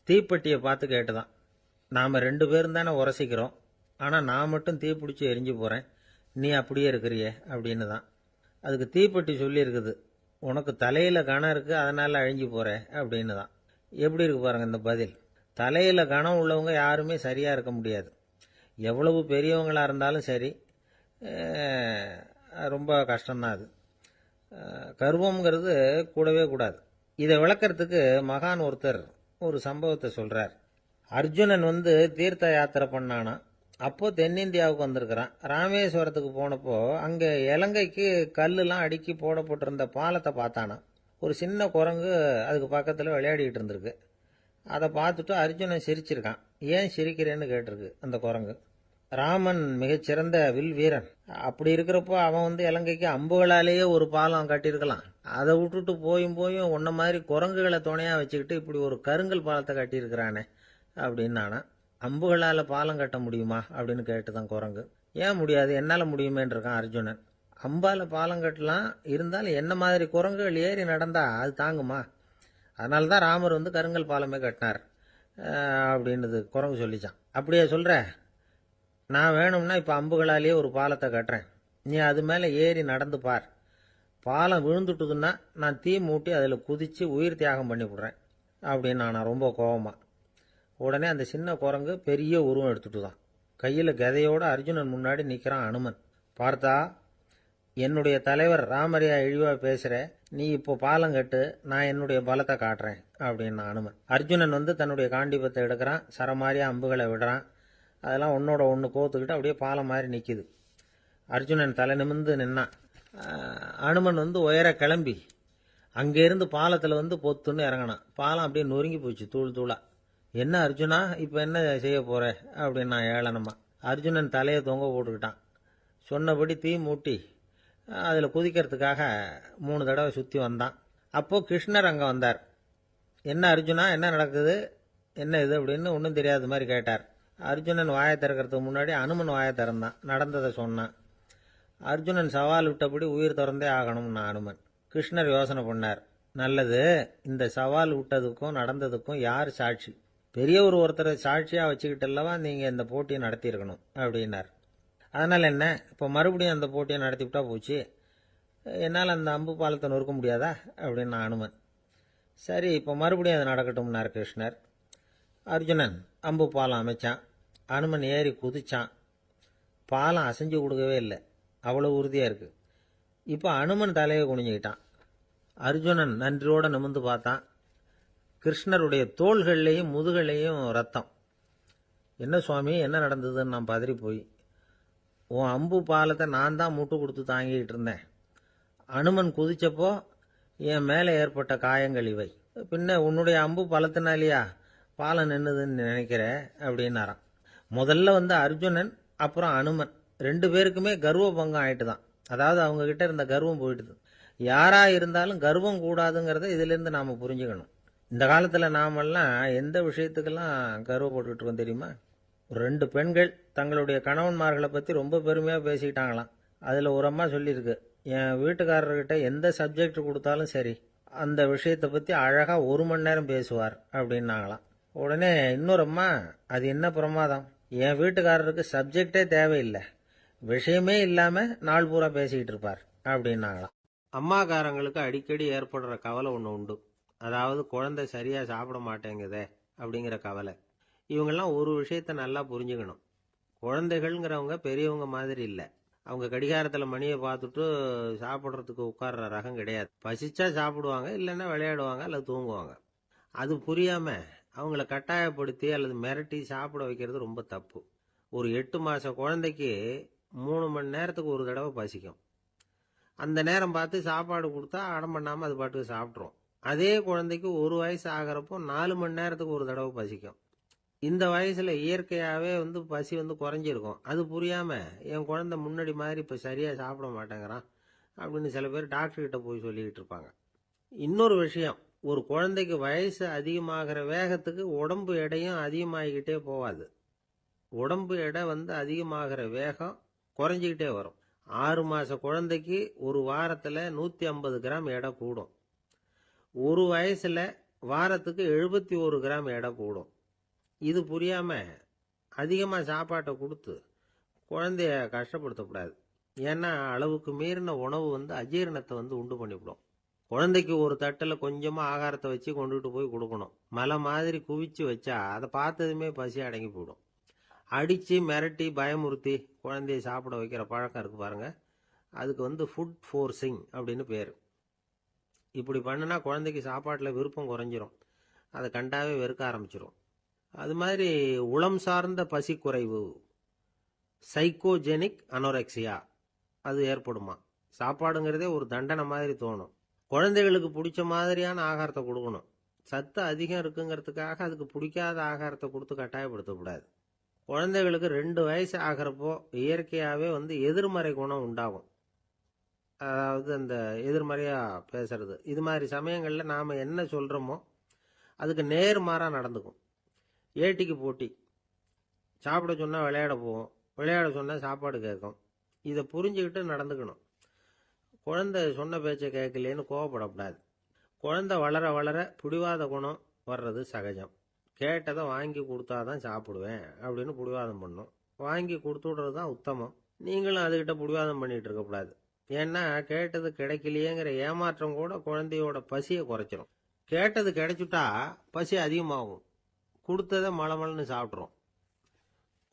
தீப்பெட்டியை பார்த்து கேட்டுதான், நாம் 2 பேரும் தானே உரசிக்கிறோம், ஆனால் நான் மட்டும் தீப்பிடிச்சி எரிஞ்சு போகிறேன், நீ அப்படியே இருக்கிறியே அப்படின்னு தான். அதுக்கு தீப்பெட்டி சொல்லியிருக்குது, உனக்கு தலையில் கணம் இருக்குது அதனால் அழிஞ்சு போகிற அப்படின்னு தான். எப்படி இருக்கு பாருங்க இந்த பதில். தலையில் கணம் உள்ளவங்க யாருமே சரியாக இருக்க முடியாது. எவ்வளவு பெரியவங்களாக இருந்தாலும் சரி, ரொம்ப கஷ்டம்தான் அது. கர்வம்ங்கிறது கூடவே கூடாது. இதை விளக்கறதுக்கு மகான் ஒருத்தர் ஒரு சம்பவத்தை சொல்கிறார். அர்ஜுனன் தீர்த்த யாத்திரை பண்ணானா. அப்போ தென்னிந்தியாவுக்கு வந்திருக்கிறான். ராமேஸ்வரத்துக்கு போனப்போ அங்கே இலங்கைக்கு கல்லுலாம் அடுக்கி போடப்பட்டிருந்த பாலத்தை பார்த்தானா. ஒரு சின்ன குரங்கு அதுக்கு பக்கத்தில் விளையாடிக்கிட்டு இருந்திருக்கு. அதை பார்த்துட்டு அர்ஜுனன் சிரிச்சிருக்கான். ஏன் சிரிக்கிறேன்னு கேட்டிருக்கு அந்த குரங்கு. ராமன் மிகச்சிறந்த வில் வீரன். அப்படி இருக்கிறப்போ அவன் இலங்கைக்கு அம்புகளாலேயே ஒரு பாலம் கட்டியிருக்கலாம். அதை விட்டுட்டு போயும் உன்ன மாதிரி குரங்குகளை துணையாக வச்சுக்கிட்டு இப்படி ஒரு கருங்கல் பாலத்தை கட்டியிருக்கிறானே அப்படின்னு நானா. அம்புகளால் பாலம் கட்ட முடியுமா அப்படின்னு கேட்டுதான் குரங்கு. ஏன் முடியாது, என்னால் முடியுமேன்னு இருக்கான் அர்ஜுனன். அம்பால் பாலம் கட்டலாம், இருந்தாலும் என்ன மாதிரி குரங்குகள் ஏறி நடந்தா அது தாங்குமா? அதனால தான் ராமர் கருங்கல் பாலமே கட்டினார் அப்படின்றது குரங்கு சொல்லிச்சான். அப்படியே சொல்கிற, நான் வேணும்னா இப்போ அம்புகளாலேயே ஒரு பாலத்தை கட்டுறேன், நீ அது மேலே ஏறி நடந்து பார். பாலம் விழுந்துட்டுதுன்னா நான் தீ மூட்டி அதில் குதித்து உயிர் தியாகம் பண்ணி விட்றேன் அப்படின்னு நான் ரொம்ப கோபமா. உடனே அந்த சின்ன குரங்கு பெரிய உருவம் எடுத்துட்டு தான் கையில் கதையோடு அர்ஜுனன் முன்னாடி நிற்கிறான் அனுமன். பார்த்தா, என்னுடைய தலைவர் ராமரையா இழிவாக பேசுகிற, நீ இப்போ பாலம் கட்டு, நான் என்னுடைய பலத்தை காட்டுறேன் அப்படின்னு அனுமன். அர்ஜுனன் தன்னுடைய காண்டிபத்தை எடுக்கிறான், சரமாரியாக அம்புகளை விடுறான். அதெல்லாம் ஒன்னோட ஒன்று கோத்துக்கிட்டு அப்படியே பாலம் மாதிரி நிற்கிது. அர்ஜுனன் தலை நிமிர்ந்து நின்னான். அனுமன் உயர கிளம்பி அங்கேருந்து பாலத்தில் பொத்துன்னு இறங்கினான். பாலம் அப்படியே நொறுங்கி போச்சு தூள் தூளா. என்ன அர்ஜுனா, இப்போ என்ன செய்ய போற அப்படின்னு நான் ஏளனமா. அர்ஜுனன் தலையை தொங்க போட்டுக்கிட்டான். சொன்னபடி தீ மூட்டி அதில் குதிக்கிறதுக்காக 3 தடவை சுற்றி வந்தான். அப்போது கிருஷ்ணர் அங்கே வந்தார். என்ன அர்ஜுனா, என்ன நடக்குது, என்ன இது அப்படின்னு ஒன்றும் தெரியாத மாதிரி கேட்டார். அர்ஜுனன் வாயை திறக்கிறதுக்கு முன்னாடி அனுமன் வாயை திறந்தான், நடந்ததை சொன்னான். அர்ஜுனன் சவால் விட்டபடி உயிர் திறந்தே ஆகணும்னா அனுமன். கிருஷ்ணர் யோசனை பண்ணார். நல்லது, இந்த சவால் விட்டதுக்கும் நடந்ததுக்கும் யார் சாட்சி? பெரியவர் ஒருத்தரை சாட்சியாக வச்சுக்கிட்டல்லவா நீங்கள் இந்த போட்டியை நடத்தியிருக்கணும் அப்படின்னார். அதனால் என்ன, இப்போ மறுபடியும் அந்த போட்டியை நடத்திவிட்டா போச்சு, என்னால் அந்த அம்பு பாலத்தை நொறுக்க முடியாதா அப்படின்னு அனுமன். சரி, இப்போ மறுபடியும் அது நடக்கட்டும்னார் கிருஷ்ணர். அர்ஜுனன் அம்பு பாலம் அமைச்சான். அனுமன் ஏறி குதிச்சான். பாலம் அசைஞ்சு கொடுக்கவே இல்லை, அவ்வளோ உறுதியாக இருக்குது. இப்போ அனுமன் தலையை குனிஞ்சுக்கிட்டான். அர்ஜுனன் நன்றியோடு நிமிர்ந்து பார்த்தான். கிருஷ்ணருடைய தோள்கள்லேயும் முதுகலையும் ரத்தம். என்ன சுவாமி, என்ன நடந்ததுன்னு நான் பதறி போய், உன் அம்பு பாலத்தை நான் தான் முட்டு கொடுத்து தாங்கிக்கிட்டு இருந்தேன். அனுமன் குதிச்சப்போ என் மேலே ஏற்பட்ட காயங்கள் இவை. பின்ன உன்னுடைய அம்பு பலத்தினாலேயா பாலம் நின்னுதுன்னு நினைக்கிற அப்படின்னாராம். முதல்ல அர்ஜுனன் அப்புறம் அனுமன் 2 பேருக்குமே கர்வ பங்கம் ஆயிட்டு தான். அதாவது அவங்க கிட்ட இருந்த கர்வம் போயிட்டுது. யாரா இருந்தாலும் கர்வம் கூடாதுங்கிறத இதிலிருந்து நாம புரிஞ்சுக்கணும். இந்த காலத்துல நாமெல்லாம் எந்த விஷயத்துக்கெல்லாம் கர்வப்பட்டுட்டு இருக்கோம் தெரியுமா? 2 பெண்கள் தங்களுடைய கணவன்மார்களை பற்றி ரொம்ப பெருமையாக பேசிக்கிட்டாங்களாம். அதில் ஒரு அம்மா சொல்லியிருக்கு, என் வீட்டுக்காரர்கிட்ட எந்த சப்ஜெக்ட் கொடுத்தாலும் சரி அந்த விஷயத்தை பற்றி அழகாக 1 மணி நேரம் பேசுவார் அப்படின்னாங்களாம். உடனே இன்னொரு அம்மா, அது என்ன பிரமாதம், என் வீட்டுக்காரருக்கு சப்ஜெக்டே தேவையில்லை, விஷயமே இல்லாமல் நாள் பூரா பேசிக்கிட்டு இருப்பார் அப்படின்னாங்களாம். அம்மாக்காரங்களுக்கு அடிக்கடி ஏற்படுற கவலை ஒன்று உண்டு. அதாவது குழந்தை சரியாக சாப்பிட மாட்டேங்குதே அப்படிங்கிற கவலை. இவங்கெல்லாம் ஒரு விஷயத்தை நல்லா புரிஞ்சுக்கணும். குழந்தைகள்ங்கிறவங்க பெரியவங்க மாதிரி இல்லை. அவங்க கடிகாரத்தில் மணியை பார்த்துட்டு சாப்பிட்றதுக்கு உட்கார்ற ரகம் கிடையாது. பசிச்சா சாப்பிடுவாங்க, இல்லைன்னா விளையாடுவாங்க அல்லது தூங்குவாங்க. அது புரியாமல் அவங்கள கட்டாயப்படுத்தி அல்லது மிரட்டி சாப்பிட வைக்கிறது ரொம்ப தப்பு. ஒரு 8 மாத குழந்தைக்கு 3 மணி நேரத்துக்கு ஒரு தடவை பசிக்கும். அந்த நேரம் பார்த்து சாப்பாடு கொடுத்தா அடம் பண்ணாமல் அது பாட்டுக்கு சாப்பிட்ரும். அதே குழந்தைக்கு 1 வயசு ஆகிறப்போ 4 மணி நேரத்துக்கு ஒரு தடவை பசிக்கும். இந்த வயசில் இயற்கையாகவே பசி குறைஞ்சிருக்கும். அது புரியாமல் என் குழந்தை முன்னாடி மாதிரி இப்போ சரியாக சாப்பிட மாட்டேங்கிறான் அப்படின்னு சில பேர் டாக்டர்கிட்ட போய் சொல்லிக்கிட்டு இருப்பாங்க. இன்னொரு விஷயம், ஒரு குழந்தைக்கு வயசு அதிகமாகிற வேகத்துக்கு உடம்பு எடையும் அதிகமாகிக்கிட்டே போகாது. உடம்பு எடை அதிகமாகிற வேகம் குறைஞ்சிக்கிட்டே வரும். 6 மாத குழந்தைக்கு ஒரு வாரத்தில் 150 கிராம் எடை கூடும். ஒரு வயசில் வாரத்துக்கு 71 கிராம் எடை கூடும். இது புரியாமல் அதிகமாக சாப்பாட்டை கொடுத்து குழந்தைய கஷ்டப்படுத்தக்கூடாது. ஏன்னா அளவுக்கு மீறின உணவு அஜீரணத்தை உண்டு பண்ணிவிடும். குழந்தைக்கு ஒரு தட்டில் கொஞ்சமாக ஆகாரத்தை வச்சு கொண்டுகிட்டு போய் கொடுக்கணும். மலை மாதிரி குவிச்சு வச்சா அதை பார்த்ததுமே பசி அடங்கி போயிடும். அடித்து மிரட்டி பயமுறுத்தி குழந்தைய சாப்பிட வைக்கிற பழக்கம் இருக்குது பாருங்கள், அதுக்கு ஃபுட் ஃபோர்ஸிங் அப்படின்னு பேர். இப்படி பண்ணினா குழந்தைக்கு சாப்பாட்டில் விருப்பம் குறைஞ்சிரும், அதை கண்டாவே வெறுக்க ஆரம்பிச்சிடும். அது மாதிரி உளம் சார்ந்த பசி குறைவு, சைக்கோஜெனிக் அனோரெக்சியா, அது ஏற்படுமா. சாப்பாடுங்கிறதே ஒரு தண்டனை மாதிரி தோணும். குழந்தைகளுக்கு பிடிச்ச மாதிரியான ஆகாரத்தை கொடுக்கணும். சத்து அதிகம் இருக்குங்கிறதுக்காக அதுக்கு பிடிக்காத ஆகாரத்தை கொடுத்து கட்டாயப்படுத்தக்கூடாது. குழந்தைகளுக்கு 2 வயசு ஆகிறப்போ இயற்கையாகவே எதிர்மறை குணம் உண்டாகும். அதாவது அந்த எதிர்மறையாக பேசுறது. இது மாதிரி சமயங்களில் நாம் என்ன சொல்கிறோமோ அதுக்கு நேர்மாறாக நடந்துக்கும். ஏட்டிக்கு போட்டி. சாப்பிட சொன்னால் விளையாட போவோம், விளையாட சொன்னால் சாப்பாடு கேட்கும். இதை புரிஞ்சுக்கிட்டு நடந்துக்கணும். குழந்தை சொன்ன பேச்சை கேட்கலேன்னு கோவப்படக்கூடாது. குழந்தை வளர வளர பிடிவாத குணம் வர்றது சகஜம். கேட்டதை வாங்கி கொடுத்தாதான் சாப்பிடுவேன் அப்படின்னு பிடிவாதம் பண்ணும். வாங்கி கொடுத்து விடுறது தான் உத்தமம். நீங்களும் அதுக்கிட்ட பிடிவாதம் பண்ணிகிட்டு இருக்கக்கூடாது. ஏன்னா கேட்டது கிடைக்கலையேங்கிற ஏமாற்றம் கூட குழந்தையோட பசியை குறைச்சிரும். கேட்டது கிடைச்சிட்டா பசி அதிகமாகும், கொடுத்ததை மலமலன்னு சாப்பிட்றோம்.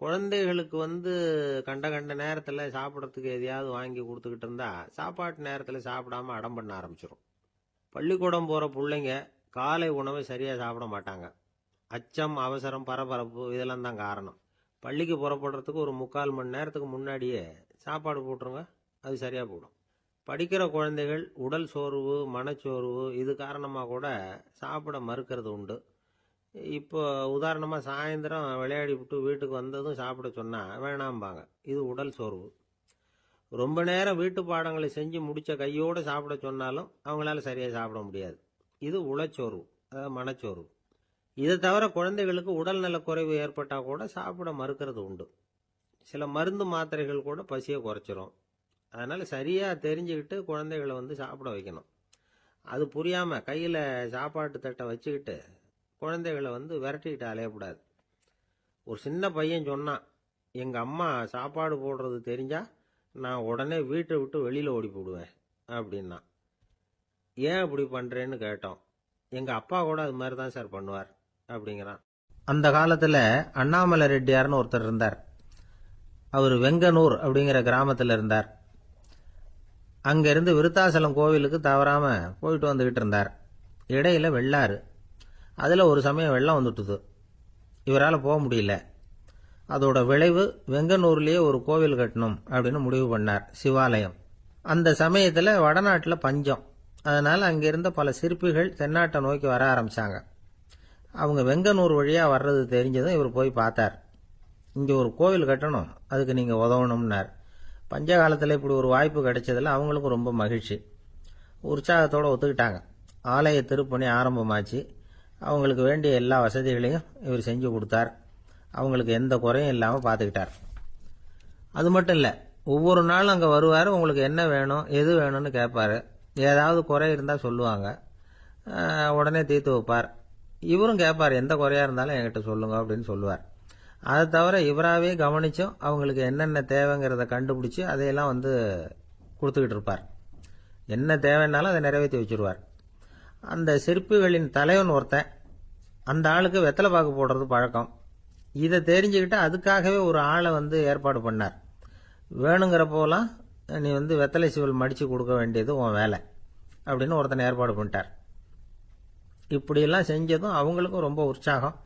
குழந்தைகளுக்கு கண்ட கண்ட நேரத்தில் சாப்பிட்றதுக்கு எதையாவது வாங்கி கொடுத்துக்கிட்டு இருந்தா சாப்பாட்டு நேரத்தில் சாப்பிடாம அடம் பண்ண ஆரம்பிச்சிடும். பள்ளிக்கூடம் போகிற பிள்ளைங்க காலை உணவை சரியாக சாப்பிட மாட்டாங்க. அச்சம், அவசரம், பரபரப்பு இதெல்லாம் தான் காரணம். பள்ளிக்கு புறப்படுறதுக்கு ஒரு 3/4 மணி நேரத்துக்கு முன்னாடியே சாப்பாடு போட்டுருங்க, அது சரியாக போடும். படிக்கிற குழந்தைகள் உடல் சோர்வு, மனச்சோர்வு இது காரணமாக கூட சாப்பிட மறுக்கிறது உண்டு. இப்போ உதாரணமாக சாயந்தரம் விளையாடி விட்டு வீட்டுக்கு வந்ததும் சாப்பிட சொன்னால் வேணாம்பாங்க. இது உடல் சோர்வு. ரொம்ப நேரம் வீட்டு பாடங்களை செஞ்சு முடித்த கையோடு சாப்பிட சொன்னாலும் அவங்களால சரியாக சாப்பிட முடியாது. இது உளச்சோர்வு, அதாவது மனச்சோர்வு. இதை தவிர குழந்தைகளுக்கு உடல் நலக்குறைவு ஏற்பட்டால் கூட சாப்பிட மறுக்கிறது உண்டு. சில மருந்து மாத்திரைகள் கூட பசியை குறைச்சிரும். அதனால் சரியாக தெரிஞ்சுக்கிட்டு குழந்தைகளை சாப்பிட வைக்கணும். அது புரியாமல் கையில் சாப்பாட்டு தட்டை வச்சுக்கிட்டு குழந்தைகளை விரட்டிக்கிட்டு அலையக்கூடாது. ஒரு சின்ன பையன் சொன்னான், எங்கள் அம்மா சாப்பாடு போடுறது தெரிஞ்சால் நான் உடனே வீட்டை விட்டு வெளியில் ஓடி போடுவேன் அப்படின்னா. ஏன் இப்படி பண்ணுறேன்னு கேட்டோம். எங்கள் அப்பா கூட அது மாதிரி தான் சார் பண்ணுவார் அப்படிங்கிறான். அந்த காலத்தில் அண்ணாமலை ரெட்டியார்னு ஒருத்தர் இருந்தார். அவர் வெங்கனூர் அப்படிங்கிற கிராமத்தில் இருந்தார். அங்கேருந்து விருத்தாசலம் கோவிலுக்கு தவறாமல் போயிட்டு வந்துக்கிட்டு இருந்தார். இடையில வெள்ளாறு. அதில் ஒரு சமயம் வெள்ளம் வந்துட்டுது. இவரால் போக முடியல. அதோட விளைவு வெங்கனூர்லேயே ஒரு கோவில் கட்டணும் அப்படின்னு முடிவு பண்ணார், சிவாலயம். அந்த சமயத்தில் வடநாட்டில் பஞ்சம். அதனால் அங்கே இருந்த பல சிற்பிகள் தென்னாட்டை நோக்கி வர ஆரம்பித்தாங்க. அவங்க வெங்கனூர் வழியாக வர்றது தெரிஞ்சதும் இவர் போய் பார்த்தார். இங்கே ஒரு கோவில் கட்டணும், அதுக்கு நீங்கள் உதவணும்னார். பஞ்ச காலத்தில் இப்படி ஒரு வாய்ப்பு கிடைச்சதில் அவங்களுக்கும் ரொம்ப மகிழ்ச்சி. உற்சாகத்தோடு ஒத்துக்கிட்டாங்க. ஆலய திருப்பணி ஆரம்பமாச்சு. அவங்களுக்கு வேண்டிய எல்லா வசதிகளையும் இவர் செஞ்சு கொடுத்தார். அவங்களுக்கு எந்த குறையும் இல்லாமல் பார்த்துக்கிட்டார். அது மட்டும் இல்லை, ஒவ்வொரு நாளும் அங்கே வருவார். உங்களுக்கு என்ன வேணும், எது வேணும்னு கேட்பாரு. ஏதாவது குறை இருந்தால் சொல்லுவாங்க. உடனே தீர்த்து வைப்பார். இவரும் கேட்பார், எந்த குறையா இருந்தாலும் என்கிட்ட சொல்லுங்க அப்படின்னு சொல்லுவார். அதை தவிர இவராகவே கவனிச்சும் அவங்களுக்கு என்னென்ன தேவைங்கிறத கண்டுபிடிச்சி அதையெல்லாம் கொடுத்துக்கிட்டு இருப்பார். என்ன தேவைன்னாலும் அதை நிறைவேற்றி வச்சுருவார். அந்த சிற்பிகளின் தலைவன் ஒருத்தன், அந்த ஆளுக்கு வெத்தலை பாக்கு போடுறது பழக்கம். இதை தெரிஞ்சுக்கிட்டு அதுக்காகவே ஒரு ஆளை ஏற்பாடு பண்ணார். வேணுங்கிறப்போலாம் நீ வெத்தலை சீவல் மடித்து கொடுக்க வேண்டியது உன் வேலை அப்படின்னு ஒருத்தனை ஏற்பாடு பண்ணிட்டார். இப்படியெல்லாம் செஞ்சதும் அவங்களுக்கும் ரொம்ப உற்சாகம்.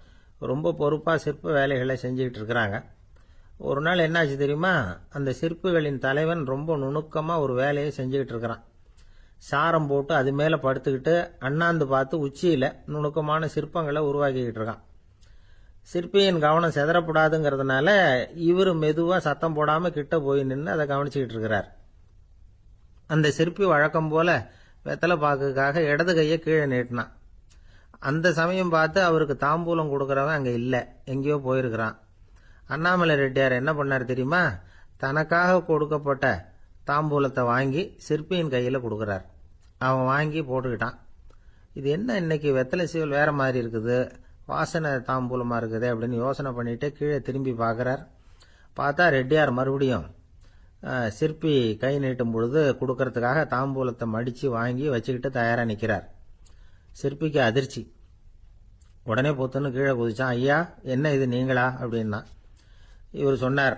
ரொம்ப பொறுப்பாக சிற்ப வேலைகளை செஞ்சுக்கிட்டு இருக்கிறாங்க. ஒரு நாள் என்னாச்சு தெரியுமா? அந்த சிற்பிகளின் தலைவன் ரொம்ப நுணுக்கமாக ஒரு வேலையை செஞ்சுக்கிட்டு இருக்கிறான். சாரம் போட்டு அது மேலே படுத்துக்கிட்டு அண்ணாந்து பார்த்து உச்சியில் நுணுக்கமான சிற்பங்களை உருவாக்கிக்கிட்டு இருக்கான். சிற்பியின் கவனம் செதறப்படாதுங்கிறதுனால இவர் மெதுவாக சத்தம் போடாமல் கிட்ட போய் நின்று அதை கவனிச்சுக்கிட்டு இருக்கிறார். அந்த சிற்பி வழக்கம் போல வெத்தலை பாக்குக்காக இடது கையை கீழே நீட்டினான். அந்த சமயம் பார்த்து அவருக்கு தாம்பூலம் கொடுக்குறவன் அங்கே இல்லை, எங்கேயோ போயிருக்கிறான். அண்ணாமலை ரெட்டியார் என்ன பண்ணார் தெரியுமா? தனக்காக கொடுக்கப்பட்ட தாம்பூலத்தை வாங்கி சிற்பியின் கையில் கொடுக்குறார். அவன் வாங்கி போட்டுக்கிட்டான். இது என்ன இன்னைக்கு வெத்தலை சீவல் வேற மாதிரி இருக்குது, வாசனை தாம்பூலமாக இருக்குது அப்படின்னு யோசனை பண்ணிட்டு கீழே திரும்பி பார்க்குறார். பார்த்தா ரெட்டியார் மறுபடியும் சிற்பி கை நீட்டும் பொழுது கொடுக்கறதுக்காக தாம்பூலத்தை மடித்து வாங்கி வச்சுக்கிட்டு தயாராக நிற்கிறார். சிற்பிக்கு அதிர்ச்சி. உடனே பொத்துன்னு கீழே குதிச்சான். ஐயா, என்ன இது நீங்களா அப்படின்னா. இவர் சொன்னார்,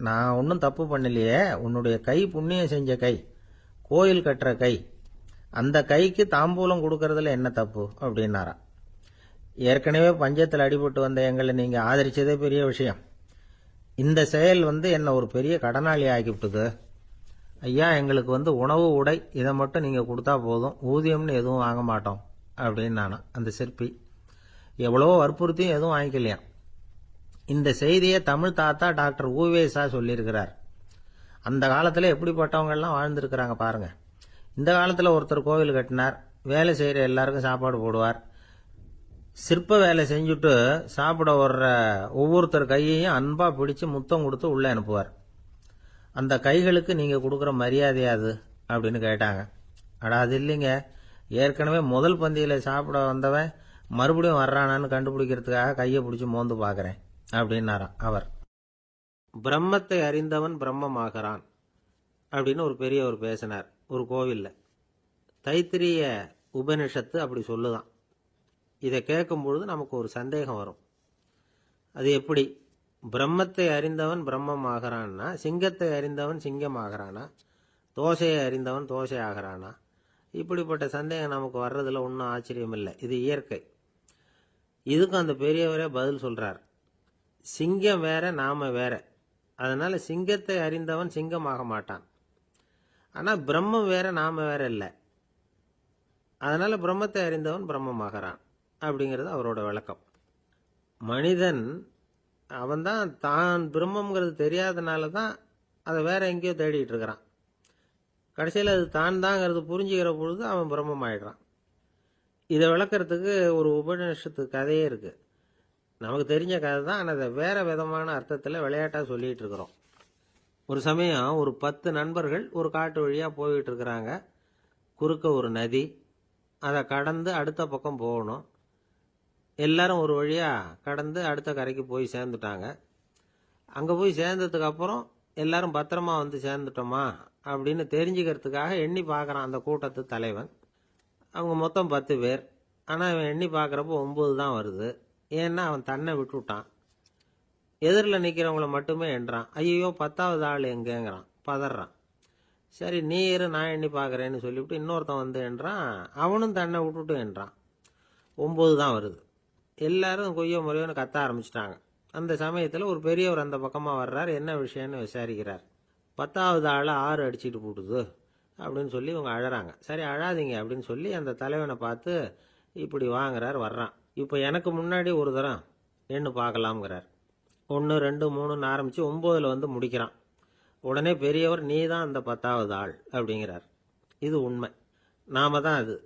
நான் ஒன்றும் தப்பு பண்ணலையே, உன்னுடைய கை புண்ணியம் செஞ்ச கை, கோயில் கட்டுற கை, அந்த கைக்கு தாம்பூலம் கொடுக்கறதுல என்ன தப்பு அப்படின்னாராம். ஏற்கனவே பஞ்சத்தில் அடிபட்டு வந்த எங்களை நீங்கள் ஆதரிச்சதே பெரிய விஷயம். இந்த செயல் என்னை ஒரு பெரிய கடனாளி ஆக்கிவிட்டுது. ஐயா, எங்களுக்கு உணவு உடை இதை மட்டும் நீங்கள் கொடுத்தா போதும், ஊதியம்னு எதுவும் வாங்க மாட்டோம் அப்படின்னு அந்த சிற்பி. எவ்வளவோ வற்புறுத்தியும் எதுவும் வாங்கிக்கலையாம். இந்த செய்தியை தமிழ் தாத்தா டாக்டர் ஊவேசா சொல்லியிருக்கிறார். அந்த காலத்தில் எப்படிப்பட்டவங்கெல்லாம் வாழ்ந்துருக்கிறாங்க பாருங்க. இந்த காலத்தில் ஒருத்தர் கோவில் கட்டினார், வேலை செய்கிற எல்லாருக்கும் சாப்பாடு போடுவார். சிற்ப வேலை செஞ்சுட்டு சாப்பிட வர்ற ஒவ்வொருத்தர் கையையும் அன்பாக பிடிச்சு முத்தம் கொடுத்து உள்ளே அனுப்புவார். அந்த கைகளுக்கு நீங்கள் கொடுக்குற மரியாதையாது அப்படின்னு கேட்டாங்க. அடா, அது இல்லைங்க, ஏற்கனவே முதல் பந்தியில் சாப்பிட வந்தவன் மறுபடியும் வர்றானான்னு கண்டுபிடிக்கிறதுக்காக கையை பிடிச்சி மோந்து பார்க்குறேன் அப்படின்னாராம் அவர். பிரம்மத்தை அறிந்தவன் பிரம்மமாகிறான் அப்படின்னு ஒரு பெரியவர் பேசினார் ஒரு கோவிலில். தைத்திரிய உபனிஷத்து அப்படி சொல்லுதான். இதை கேட்கும் பொழுது நமக்கு ஒரு சந்தேகம் வரும். அது எப்படி? பிரம்மத்தை அறிந்தவன் பிரம்மம் ஆகிறான்னா, சிங்கத்தை அறிந்தவன் சிங்கம் ஆகிறானா, தோசையை அறிந்தவன் தோசை ஆகிறானா? இப்படிப்பட்ட சந்தேகம் நமக்கு வர்றதுல ஒன்றும் ஆச்சரியம் இல்லை. இது இயற்கை. இதுக்கும் அந்த பெரியவரே பதில் சொல்றார். சிங்கம் வேற, நாம வேற. அதனால சிங்கத்தை அறிந்தவன் சிங்கம் ஆக மாட்டான். ஆனா பிரம்மம் வேற, நாம வேற இல்லை. அதனால பிரம்மத்தை அறிந்தவன் பிரம்மமாகறான் அப்படிங்கிறது அவரோட விளக்கம். மனிதன் அவன்தான் தான் பிரம்மங்கிறது தெரியாதனால தான் அதை வேற எங்கேயோ தேடிட்டு இருக்கிறான். கடைசியில் அது தான் தாங்கிறது புரிஞ்சுக்கிற பொழுது அவன் பிரம்மம் ஆயிடுறான். இதை விளக்கறதுக்கு ஒரு உபநிஷத்து கதையே இருக்கு. நமக்கு தெரிஞ்ச கதை தான், ஆனால் அதை வேற விதமான அர்த்தத்தில் விளையாட்டாக சொல்லிட்டு இருக்கிறோம். ஒரு சமயம் ஒரு 10 நண்பர்கள் ஒரு காட்டு வழியாக போய்கிட்டு இருக்கிறாங்க. குறுக்க ஒரு நதி, அதை கடந்து அடுத்த பக்கம் போகணும். எல்லாரும் ஒரு வழியாக கடந்து அடுத்த கரைக்கு போய் சேர்ந்துட்டாங்க. அங்கே போய் சேர்ந்ததுக்கு அப்புறம் எல்லாரும் பத்திரமா சேர்ந்துட்டோமா அப்படின்னு தெரிஞ்சுக்கிறதுக்காக எண்ணி பார்க்குறான் அந்த கூட்டத்து தலைவன். அவங்க மொத்தம் 10 பேர். ஆனால் அவன் எண்ணி பார்க்குறப்போ 9 தான் வருது. ஏன்னா அவன் தன்னை விட்டுவிட்டான். எதிரில் நிற்கிறவங்கள மட்டுமே எண்றான். ஐயோ 10வது ஆள் எங்கேங்கிறான், பதறான். சரி நீ இரு, நான் எண்ணி பார்க்குறேன்னு சொல்லிவிட்டு இன்னொருத்தன் எண்றான். அவனும் தன்னை விட்டுட்டு எண்றான். 9 தான் வருது. எல்லாரும் கொய்ய முறையோன்னு கத்த ஆரம்பிச்சிட்டாங்க. அந்த சமயத்தில் ஒரு பெரியவர் அந்த பக்கமாக வர்றார். என்ன விஷயம்னு விசாரிக்கிறார். 10வது ஆளை 6 அடிச்சுட்டு போட்டுது அப்படின்னு சொல்லி இவங்க அழறாங்க. சரி அழாதீங்க அப்படின்னு சொல்லி அந்த தலைவனை பார்த்து இப்படி வாங்குறார். வர்றான். இப்போ எனக்கு முன்னாடி ஒரு தரம் எண்ணு பார்க்கலாம்ங்கிறார். 1 2 3ன்னு ஆரம்பித்து 9ல் முடிக்கிறான். உடனே பெரியவர் நீ தான் அந்த 10வது ஆள் அப்படிங்கிறார். இது உண்மை. நாம தான் அது.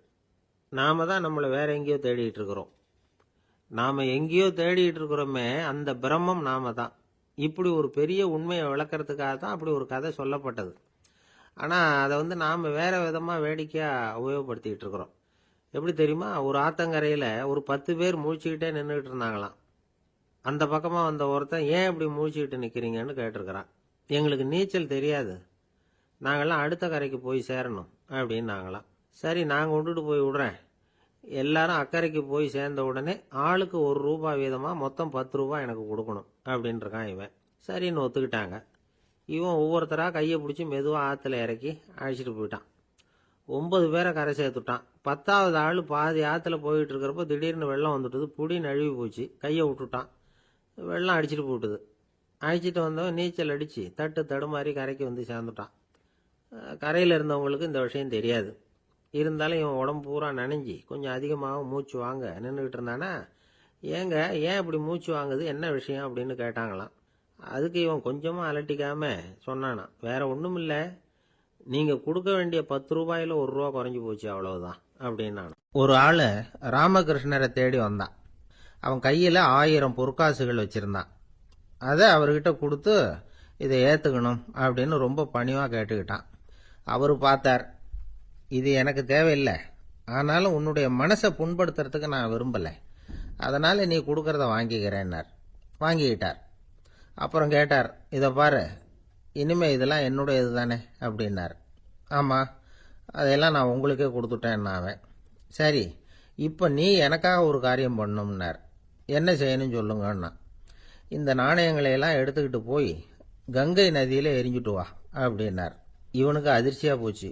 நாம தான் நம்மளை வேற எங்கேயோ தேடிட்டு இருக்கிறோம். நாம எங்கேயோ தேடிட்டு இருக்கிறோமே, அந்த பிரம்மம் நாம தான். இப்படி ஒரு பெரிய உண்மையை விளக்கறதுக்காக தான் அப்படி ஒரு கதை சொல்லப்பட்டது. ஆனால் அதை நாம் வேற விதமாக வேடிக்கையாக உபயோகப்படுத்திக்கிட்டு இருக்கிறோம். எப்படி தெரியுமா? ஒரு ஆத்தங்கரையில் ஒரு 10 பேர் முழிச்சுக்கிட்டே நின்றுக்கிட்டு இருந்தாங்களாம். அந்த பக்கமாக வந்த ஒருத்தன், ஏன் இப்படி முழிச்சுக்கிட்டு நிற்கிறீங்கன்னு கேட்டிருக்கிறான். எங்களுக்கு நீச்சல் தெரியாது, நாங்கள்லாம் அடுத்த கரைக்கு போய் சேரணும் அப்படின்னாங்களாம். சரி, நாங்கள் விட்டுட்டு போய் விடுறேன். எல்லாரும் அக்கறைக்கு போய் சேர்ந்த உடனே ஆளுக்கு ₹1 வீதமாக மொத்தம் ₹10 எனக்கு கொடுக்கணும் அப்படின்ட்டுருக்கான் இவன். சரின்னு ஒத்துக்கிட்டாங்க. இவன் ஒவ்வொருத்தராக கையை பிடிச்சி மெதுவாக ஆற்றுல இறக்கி அழைச்சிட்டு போயிட்டான். 9 பேரை கரை சேர்த்துட்டான். 10வது ஆள் பாதி ஆற்றுல போயிட்டு இருக்கிறப்போ திடீர்னு வெள்ளம் வந்துட்டுது. புடி நழுவி போச்சு. கையை விட்டுட்டான். வெள்ளம் அடிச்சிட்டு போட்டுது. அழைச்சிட்டு வந்தவன் நீச்சல் அடித்து தட்டு தடுமாறி கரைக்கு வந்து சேர்ந்துட்டான். கரையில் இருந்தவங்களுக்கு இந்த விஷயம் தெரியாது. இருந்தாலும் இவன் உடம்பு பூரா நனைஞ்சி கொஞ்சம் அதிகமாக மூச்சு வாங்க நின்றுக்கிட்டு இருந்தானா, ஏங்க ஏன் இப்படி மூச்சு வாங்குது, என்ன விஷயம் அப்படின்னு கேட்டாங்களாம். அதுக்கு இவன் கொஞ்சமாக அலட்டிக்காம சொன்னானா, வேற ஒன்றும் இல்லை, நீங்கள் கொடுக்க வேண்டிய ₹10 ₹1 குறைஞ்சி போச்சு, அவ்வளவுதான் அப்படின்னான். ஒரு ஆள் ராமகிருஷ்ணரை தேடி வந்தான். அவன் கையில் 1000 பொற்காசுகள் வச்சுருந்தான். அதை அவர்கிட்ட கொடுத்து இதை ஏற்றுக்கணும் அப்படின்னு ரொம்ப பணிவாக கேட்டுக்கிட்டான். அவர் பார்த்தார், இது எனக்கு தேவையில்லை, ஆனாலும் உன்னுடைய மனசை புண்படுத்துறதுக்கு நான் விரும்பலை, அதனால் நீ கொடுக்கறத வாங்கிக்கிறேன்னார். வாங்கிக்கிட்டார். அப்புறம் கேட்டார், இதை பாரு, இனிமே இதெல்லாம் என்னுடையது தானே அப்படின்னார். ஆமாம், அதையெல்லாம் நான் உங்களுக்கே கொடுத்துட்டேன்னா அவன். சரி, இப்போ நீ எனக்காக ஒரு காரியம் பண்ணணும்னார். என்ன செய்யணும்னு சொல்லுங்கன்னா, இந்த நாணயங்களையெல்லாம் எடுத்துக்கிட்டு போய் கங்கை நதியில் எரிஞ்சுட்டு வா அப்படின்னார். இவனுக்கு அதிர்ச்சியாக போச்சு.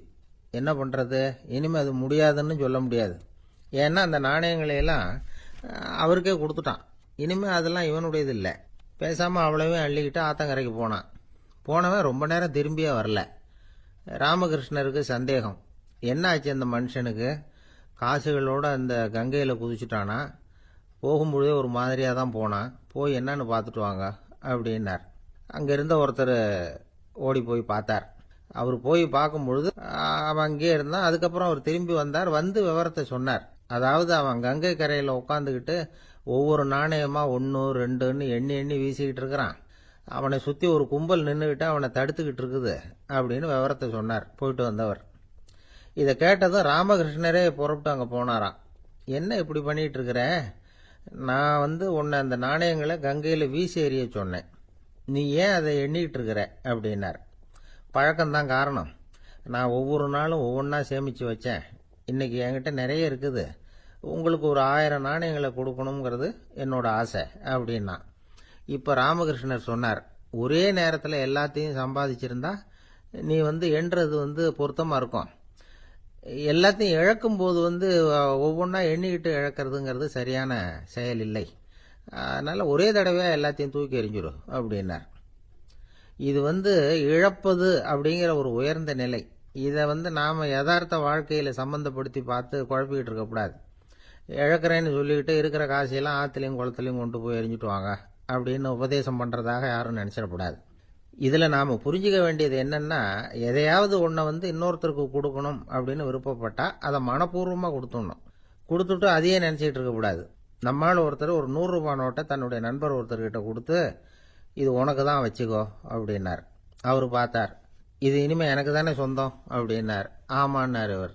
என்ன பண்ணுறது, இனிமேல் அது முடியாதுன்னு சொல்ல முடியாது. ஏன்னா அந்த நாணயங்களையெல்லாம் அவருக்கே கொடுத்துட்டான். இனிமேல் அதெல்லாம் இவனுடையது இல்லை. பேசாமல் அவ்வளவையும் அள்ளிக்கிட்டு ஆத்தங்கரைக்கு போனான். போனவன் ரொம்ப நேரம் திரும்பியே வரல. ராமகிருஷ்ணருக்கு சந்தேகம், என்ன ஆச்சு அந்த மனுஷனுக்கு, காசுகளோடு அந்த கங்கையில் குதிச்சுட்டானா, போகும்பொழுதே ஒரு மாதிரியாக தான் போனான், போய் என்னன்னு பார்த்துட்டு வாங்க அப்படின்னார். அங்கே இருந்த ஒருத்தர் ஓடி போய் பார்த்தார். அவர் போய் பார்க்கும் பொழுது அவன் அங்கேயே இருந்தான். அதுக்கப்புறம் அவர் திரும்பி வந்தார். வந்து விவரத்தை சொன்னார். அதாவது அவன் கங்கை கரையில் உட்காந்துக்கிட்டு ஒவ்வொரு நாணயமா 1 2ன்னு எண்ணி எண்ணி வீசிக்கிட்டு இருக்கிறான். அவனை சுற்றி ஒரு கும்பல் நின்றுக்கிட்டு அவனை தடுத்துக்கிட்டு இருக்குது அப்படின்னு விவரத்தை சொன்னார் போயிட்டு வந்தவர். இதை கேட்டதும் ராமகிருஷ்ணரே புறப்பட்டு அங்கே போனாராம். என்ன இப்படி பண்ணிகிட்டு இருக்கிற, நான் உன்னை அந்த நாணயங்களை கங்கையில் வீசி எறிய சொன்னேன், நீ ஏன் அதை எண்ணிக்கிட்டு இருக்கிற அப்படின்னார். பழக்கம்தான் காரணம், நான் ஒவ்வொரு நாளும் ஒவ்வொன்றா சேமித்து வச்சேன், இன்றைக்கி என்கிட்ட நிறைய இருக்குது, உங்களுக்கு ஒரு 1000 நாணயங்களை கொடுக்கணுங்கிறது என்னோட ஆசை அப்படின்னா. இப்போ ராமகிருஷ்ணர் சொன்னார், ஒரே நேரத்தில் எல்லாத்தையும் சம்பாதிச்சிருந்தா நீ எண்ணுறது பொருத்தமாக இருக்கும், எல்லாத்தையும் இழக்கும்போது ஒவ்வொன்றா எண்ணிக்கிட்டு இழக்கிறதுங்கிறது சரியான செயல் இல்லை, அதனால் ஒரே தடவையாக எல்லாத்தையும் தூக்கி எறிஞ்சிடும் அப்படின்னார். இது இழப்பது அப்படிங்கிற ஒரு உயர்ந்த நிலை. இதை நாம் யதார்த்த வாழ்க்கையில் சம்பந்தப்படுத்தி பார்த்து குழப்பிக்கிட்டு இருக்கக்கூடாது. இழக்கிறேன்னு சொல்லிக்கிட்டு இருக்கிற காசையெல்லாம் ஆற்றுலையும் குளத்துலையும் கொண்டு போய் எரிஞ்சிட்டு வாங்க அப்படின்னு உபதேசம் பண்ணுறதாக யாரும் நினச்சிடக்கூடாது. இதில் நாம் புரிஞ்சிக்க வேண்டியது என்னென்னா, எதையாவது ஒன்றை இன்னொருத்தருக்கு கொடுக்கணும் அப்படின்னு விருப்பப்பட்டால் அதை மனப்பூர்வமாக கொடுத்துடணும். கொடுத்துட்டு அதையே நினச்சிக்கிட்டு இருக்கக்கூடாது. நம்மால் ஒருத்தர் ஒரு ₹100 நோட்டை தன்னுடைய நண்பர் ஒருத்தர்கிட்ட கொடுத்து, இது உனக்கு தான் வச்சுக்கோ அப்படின்னார். அவர் பார்த்தார், இது இனிமேல் எனக்கு தானே சொந்தம் அப்படின்னார். ஆமான்னார் அவர்.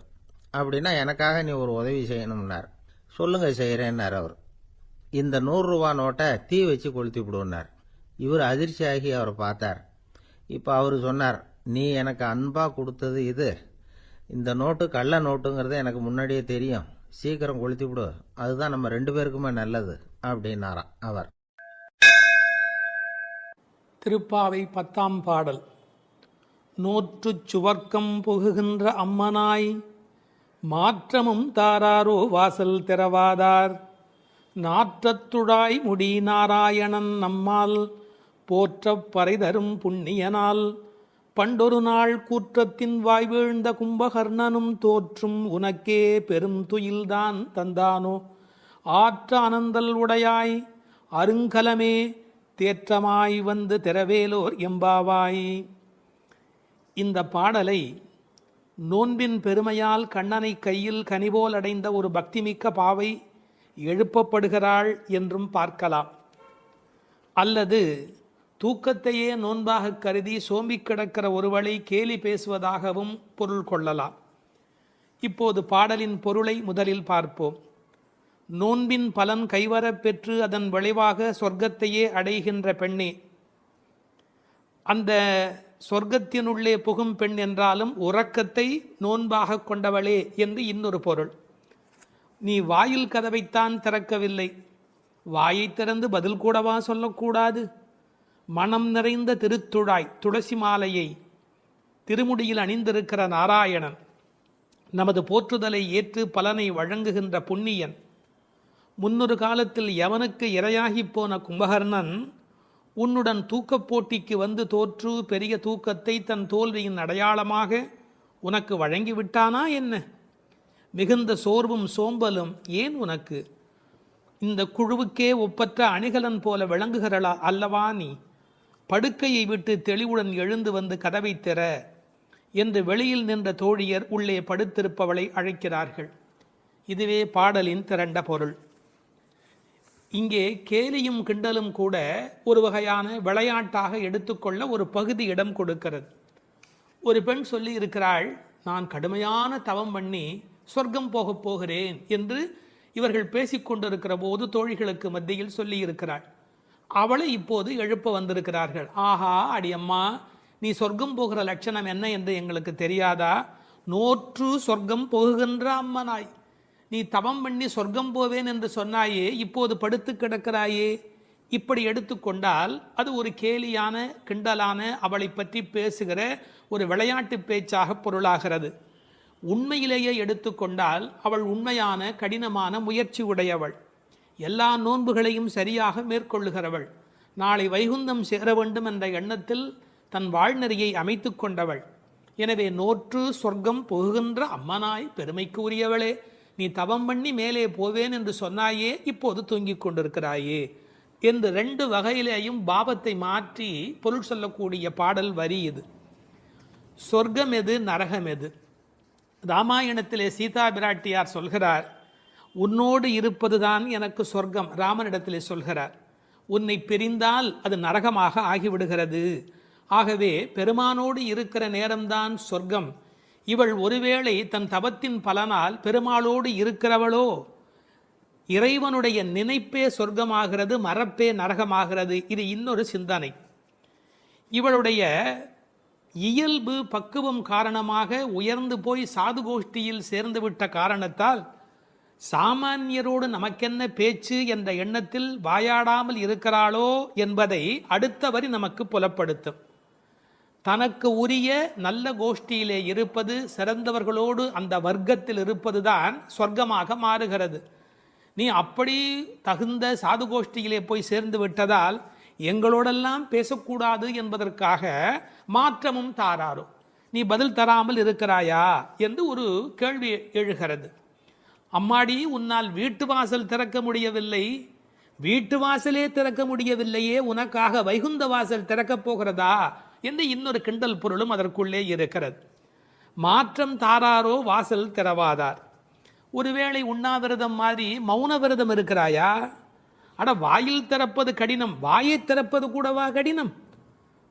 அப்படின்னா எனக்காக நீ ஒரு உதவி செய்யணும்னார். சொல்லுங்க செய்கிறேன்னார் அவர். இந்த ₹100 நோட்டை தீ வச்சு கொளுத்தி விடுனார். இவர் அதிர்ச்சியாகி அவரை பார்த்தார். இப்போ அவர் சொன்னார், நீ எனக்கு அன்பாக கொடுத்தது இது, இந்த நோட்டு கள்ள நோட்டுங்கிறது எனக்கு முன்னாடியே தெரியும், சீக்கிரம் கொளுத்தி விடு, அதுதான் நம்ம 2 பேருக்குமே நல்லது அப்படின்னாராம் அவர். திருப்பாவை 10ஆம் பாடல். நோற்றுச் சுவர்க்கம் புகுகின்ற அம்மனாய் மாற்றமும் தாராரோ வாசல் திறவாதார், நாற்றத்துழாய் முடி நாராயணன் நம்மால் போற்றப் பறைதரும் புண்ணியனால், பண்டொரு நாள் கூற்றத்தின் வாய் வீழ்ந்த கும்பகர்ணனும் தோற்றும் உனக்கே பெரும் துயில்தான் தந்தானோ, ஆற்ற அனந்தல் உடையாய் அருங்கலமே தேற்றமாய் வந்து திறவேலோர் எம்பாவாய். இந்த பாடலை நோன்பின் பெருமையால் கண்ணனை கையில் கனிபோல் அடைந்த ஒரு பக்திமிக்க பாவை எழுப்பப்படுகிறாள் என்றும் பார்க்கலாம். அல்லது தூக்கத்தையே நோன்பாக கருதி சோம்பி கிடக்கிற ஒருவளை கேலி பேசுவதாகவும் பொருள் கொள்ளலாம். இப்போது பாடலின் பொருளை முதலில் பார்ப்போம். நோன்பின் பலன் கைவரப் பெற்று அதன் விளைவாக சொர்க்கத்தையே அடைகின்ற பெண்ணே, அந்த சொர்க்கத்தினுள்ளே புகும் பெண் என்றாலும் உறக்கத்தை நோன்பாக கொண்டவளே என்று இன்னொரு பொருள். நீ வாயில் கதவைத்தான் திறக்கவில்லை, வாயை திறந்து பதில் கூடவா சொல்லக்கூடாது? மனம் நிறைந்த திருத்துழாய் துளசி மாலையை திருமுடியில் அணிந்திருக்கிற நாராயணன், நமது போற்றுதலை ஏற்று பலனை வழங்குகின்ற புண்ணியன், முன்னொரு காலத்தில் யவனுக்கு இரையாகி போன கும்பகர்ணன் உன்னுடன் தூக்கப் போட்டிக்கு வந்து தோற்று பெரிய தூக்கத்தை தன் தோல்வியின் அடையாளமாக உனக்கு வழங்கிவிட்டானா என்ன? மிகுந்த சோர்வும் சோம்பலும் ஏன் உனக்கு? இந்த குழுவுக்கே ஒப்பற்ற அணிகலன் போல விளங்குகிறளா அல்லவா நீ? படுக்கையை விட்டு தெளிவுடன் எழுந்து வந்து கதவை திற என்று வெளியில் நின்ற தோழியர் உள்ளே படுத்திருப்பவளை அழைக்கிறார்கள். இதுவே பாடலின் திரண்ட பொருள். இங்கே கேலியும் கிண்டலும் கூட ஒரு வகையான விளையாட்டாக எடுத்துக்கொள்ள ஒரு பகுதி இடம் கொடுக்கிறது. ஒரு பெண் சொல்லி இருக்கிறாள், நான் கடுமையான தவம் பண்ணி சொர்க்கம் போகப் போகிறேன் என்று இவர்கள் பேசிக்கொண்டிருக்கிற போது தோழிகளுக்கு மத்தியில் சொல்லி இருக்கிறாள். அவளை இப்போது எழுப்ப வந்திருக்கிறார்கள். ஆஹா அடியம்மா, நீ சொர்க்கம் போகிற லட்சணம் என்ன என்று எங்களுக்கு தெரியாதா? நோற்று சொர்க்கம் போகுகின்ற அம்மனாய், நீ தவம் பண்ணி சொர்க்கம் போவேன் என்று சொன்னாயே, இப்போது படுத்து கிடக்கிறாயே. இப்படி எடுத்துக்கொண்டால் அது ஒரு கேலியான கிண்டலான அவளை பற்றி பேசுகிற ஒரு விளையாட்டு பேச்சாக பொருளாகிறது. உண்மையிலேயே எடுத்துக்கொண்டால் அவள் உண்மையான கடினமான முயற்சி உடையவள், எல்லா நோன்புகளையும் சரியாக மேற்கொள்ளுகிறவள், நாளை வைகுந்தம் சேர வேண்டும் என்ற எண்ணத்தில் தன் வாழ்நெறியை அமைத்து கொண்டவள். எனவே நோற்று சொர்க்கம் போகின்ற அம்மனாய் பெருமைக்கு உரியவளே, நீ தவம் பண்ணி மேலே போவேன் என்று சொன்னாயே, இப்போது தூங்கிக் கொண்டிருக்கிறாயே என்று ரெண்டு வகையிலேயும் பாவத்தை மாற்றி பொருள் சொல்லக்கூடிய பாடல் வரி இது. சொர்க்கம் எது, நரகம் எது? ராமாயணத்திலே சீதா பிராட்டியார் சொல்கிறார், உன்னோடு இருப்பதுதான் எனக்கு சொர்க்கம். ராமனிடத்திலே சொல்கிறார், உன்னை பிரிந்தால் அது நரகமாக ஆகிவிடுகிறது. ஆகவே பெருமானோடு இருக்கிற நேரம்தான் சொர்க்கம். இவள் ஒருவேளை தன் தவத்தின் பலனால் பெருமாளோடு இருக்கிறவளோ, இறைவனுடைய நினைப்பே சொர்க்கமாகிறது, மறப்பே நரகமாகிறது. இது இன்னொரு சிந்தனை. இவளுடைய இயல்பு பக்குவம் காரணமாக உயர்ந்து போய் சாது கோஷ்டியில் சேர்ந்துவிட்ட காரணத்தால் சாமானியரோடு நமக்கென்ன பேச்சு என்ற எண்ணத்தில் வாயாடாமல் இருக்கிறாளோ என்பதை அடுத்த வரி நமக்கு புலப்படுத்தும். தனக்கு உரிய நல்ல கோஷ்டியிலே இருப்பது, சிறந்தவர்களோடு அந்த வர்க்கத்தில் இருப்பதுதான் சொர்க்கமாக மாறுகிறது. நீ அப்படி தகுந்த சாது கோஷ்டியிலே போய் சேர்ந்து விட்டதால் எங்களோடெல்லாம் பேசக்கூடாது என்பதற்காக மாற்றமும் தாராரோ, நீ பதில் தராமல் இருக்கிறாயா என்று ஒரு கேள்வி எழுகிறது. அம்மாடி, உன்னால் வீட்டு வாசல் திறக்க முடியவில்லை, வீட்டு வாசலே திறக்க முடியவில்லையே, உனக்காக வைகுந்த வாசல் திறக்கப் போகிறதா என்று இன்னொரு கிண்டல் பொருளும் அதற்குள்ளே இருக்கிறது. மாற்றம் தாராரோ வாசல் திறவாதார். ஒருவேளை உண்ணாவிரதம் மாதிரி மௌன விரதம் இருக்கிறாயா? அட, வாயில் திறப்பது கடினம், வாயை திறப்பது கூடவா கடினம்?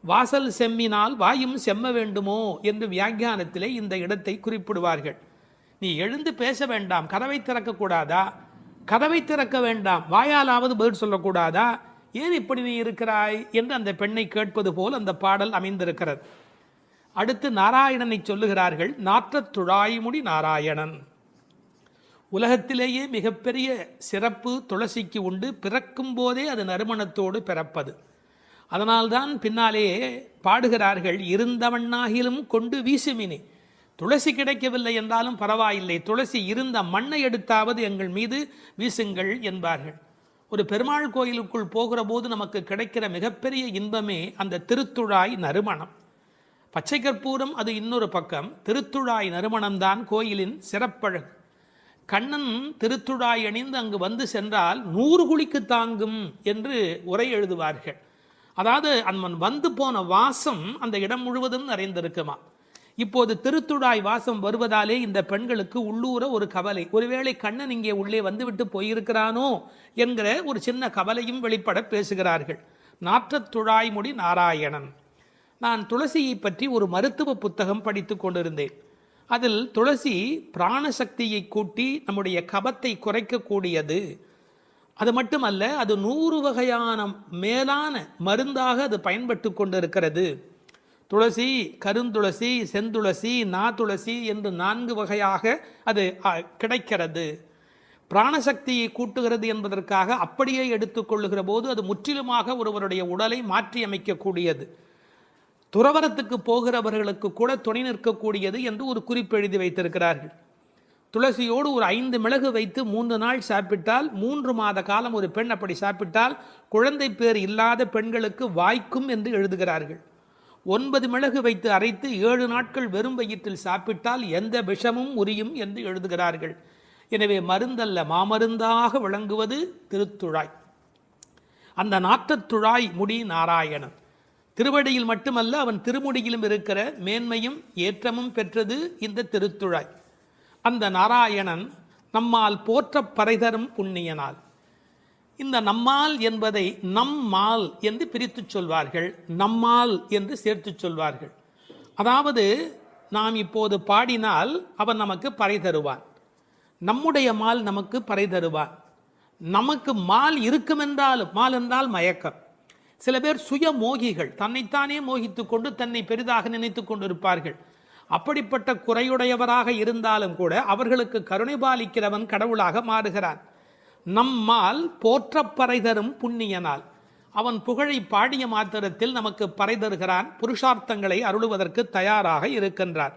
வாசல் செம்மினால் வாயும் செம்ம வேண்டுமோ என்று வியாக்கியானத்திலே இந்த இடத்தை குறிப்பிடுவார்கள். நீ எழுந்து பேச வேண்டாம், கதவை திறக்கக்கூடாதா? கதவை திறக்க வேண்டாம், வாயாலாவது பதில் சொல்லக்கூடாதா? ஏன் இப்படி நீ இருக்கிறாய் என்று அந்த பெண்ணை கேட்பது போல் அந்த பாடல் அமைந்திருக்கிறது. அடுத்து நாராயணனை சொல்லுகிறார்கள். நாற்றத் துழாய்முடி நாராயணன். உலகத்திலேயே மிகப்பெரிய சிறப்பு துளசிக்கு உண்டு. பிறக்கும் போதே அது நறுமணத்தோடு பிறப்பது. அதனால்தான் பின்னாலே பாடுகிறார்கள், இருந்தவண்ணாகிலும் கொண்டு வீசுமினி. துளசி கிடைக்கவில்லை என்றாலும் பரவாயில்லை, துளசி இருந்த மண்ணை எடுத்தாவது எங்கள் மீது வீசுங்கள் என்பார்கள். ஒரு பெருமாள் கோயிலுக்குள் போகிற போது நமக்கு கிடைக்கிற மிகப்பெரிய இன்பமே அந்த திருத்துழாய் நறுமணம். பச்சை கற்பூரம் அது இன்னொரு பக்கம், திருத்துழாய் நறுமணம்தான் கோயிலின் சிறப்பழகு. கண்ணன் திருத்துழாய் அணிந்து அங்கு வந்து சென்றால் 100 குழிக்கு தாங்கும் என்று உரை எழுதுவார்கள். அதாவது அவன் வந்து போன வாசம் அந்த இடம் முழுவதும் நிறைந்திருக்குமா. இப்போது திருத்துழாய் வாசம் வருவதாலே இந்த பெண்களுக்கு உள்ளூர ஒரு கவலை, ஒருவேளை கண்ணன் இங்கே உள்ளே வந்துவிட்டு போயிருக்கிறானோ என்கிற ஒரு சின்ன கவலையும் வெளிப்பட பேசுகிறார்கள். நாற்றத்துழாய்முடி நாராயணன். நான் துளசியை பற்றி ஒரு மருத்துவ புத்தகம் படித்து கொண்டிருந்தேன். அதில் துளசி பிராணசக்தியை கூட்டி நம்முடைய கபத்தை குறைக்கக்கூடியது. அது மட்டுமல்ல, அது 100 வகையான மேலான மருந்தாக அது பயன்பட்டு கொண்டிருக்கிறது. துளசி, கருந்துளசி, செந்துளசி, நாதுளசி என்று 4 வகையாக அது கிடைக்கிறது. பிராணசக்தியை கூட்டுகிறது என்பதற்காக அப்படியே எடுத்துக்கொள்ளுகிற போது அது முற்றிலுமாக ஒருவருடைய உடலை மாற்றி அமைக்கக்கூடியது. துறவரத்துக்கு போகிறவர்களுக்கு கூட துணை நிற்கக்கூடியது என்று ஒரு குறிப்பு எழுதி வைத்திருக்கிறார்கள். துளசியோடு ஒரு 5 மிளகு வைத்து 3 நாள் சாப்பிட்டால் 3 மாத காலம் ஒரு பெண் அப்படி சாப்பிட்டால் குழந்தை பேர் இல்லாத பெண்களுக்கு வாய்க்கும் என்று எழுதுகிறார்கள். 9 மிளகு வைத்து அரைத்து 7 நாட்கள் வெறும் வயிற்றில் சாப்பிட்டால் எந்த விஷமும் உரியும் என்று எழுதுகிறார்கள். எனவே மருந்தல்ல, மாமருந்தாக விளங்குவது திருத்துழாய். அந்த நாற்றத்துழாய் முடி நாராயணன். திருவடியில் மட்டுமல்ல, அவன் திருமுடியிலும் இருக்கிற மேன்மையும் ஏற்றமும் பெற்றது இந்த திருத்துழாய். அந்த நாராயணன் நம்மால் போற்ற பறைதரும் புண்ணியனால். இந்த நம்மால் என்பதை நம்மால் என்று பிரித்து சொல்வார்கள், நம்மால் என்று சேர்த்து சொல்வார்கள். அதாவது நாம் இப்போது பாடினால் அவன் நமக்கு பறை தருவான், நம்முடைய மால் நமக்கு பறை தருவான். நமக்கு மால் இருக்குமென்றாலும், மால் என்றால் மயக்கம். சில பேர் சுய மோகிகள், தன்னைத்தானே மோகித்து கொண்டு தன்னை பெரிதாக நினைத்து கொண்டிருப்பார்கள். அப்படிப்பட்ட குறையுடையவராக இருந்தாலும் கூட அவர்களுக்கு கருணை பாலிக்கிறவன் கடவுளாக மாறுகிறான். நம்மால் போற்ற பறை தரும் புண்ணியனால். அவன் புகழை பாடிய மாத்திரத்தில் நமக்கு பறை தருகிறான், புருஷார்த்தங்களை அருளுவதற்கு தயாராக இருக்கின்றான்.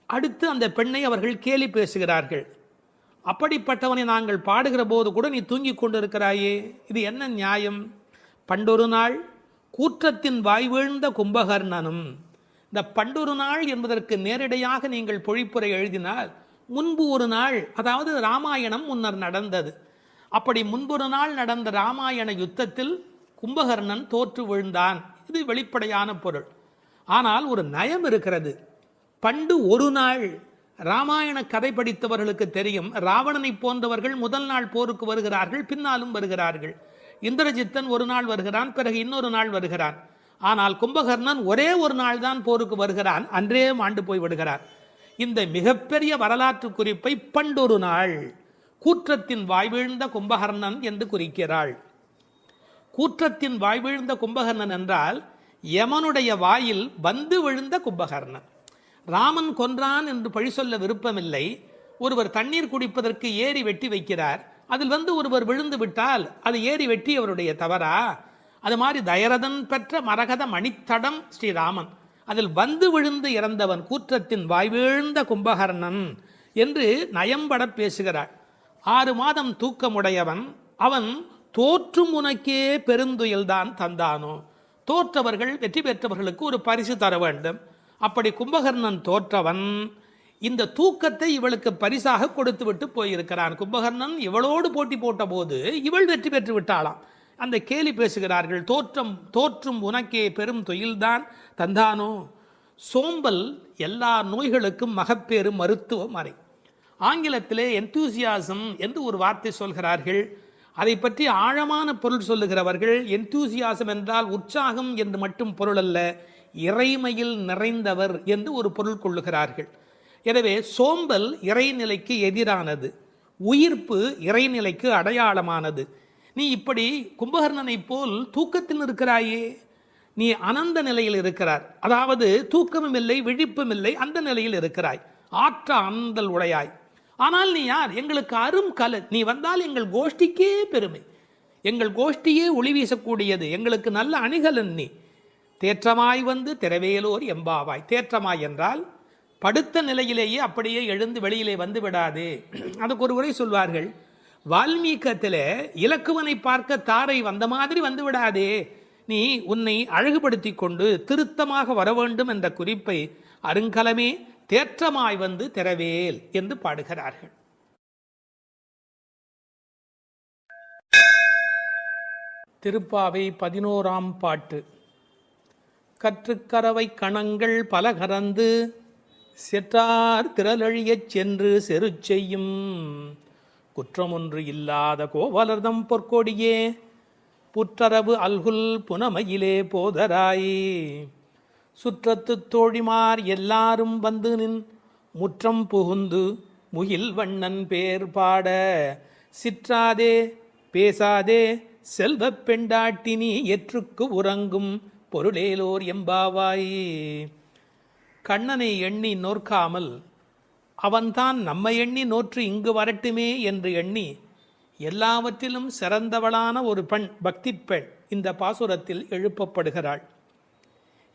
அடுத்து அந்த பெண்ணை அவர்கள் கேலி பேசுகிறார்கள். அப்படிப்பட்டவனை நாங்கள் பாடுகிற போது கூட நீ தூங்கி கொண்டிருக்கிறாயே, இது என்ன நியாயம்? பண்டொரு நாள் கூற்றத்தின் வாய் வீழ்ந்த கும்பகர்ணனும். இந்த பண்டொரு நாள் என்பதற்கு நேரடியாக நீங்கள் பொழிப்புரை எழுதினால் முன்பு ஒரு நாள், அதாவது ராமாயணம் முன்னர் நடந்தது. அப்படி முன்பொரு நாள் நடந்த ராமாயண யுத்தத்தில் கும்பகர்ணன் தோற்று விழுந்தான். இது வெளிப்படையான பொருள். ஆனால் ஒரு நயம் இருக்கிறது. பண்டு ஒரு நாள், ராமாயண கதை படித்தவர்களுக்கு தெரியும், ராவணனை போன்றவர்கள் முதல் நாள் போருக்கு வருகிறார்கள், பின்னாலும் வருகிறார்கள். இந்திரஜித்தன் ஒரு நாள் வருகிறான், பிறகு இன்னொரு நாள் வருகிறான். ஆனால் கும்பகர்ணன் ஒரே ஒரு நாள் தான் போருக்கு வருகிறான், அன்றே மாண்டு போய் விடுகிறான். இந்த மிகப்பெரிய வரலாற்று குறிப்பை பண்டொரு நாள் கூற்றத்தின் வாய்வீழ்ந்த கும்பகர்ணன் என்று குறிக்கிறாள். கூற்றத்தின் வாய்வீழ்ந்த கும்பகர்ணன் என்றால் யமனுடைய வாயில் வந்து விழுந்த கும்பகர்ணன். ராமன் கொன்றான் என்று பழி சொல்ல விருப்பமில்லை. ஒருவர் தண்ணீர் குடிப்பதற்கு ஏரி வெட்டி வைக்கிறார், அதில் வந்து ஒருவர் விழுந்து விட்டால் அது ஏரி வெட்டி அவருடைய தவறா? அது மாதிரி தயரதன் பெற்ற மரகத மணித்தடம் ஸ்ரீராமன், அதில் வந்து விழுந்து இறந்தவன் கூற்றத்தின் வாய்வீழ்ந்த கும்பகர்ணன் என்று நயம்பட பேசுகிறாள். 6 மாதம் தூக்கமுடையவன் அவன், தோற்றும் உனக்கே பெருந்துயில்தான் தந்தானோ. தோற்றவர்கள், வெற்றி பெற்றவர்களுக்கு ஒரு பரிசு தர வேண்டும். அப்படி கும்பகர்ணன் தோற்றவன் இந்த தூக்கத்தை இவளுக்கு பரிசாக கொடுத்து விட்டு போயிருக்கிறான். கும்பகர்ணன் இவளோடு போட்டி போட்ட போது இவள் வெற்றி பெற்று விட்டாளாம். அந்த கேலி பேசுகிறார்கள், தோற்றும் உனக்கே பெரும் தொழில்தான் தந்தானோ. சோம்பல் எல்லா நோய்களுக்கும் மகப்பேறு மருத்துவ மறை. ஆங்கிலத்திலே என்தூசியாசம் என்று ஒரு வார்த்தை சொல்கிறார்கள். அதை பற்றி ஆழமான பொருள் சொல்லுகிறவர்கள், என்தூசியாசம் என்றால் உற்சாகம் என்று மட்டும் பொருள் அல்ல, இறைமையில் நிறைந்தவர் என்று ஒரு பொருள் கொள்ளுகிறார்கள். எனவே சோம்பல் இறைநிலைக்கு எதிரானது, உயிர்ப்பு இறைநிலைக்கு அடையாளமானது. நீ இப்படி கும்பகர்ணனை போல் தூக்கத்தில் இருக்கிறாயே, நீ அனந்த நிலையில் இருக்கிறார், அதாவது தூக்கமும் இல்லை விழிப்பும் இல்லை, அந்த நிலையில் இருக்கிறாய், ஆற்ற ஆனந்தல் உடையாய். ஆனால் நீ யார்? எங்களுக்கு அரும் கலை. நீ வந்தால் எங்கள் கோஷ்டிக்கே பெருமை, எங்கள் கோஷ்டியே ஒளி வீசக்கூடியது, எங்களுக்கு நல்ல அணிகலன் நீ. தேற்றமாய் வந்து திரவேலோர் எம்பாவாய். தேற்றமாய் என்றால் படுத்த நிலையிலேயே அப்படியே எழுந்து வெளியிலே வந்து விடாது. அதுக்கு ஒரு உரை சொல்வார்கள், வால்மீகத்தில் இலக்குவனை பார்க்க தாரை வந்த மாதிரி வந்து விடாதே, நீ உன்னை அழகுபடுத்தி கொண்டு திருத்தமாக வர வேண்டும் என்ற குறிப்பை அருங்கலமே தேற்றமாய் வந்து திரவேல் என்று பாடுகிறார்கள். திருப்பாவை 11ஆம் பாட்டு. கற்றுக்கரவை கணங்கள் பல கறந்து செற்றார் திரளழியச் சென்று செரு செய்யும் குற்றமொன்று இல்லாத கோவலர்தம் பொற்கொடியே புற்றரவு அல்குல் புனமையிலே போதராய். சுற்றத்து தோழிமார் எல்லாரும் வந்து நின் முற்றம் புகுந்து முகில் வண்ணன் பேர் பாட, சிற்றாதே பேசாதே செல்வப் பெண்டாட்டினி எற்றுக்கு உறங்கும் பொருளேலோர் எம்பாவாய். கண்ணனை எண்ணி நோற்காமல் அவன்தான் நம்மை எண்ணி நோற்று இங்கு வரட்டுமே என்று எண்ணி எல்லாவற்றிலும் சிறந்தவளான ஒரு பெண், பக்தி பெண் இந்த பாசுரத்தில் எழுப்பப்படுகிறாள்.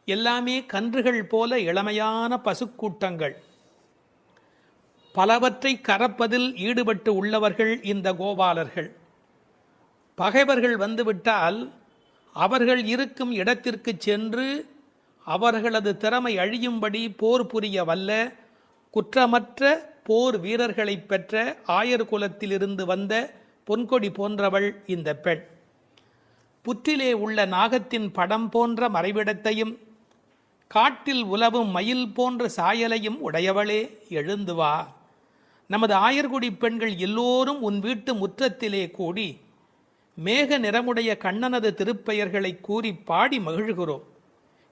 எல்லாமே கன்றுகள் போல இளமையான பசுக்கூட்டங்கள், பலவற்றை கறப்பதில் ஈடுபட்டு உள்ளவர்கள் இந்த கோபாலர்கள். பகைவர்கள் வந்துவிட்டால் அவர்கள் இருக்கும் இடத்திற்கு சென்று அவர்களது திறமை அழியும்படி போர் புரிய வல்ல குற்றமற்ற போர் வீரர்களை பெற்ற ஆயர் குலத்திலிருந்து வந்த பொன்கொடி போன்றவள் இந்த பெண். புற்றிலே உள்ள நாகத்தின் படம் போன்ற மறைவிடத்தையும் காட்டில் உலவும் மயில் போன்ற சாயலையும் உடையவளே, எழுந்து வா. நமது ஆயர்குடி பெண்கள் எல்லோரும் உன் வீட்டு முற்றத்திலே கூடி மேக நிறமுடைய கண்ணனது திருப்பெயர்களை கூறி பாடி மகிழ்கிறோம்.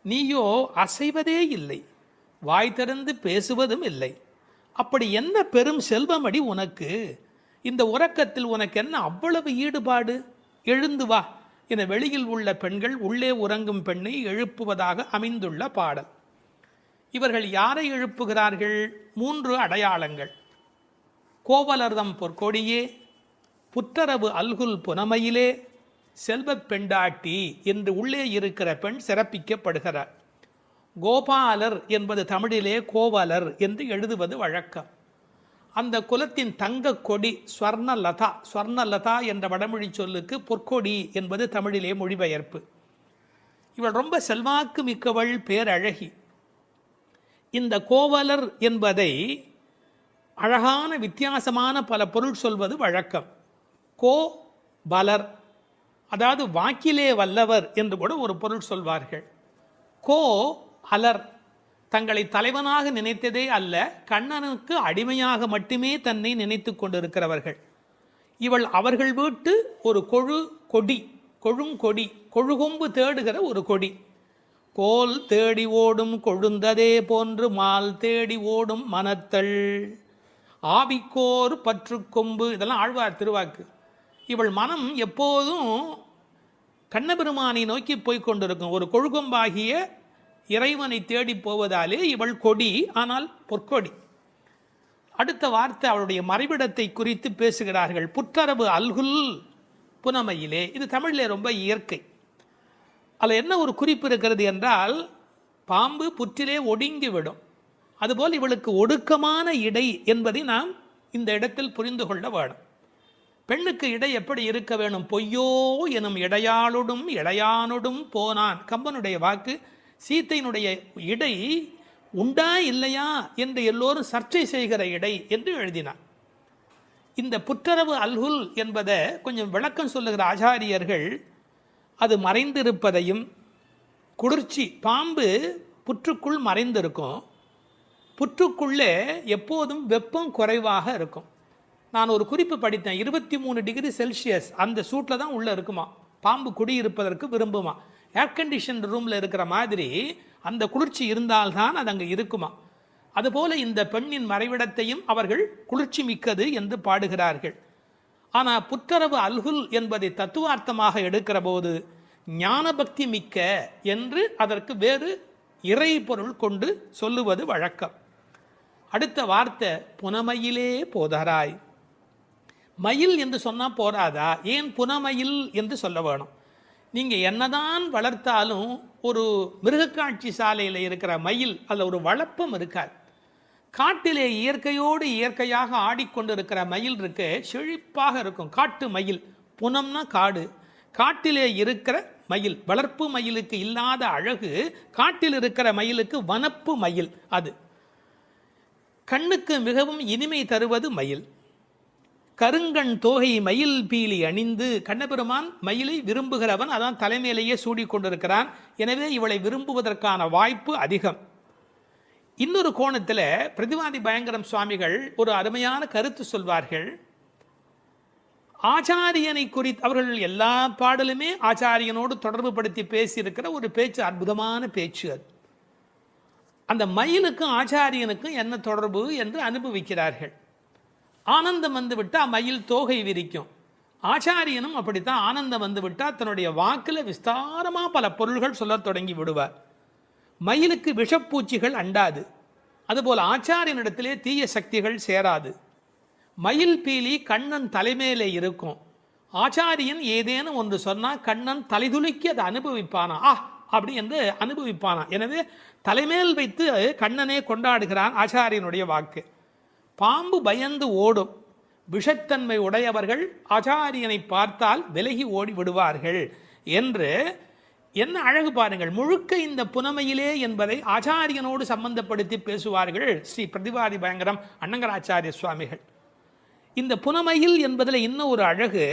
நீயோ அசைவதே இல்லை, வாய் திறந்து பேசுவதும் இல்லை. அப்படி என்ன பெரும் செல்வமடி உனக்கு? இந்த உறக்கத்தில் உனக்கு என்ன அவ்வளவு ஈடுபாடு? எழுந்து வா என வெளியில் உள்ள பெண்கள் உள்ளே உறங்கும் பெண்ணை எழுப்புவதாக அமைந்துள்ள பாடல். இவர்கள் யாரை எழுப்புகிறார்கள்? 3 அடையாளங்கள். கோவலர்தம் பொற்கொடியே, புற்றரவு அல்குல் புனமையிலே, செல்வப் பெண்டாட்டி என்று உள்ளே இருக்கிற பெண் சிறப்பிக்கப்படுகிறார். கோபாலர் என்பது தமிழிலே கோவலர் என்று எழுதுவது வழக்கம். அந்த குலத்தின் தங்க கொடி ஸ்வர்ணலதா, ஸ்வர்ணலதா என்ற வடமொழி சொல்லுக்கு பொற்கொடி என்பது தமிழிலே மொழிபெயர்ப்பு. இவள் ரொம்ப செல்வாக்கு மிக்கவள், பேரழகி. இந்த கோவலர் என்பதை அழகான வித்தியாசமான பல பொருள் சொல்வது வழக்கம். கோ பலர், அதாவது வாக்கிலே வல்லவர் என்று கூட ஒரு பொருள் சொல்வார்கள். கோ அலர், தங்களை தலைவனாக நினைத்ததே அல்ல, கண்ணனுக்கு அடிமையாக மட்டுமே தன்னை நினைத்து கொண்டிருக்கிறவர்கள். இவள் அவர்கள் வீட்டு ஒரு கொடி, கொழுங்கொடி, கொழுகொம்பு தேடுகிற ஒரு கொடி. கோல் தேடி ஓடும் கொழுந்ததே போன்று மால் தேடி ஓடும் மனத்தள், ஆவிக்கோர் பற்று கொம்பு, இதெல்லாம் ஆழ்வார் திருவாக்கு. இவள் மனம் எப்போதும் கண்ணபெருமானை நோக்கி போய் கொண்டிருக்கும். ஒரு கொழுகொம்பாகிய இறைவனை தேடி போவதாலே இவள் கொடி, ஆனால் பொற்கொடி. அடுத்த வார்த்தை அவளுடைய மறைவிடத்தை குறித்து பேசுகிறார்கள். புற்றரவு அல்குல் புனமையிலே, இது தமிழிலே ரொம்ப இயற்கை. அதில் என்ன ஒரு குறிப்பு இருக்கிறது என்றால், பாம்பு புற்றிலே ஒடுங்கி விடும், அதுபோல் இவளுக்கு ஒடுக்கமான இடை என்பதை நாம் இந்த இடத்தில் புரிந்து கொள்ள வேணும். பெண்ணுக்கு இடை எப்படி இருக்க வேணும்? பொய்யோ எனும் இடையாளொடும் இளையானொடும் போனான், கம்பனுடைய வாக்கு. சீத்தையினுடைய இடை உண்டா இல்லையா என்று எல்லோரும் சர்ச்சை செய்கிற இடை என்று எழுதினார். இந்த புற்றரவு அல்குல் என்பதை கொஞ்சம் விளக்கம் சொல்லுகிற ஆச்சாரியர்கள் அது மறைந்திருப்பதையும், குளிர்ச்சி, பாம்பு புற்றுக்குள் மறைந்திருக்கும், புற்றுக்குள்ளே எப்போதும் வெப்பம் குறைவாக இருக்கும். நான் ஒரு குறிப்பு படித்தேன், 23 டிகிரி செல்சியஸ் அந்த சூட்டில் தான் உள்ளே இருக்குமா பாம்பு குடியிருப்பதற்கு விரும்புமா. ஏர் கண்டிஷன் ரூமில் இருக்கிற மாதிரி அந்த குளிர்ச்சி இருந்தால்தான் அது அங்கே இருக்குமா. அதுபோல இந்த பெண்ணின் மறைவிடத்தையும் அவர்கள் குளிர்ச்சி மிக்கது என்று பாடுகிறார்கள். ஆனால் புற்றரவு அல்குல் என்பதை தத்துவார்த்தமாக எடுக்கிற போது ஞானபக்தி மிக்க என்று அதற்கு வேறு இறை பொருள் கொண்டு சொல்லுவது வழக்கம். அடுத்த வார்த்தை புனமையிலே போதராய். மயில் என்று சொன்னால் போராதா? ஏன் புனமயில் என்று சொல்ல வேணும்? நீங்கள் என்னதான் வளர்த்தாலும் ஒரு மிருகக்காட்சி சாலையில் இருக்கிற மயில் அதில் ஒரு வளப்பம் இருக்காது. காட்டிலே இயற்கையோடு இயற்கையாக ஆடிக்கொண்டிருக்கிற மயில் இருக்கு, செழிப்பாக இருக்கும். காட்டு மயில், புனம்னா காடு, காட்டிலே இருக்கிற மயில். வளர்ப்பு மயிலுக்கு இல்லாத அழகு காட்டில் இருக்கிற மயிலுக்கு வனப்பு மயில். அது கண்ணுக்கு மிகவும் இனிமை தருவது மயில். கருங்கண் தோகை மயில் பீலி அணிந்து, கண்ணபெருமான் மயிலை விரும்புகிறவன், அதான் தலைமையிலேயே சூடிக்கொண்டிருக்கிறான். எனவே இவளை விரும்புவதற்கான வாய்ப்பு அதிகம். இன்னொரு கோணத்தில் பிரதிவாதி பயங்கரம் சுவாமிகள் ஒரு அருமையான கருத்து சொல்வார்கள். ஆச்சாரியனை குறித்து அவர்கள் எல்லா பாடலுமே ஆச்சாரியனோடு தொடர்பு படுத்தி பேசியிருக்கிற ஒரு பேச்சு, அற்புதமான பேச்சு அது. அந்த மயிலுக்கும் ஆச்சாரியனுக்கும் என்ன தொடர்பு என்று அனுபவிக்கிறார்கள். ஆனந்தம் வந்து விட்டால் மயில் தோகை விரிக்கும். ஆச்சாரியனும் அப்படித்தான், ஆனந்தம் வந்து விட்டால் தன்னுடைய வாக்கில் விஸ்தாரமாக பல பொருள்கள் சொல்ல தொடங்கி விடுவார். மயிலுக்கு விஷப்பூச்சிகள் அண்டாது, அதுபோல் ஆச்சாரியனிடத்திலே தீய சக்திகள் சேராது. மயில் பீலி கண்ணன் தலைமையிலே இருக்கும். ஆச்சாரியன் ஏதேனும் ஒன்று சொன்னால் கண்ணன் தலைதுலுக்கி அதை அனுபவிப்பானா, அப்படி என்று அனுபவிப்பானா. எனவே தலைமேல் வைத்து கண்ணனே கொண்டாடுகிறான் ஆச்சாரியனுடைய வாக்கு. பாம்பு பயந்து ஓடும், விஷத்தன்மை உடையவர்கள் ஆச்சாரியனை பார்த்தால் விலகி ஓடி விடுவார்கள் என்று என்ன அழகு பாருங்கள். முழுக்க இந்த புனமையிலே என்பதை ஆச்சாரியனோடு சம்பந்தப்படுத்தி பேசுவார்கள் ஸ்ரீ பிரதிவாதி பயங்கரம் அண்ணங்கராச்சாரிய சுவாமிகள். இந்த புனமையில் என்பதில் இன்னும் ஒரு அழகு,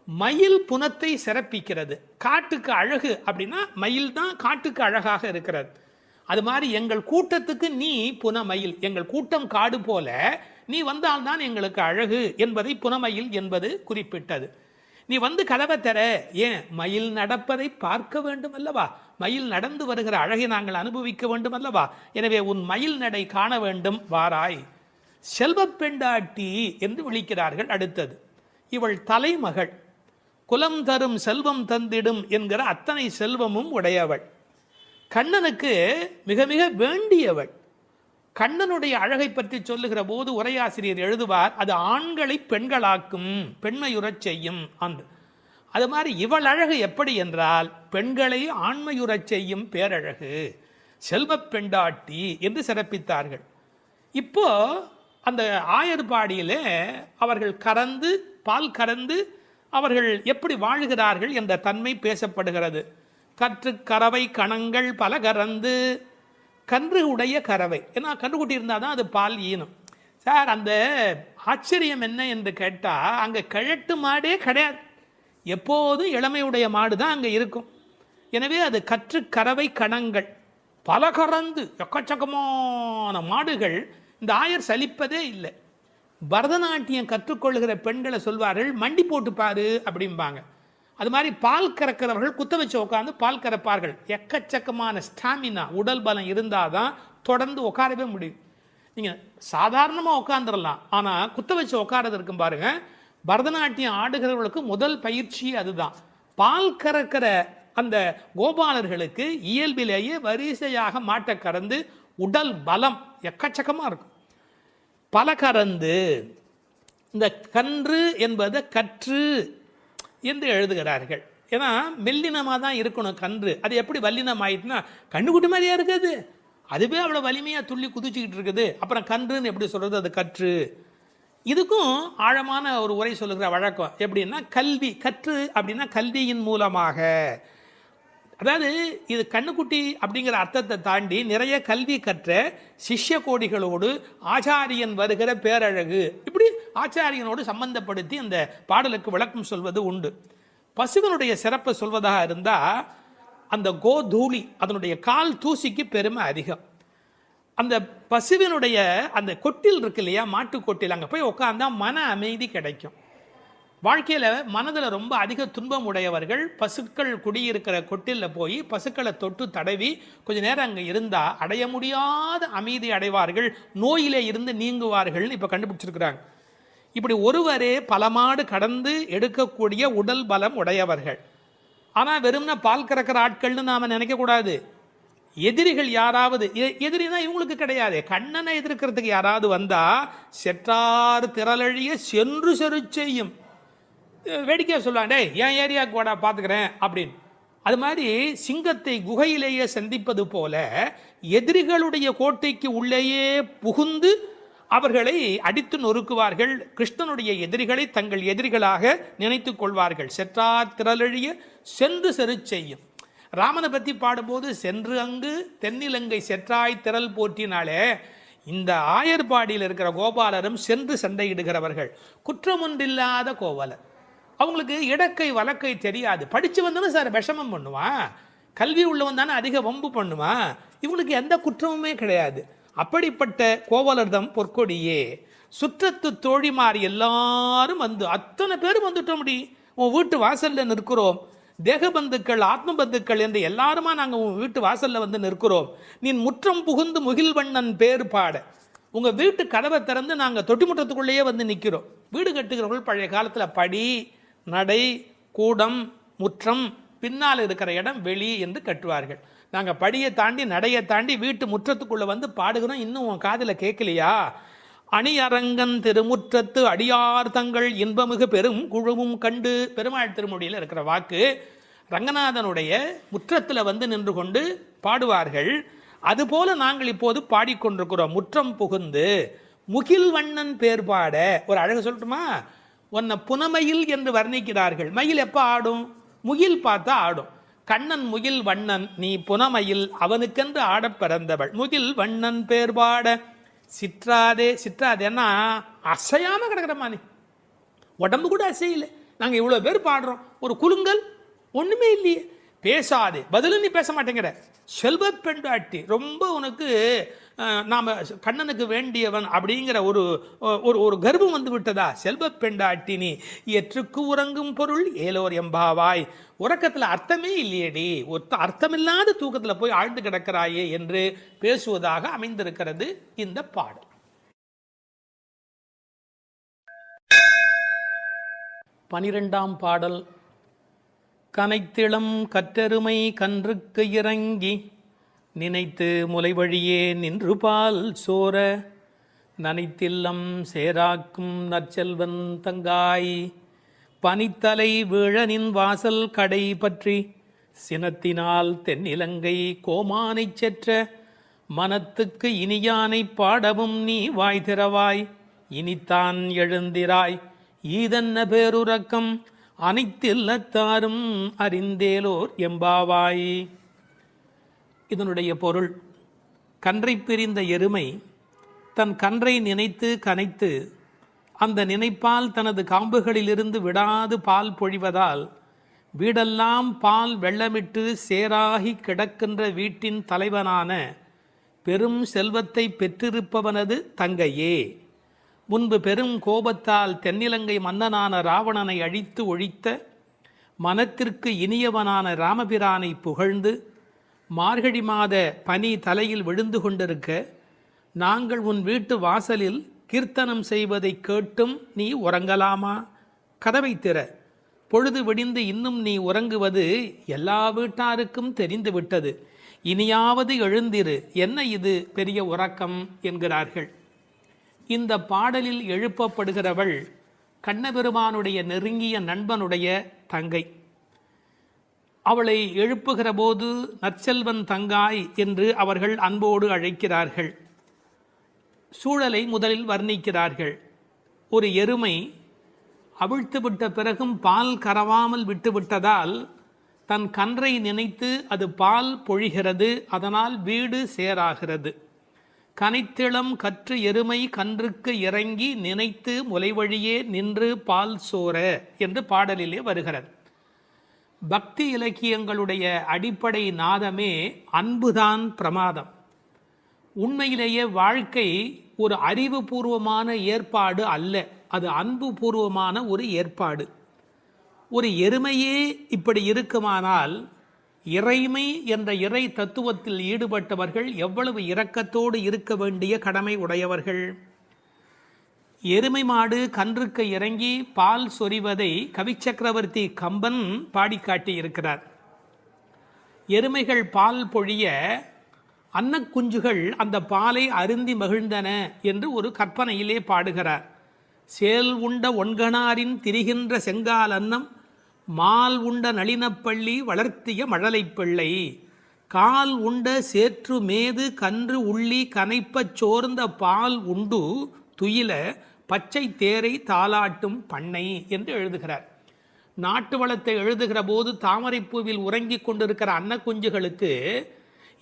மயில் புனத்தை சிறப்பிக்கிறது. காட்டுக்கு அழகு அப்படின்னா மயில் தான் காட்டுக்கு அழகாக இருக்கிறது. அது மாதிரி எங்கள் கூட்டத்துக்கு நீ புனமயில், எங்கள் கூட்டம் காடு போல நீ வந்தால்தான் எங்களுக்கு அழகு என்பதை புனமயில் என்பது குறிப்பிட்டது. நீ வந்து கதவை தர, ஏன் மயில் நடப்பதை பார்க்க வேண்டும் அல்லவா, மயில் நடந்து வருகிற அழகை நாங்கள் அனுபவிக்க வேண்டும் அல்லவா, எனவே உன் மயில் நடை காண வேண்டும், வாராய். செல்வ பெண்டாட்டி என்று விളിக்கிறார்கள். அடுத்தது, இவள் தலைமகள், குலம் தரும் செல்வம் தந்திடும் என்கிற அத்தனை செல்வமும் உடையவள், கண்ணனுக்கு மிக மிக வேண்டியவள். கண்ணனுடைய அழகை பற்றி சொல்லுகிற போது உரையாசிரியர் எழுதுவார், அது ஆண்களை பெண்களாக்கும், பெண்மையுறச் செய்யும் அன்று. அது மாதிரி இவள் அழகு எப்படி என்றால் பெண்களை ஆண்மையுறச் செய்யும் பேரழகு, செல்வ பெண்டாட்டி என்று சிறப்பித்தார்கள். இப்போ அந்த ஆயர்பாடியிலே அவர்கள் கறந்து பால் கறந்து அவர்கள் எப்படி வாழ்கிறார்கள் என்ற தன்மை பேசப்படுகிறது. கற்று கறவை கணங்கள் பல கறந்து, கன்று உடைய கறவை, ஏன்னா கன்றுக்குட்டி இருந்தால் தான் அது பால் ஈனும். சார் அந்த ஆச்சரியம் என்ன என்று கேட்டால், அங்கே கிழட்டு மாடே கிடையாது, எப்போதும் இளமையுடைய மாடு தான் அங்கே இருக்கும். எனவே அது கற்று கறவை கணங்கள் பல கறந்து, எக்கச்சக்கமான மாடுகள். இந்த ஆயர் சலிப்பதே இல்லை. பரதநாட்டியம் கற்றுக்கொள்கிற பெண்களை சொல்வார்கள், மண்டி போட்டு பாரு அப்படிம்பாங்க. அது மாதிரி பால் கறக்கிறவர்கள் குத்த வச்சு உட்காந்து பால் கறப்பார்கள். எக்கச்சக்கமான ஸ்டாமினா, உடல் பலம் இருந்தால் தான் தொடர்ந்து உட்காரவே முடியும். நீங்கள் சாதாரணமாக உட்காந்துடலாம், ஆனால் குத்த வச்சு உட்காரது இருக்கும் பாருங்க. பரதநாட்டியம் ஆடுகிறவர்களுக்கு முதல் பயிற்சி அதுதான். பால் கறக்கிற அந்த கோபாலர்களுக்கு இயல்பிலேயே வரிசையாக மாட்டை கறந்து உடல் பலம் எக்கச்சக்கமாக இருக்கும். பல கறந்து, இந்த கன்று என்பதை கற்று என்று எழுதுகிறார்கள். ஏன்னா மெல்லினமாக தான் இருக்கணும் கன்று. அது எப்படி வல்லினம் ஆயிட்டுனா கண்ணுக்குட்டி மாதிரியா இருக்குது, அதுவே அவ்வளோ வலிமையாக துள்ளி குதிச்சுக்கிட்டு இருக்குது. அப்புறம் கன்றுன்னு எப்படி சொல்கிறது, அது கற்று. இதுக்கும் ஆழமான ஒரு உரை சொல்லுகிற வழக்கம் எப்படின்னா, கல்வி கற்று அப்படின்னா கல்வியின் மூலமாக. அதாவது இது கண்ணுக்குட்டி அப்படிங்கிற அர்த்தத்தை தாண்டி நிறைய கல்வி கற்ற சிஷ்ய கோடிகளோடு ஆச்சாரியன் வருகிற பேரழகு, இப்படி ஆச்சாரியனோடு சம்பந்தப்படுத்தி அந்த பாடலுக்கு விளக்கம் சொல்வது உண்டு. பசுவனுடைய சிறப்பை சொல்வதாக இருந்தால், அந்த கோதூளி, அதனுடைய கால் தூசிக்கு பெருமை அதிகம். அந்த பசுவினுடைய அந்த கொட்டில் இருக்கு இல்லையா, மாட்டு கொட்டில், அங்கே போய் உட்காந்தா மன அமைதி கிடைக்கும். வாழ்க்கையில் மனதில் ரொம்ப அதிக துன்பம் உடையவர்கள் பசுக்கள் குடியிருக்கிற கொட்டிலில் போய் பசுக்களை தொட்டு தடவி கொஞ்ச நேரம் அங்கே இருந்தால் அடைய முடியாத அமைதி அடைவார்கள், நோயிலே இருந்து நீங்குவார்கள் இப்போ கண்டுபிடிச்சிருக்கிறாங்க. இப்படி ஒருவரே பல மாடு கடந்து எடுக்கக்கூடிய உடல் பலம் உடையவர்கள். ஆனால் வெறும்னா பால் கறக்கிற ஆட்கள்னு நாம் நினைக்கக்கூடாது. எதிரிகள் யாராவது, எதிரினா இவங்களுக்கு கிடையாது, கண்ணனை எதிர்க்கிறதுக்கு யாராவது வந்தால் செற்றார் திரளழிய சென்று செரு செய்யும். வேடிக்கையாக சொல்லுவாங்க, டே என் ஏரியாவுக்கு வாடா பார்த்துக்கிறேன் அப்படின்னு. அது மாதிரி சிங்கத்தை குகையிலேயே சந்திப்பது போல எதிரிகளுடைய கோட்டைக்கு உள்ளேயே புகுந்து அவர்களை அடித்து நொறுக்குவார்கள். கிருஷ்ணனுடைய எதிரிகளை தங்கள் எதிரிகளாக நினைத்து கொள்வார்கள். செற்றார் திரளழிய சென்று செரு செய்யும். ராமனை பற்றி பாடும்போது சென்று அங்கு தென்னிலங்கை செற்றாய் திரள் போற்றினாலே, இந்த ஆயர்பாடியில் இருக்கிற கோபாலரும் சென்று சண்டையிடுகிறவர்கள், குற்றமொன்றில்லாத கோவலர். அவங்களுக்கு இடக்கை வழக்கை தெரியாது. படித்து வந்தாலும் சார் விஷமம் பண்ணுவான், கல்வி உள்ளவன் தானே அதிக வம்பு பண்ணுவான், இவங்களுக்கு எந்த குற்றமுமே கிடையாது. அப்படிப்பட்ட கோவலர்தம் பொற்கொடியே சுற்றத்து தோழிமார் எல்லாரும் வந்து அத்தனை பேரும் வந்துட்டோம். உன் வீட்டு வாசல்ல நிற்கிறோம். தேகபந்துக்கள் ஆத்ம பந்துக்கள் என்று எல்லாருமா நாங்கள் உன் வீட்டு வாசல்ல வந்து நிற்கிறோம். நீ முற்றம் புகுந்து முகில்வண்ணன் பேர் பாட. உங்கள் வீட்டு கதவை திறந்து நாங்கள் தொட்டி முற்றத்துக்குள்ளேயே வந்து நிற்கிறோம். வீடு கட்டுகிறவர்கள் பழைய காலத்தில் படி, நடை, கூடம், முற்றம், பின்னால் இருக்கிற இடம் வெளி என்று கட்டுவார்கள். நாங்கள் படியை தாண்டி நடையை தாண்டி வீட்டு முற்றத்துக்குள்ளே வந்து பாடுகிறோம். இன்னும் உன் காதில் கேட்கலையா? அணியரங்கன் திருமுற்றத்து அடியார் தங்கள் இன்பமிகு பெரும் குழுவும் கண்டு. பெருமாள் திருமொழியில் இருக்கிற வாக்கு. ரங்கநாதனுடைய முற்றத்தில் வந்து நின்று கொண்டு பாடுவார்கள். அதுபோல நாங்கள் இப்போது பாடிக்கொண்டிருக்கிறோம். முற்றம் புகுந்து முகில் வண்ணன் பேர் பாட. ஒரு அழகு சொல்லட்டுமா? உன்னை புனமயில் என்று வர்ணிக்கிறார்கள். மயில் எப்போ ஆடும்? முகில் பார்த்தா ஆடும். கண்ணன் முகில் வண்ணன், நீ புனமயில், அவனுக்கென்று ஆட பிறந்தவள். முகில் வண்ணன் பேர் பாட சிற்றாதே. சிற்றாதேன்னா அசையாம கிடக்கிறமா, நீ உடம்பு கூட அசையில. நாங்கள் இவ்வளோ பேர் பாடுறோம், ஒரு குலுங்கல் ஒன்றுமே இல்லையே. பேசாதே, பதிலும் நீ பேச மாட்டேங்கிற. செல்வ பெண்டாட்டி, ரொம்ப உனக்கு நாம் கண்ணனுக்கு வேண்டியவன் அப்படிங்கிற ஒரு ஒரு கர்வம் வந்து விட்டதா? செல்வ பெண்டாட்டி நீ எற்றுக்கு உறங்கும் பொருள் ஏலோர் எம்பாவாய். உறக்கத்தில் அர்த்தமே இல்லையேடி, அர்த்தமில்லாத தூக்கத்தில் போய் ஆழ்ந்து கிடக்கிறாயே என்று பேசுவதாக அமைந்திருக்கிறது இந்த பாடல். 12ஆம் பாடல். கனைத்திளம் கற்றெருமை கன்றுக்கு இறங்கி நினைத்து முலை வழியே நின்று பால் சோர நனைத்தில்லம் சேராக்கும் நற்செல்வன் தங்காய் பனித்தலை வீழனின் வாசல் கடை பற்றி சினத்தினால் தென்னிலங்கை கோமானை செற்ற மனத்துக்கு இனியானை பாடவும் நீ வாய் திறவாய். இனித்தான் எழுந்திராய் ஈதன்ன பேருறக்கம் அனைத்தில்லத்தாரும் அறிந்தேலோர் எம்பாவாய். இதனுடைய பொருள், கன்றை பிரிந்த எருமை தன் கன்றை நினைத்து கனைத்து அந்த நினைப்பால் தனது காம்புகளிலிருந்து விடாது பால் பொழிவதால் வீடெல்லாம் பால் வெள்ளமிட்டு சேராகி கிடக்கின்ற வீட்டின் தலைவனான பெரும் செல்வத்தை பெற்றிருப்பவனது தங்கையே. முன்பு பெரும் கோபத்தால் தென்னிலங்கை மன்னனான ராவணனை அழித்து ஒழித்த மனத்திற்கு இனியவனான ராமபிரானை புகழ்ந்து மார்கழி மாத பனி தலையில் விழுந்து கொண்டிருக்க நாங்கள் உன் வீட்டு வாசலில் கீர்த்தனம் செய்வதை கேட்டும் நீ உறங்கலாமா? கதவை திற. பொழுது விடிந்து இன்னும் நீ உறங்குவது எல்லா வீட்டாருக்கும் தெரிந்து விட்டது. இனியாவது எழுந்திரு, என்ன இது பெரிய உறக்கம் என்கிறார்கள். இந்த பாடலில் எழுப்பப்படுகிறவள் கண்ணபெருமானுடைய நெருங்கிய நண்பனுடைய தங்கை. அவளை எழுப்புகிற போது நற்செல்வன் தங்காய் என்று அவர்கள் அன்போடு அழைக்கிறார்கள். சூழலை முதலில் வர்ணிக்கிறார்கள். ஒரு எருமை அவிழ்த்துவிட்ட பிறகும் பால் கறவாமல் விட்டுவிட்டதால் தன் கன்றை நினைத்து அது பால் பொழிகிறது. அதனால் வீடு சேராகிறது. கனைத்திளம் கற்று எருமை கன்றுக்கு இறங்கி நினைத்து முலைவழியே நின்று பால் சோர என்று பாடலிலே வருகிறது. பக்தி இலக்கியங்களுடைய அடிப்படை நாதமே அன்புதான் பிரமாதம். உண்மையிலேயே வாழ்க்கை ஒரு அறிவுபூர்வமான ஏற்பாடு அல்ல, அது அன்பு பூர்வமான ஒரு ஏற்பாடு. ஒரு எருமையே இப்படி இருக்குமானால் இறைமை என்ற இறை தத்துவத்தில் ஈடுபட்டவர்கள் எவ்வளவு இரக்கத்தோடு இருக்க வேண்டிய கடமை உடையவர்கள். எருமை மாடு கன்றுக்கு இறங்கி பால் சொரிவதை கவிச்சக்கரவர்த்தி கம்பன் பாடிக்காட்டி இருக்கிறார். எருமைகள் பால் பொழிய அன்னக்குஞ்சுகள் அந்த பாலை அருந்தி மகிழ்ந்தன என்று ஒரு கற்பனையிலே பாடுகிறார். சேல் உண்ட ஒன்கணாரின் திரிகின்ற செங்கால் அன்னம் மால் உண்ட நளினப்பள்ளி வளர்த்திய மழலை பிள்ளை கால் உண்ட சேற்று மேது கன்று உள்ளி கனைப்பச் சோர்ந்த பால் உண்டு துயில பச்சை தேரை தாலாட்டும் பண்ணை என்று எழுதுகிறார். நாட்டு வளத்தை எழுதுகிற போது தாமரைப்பூவில் உறங்கிக் கொண்டிருக்கிற அன்னக்குஞ்சுகளுக்கு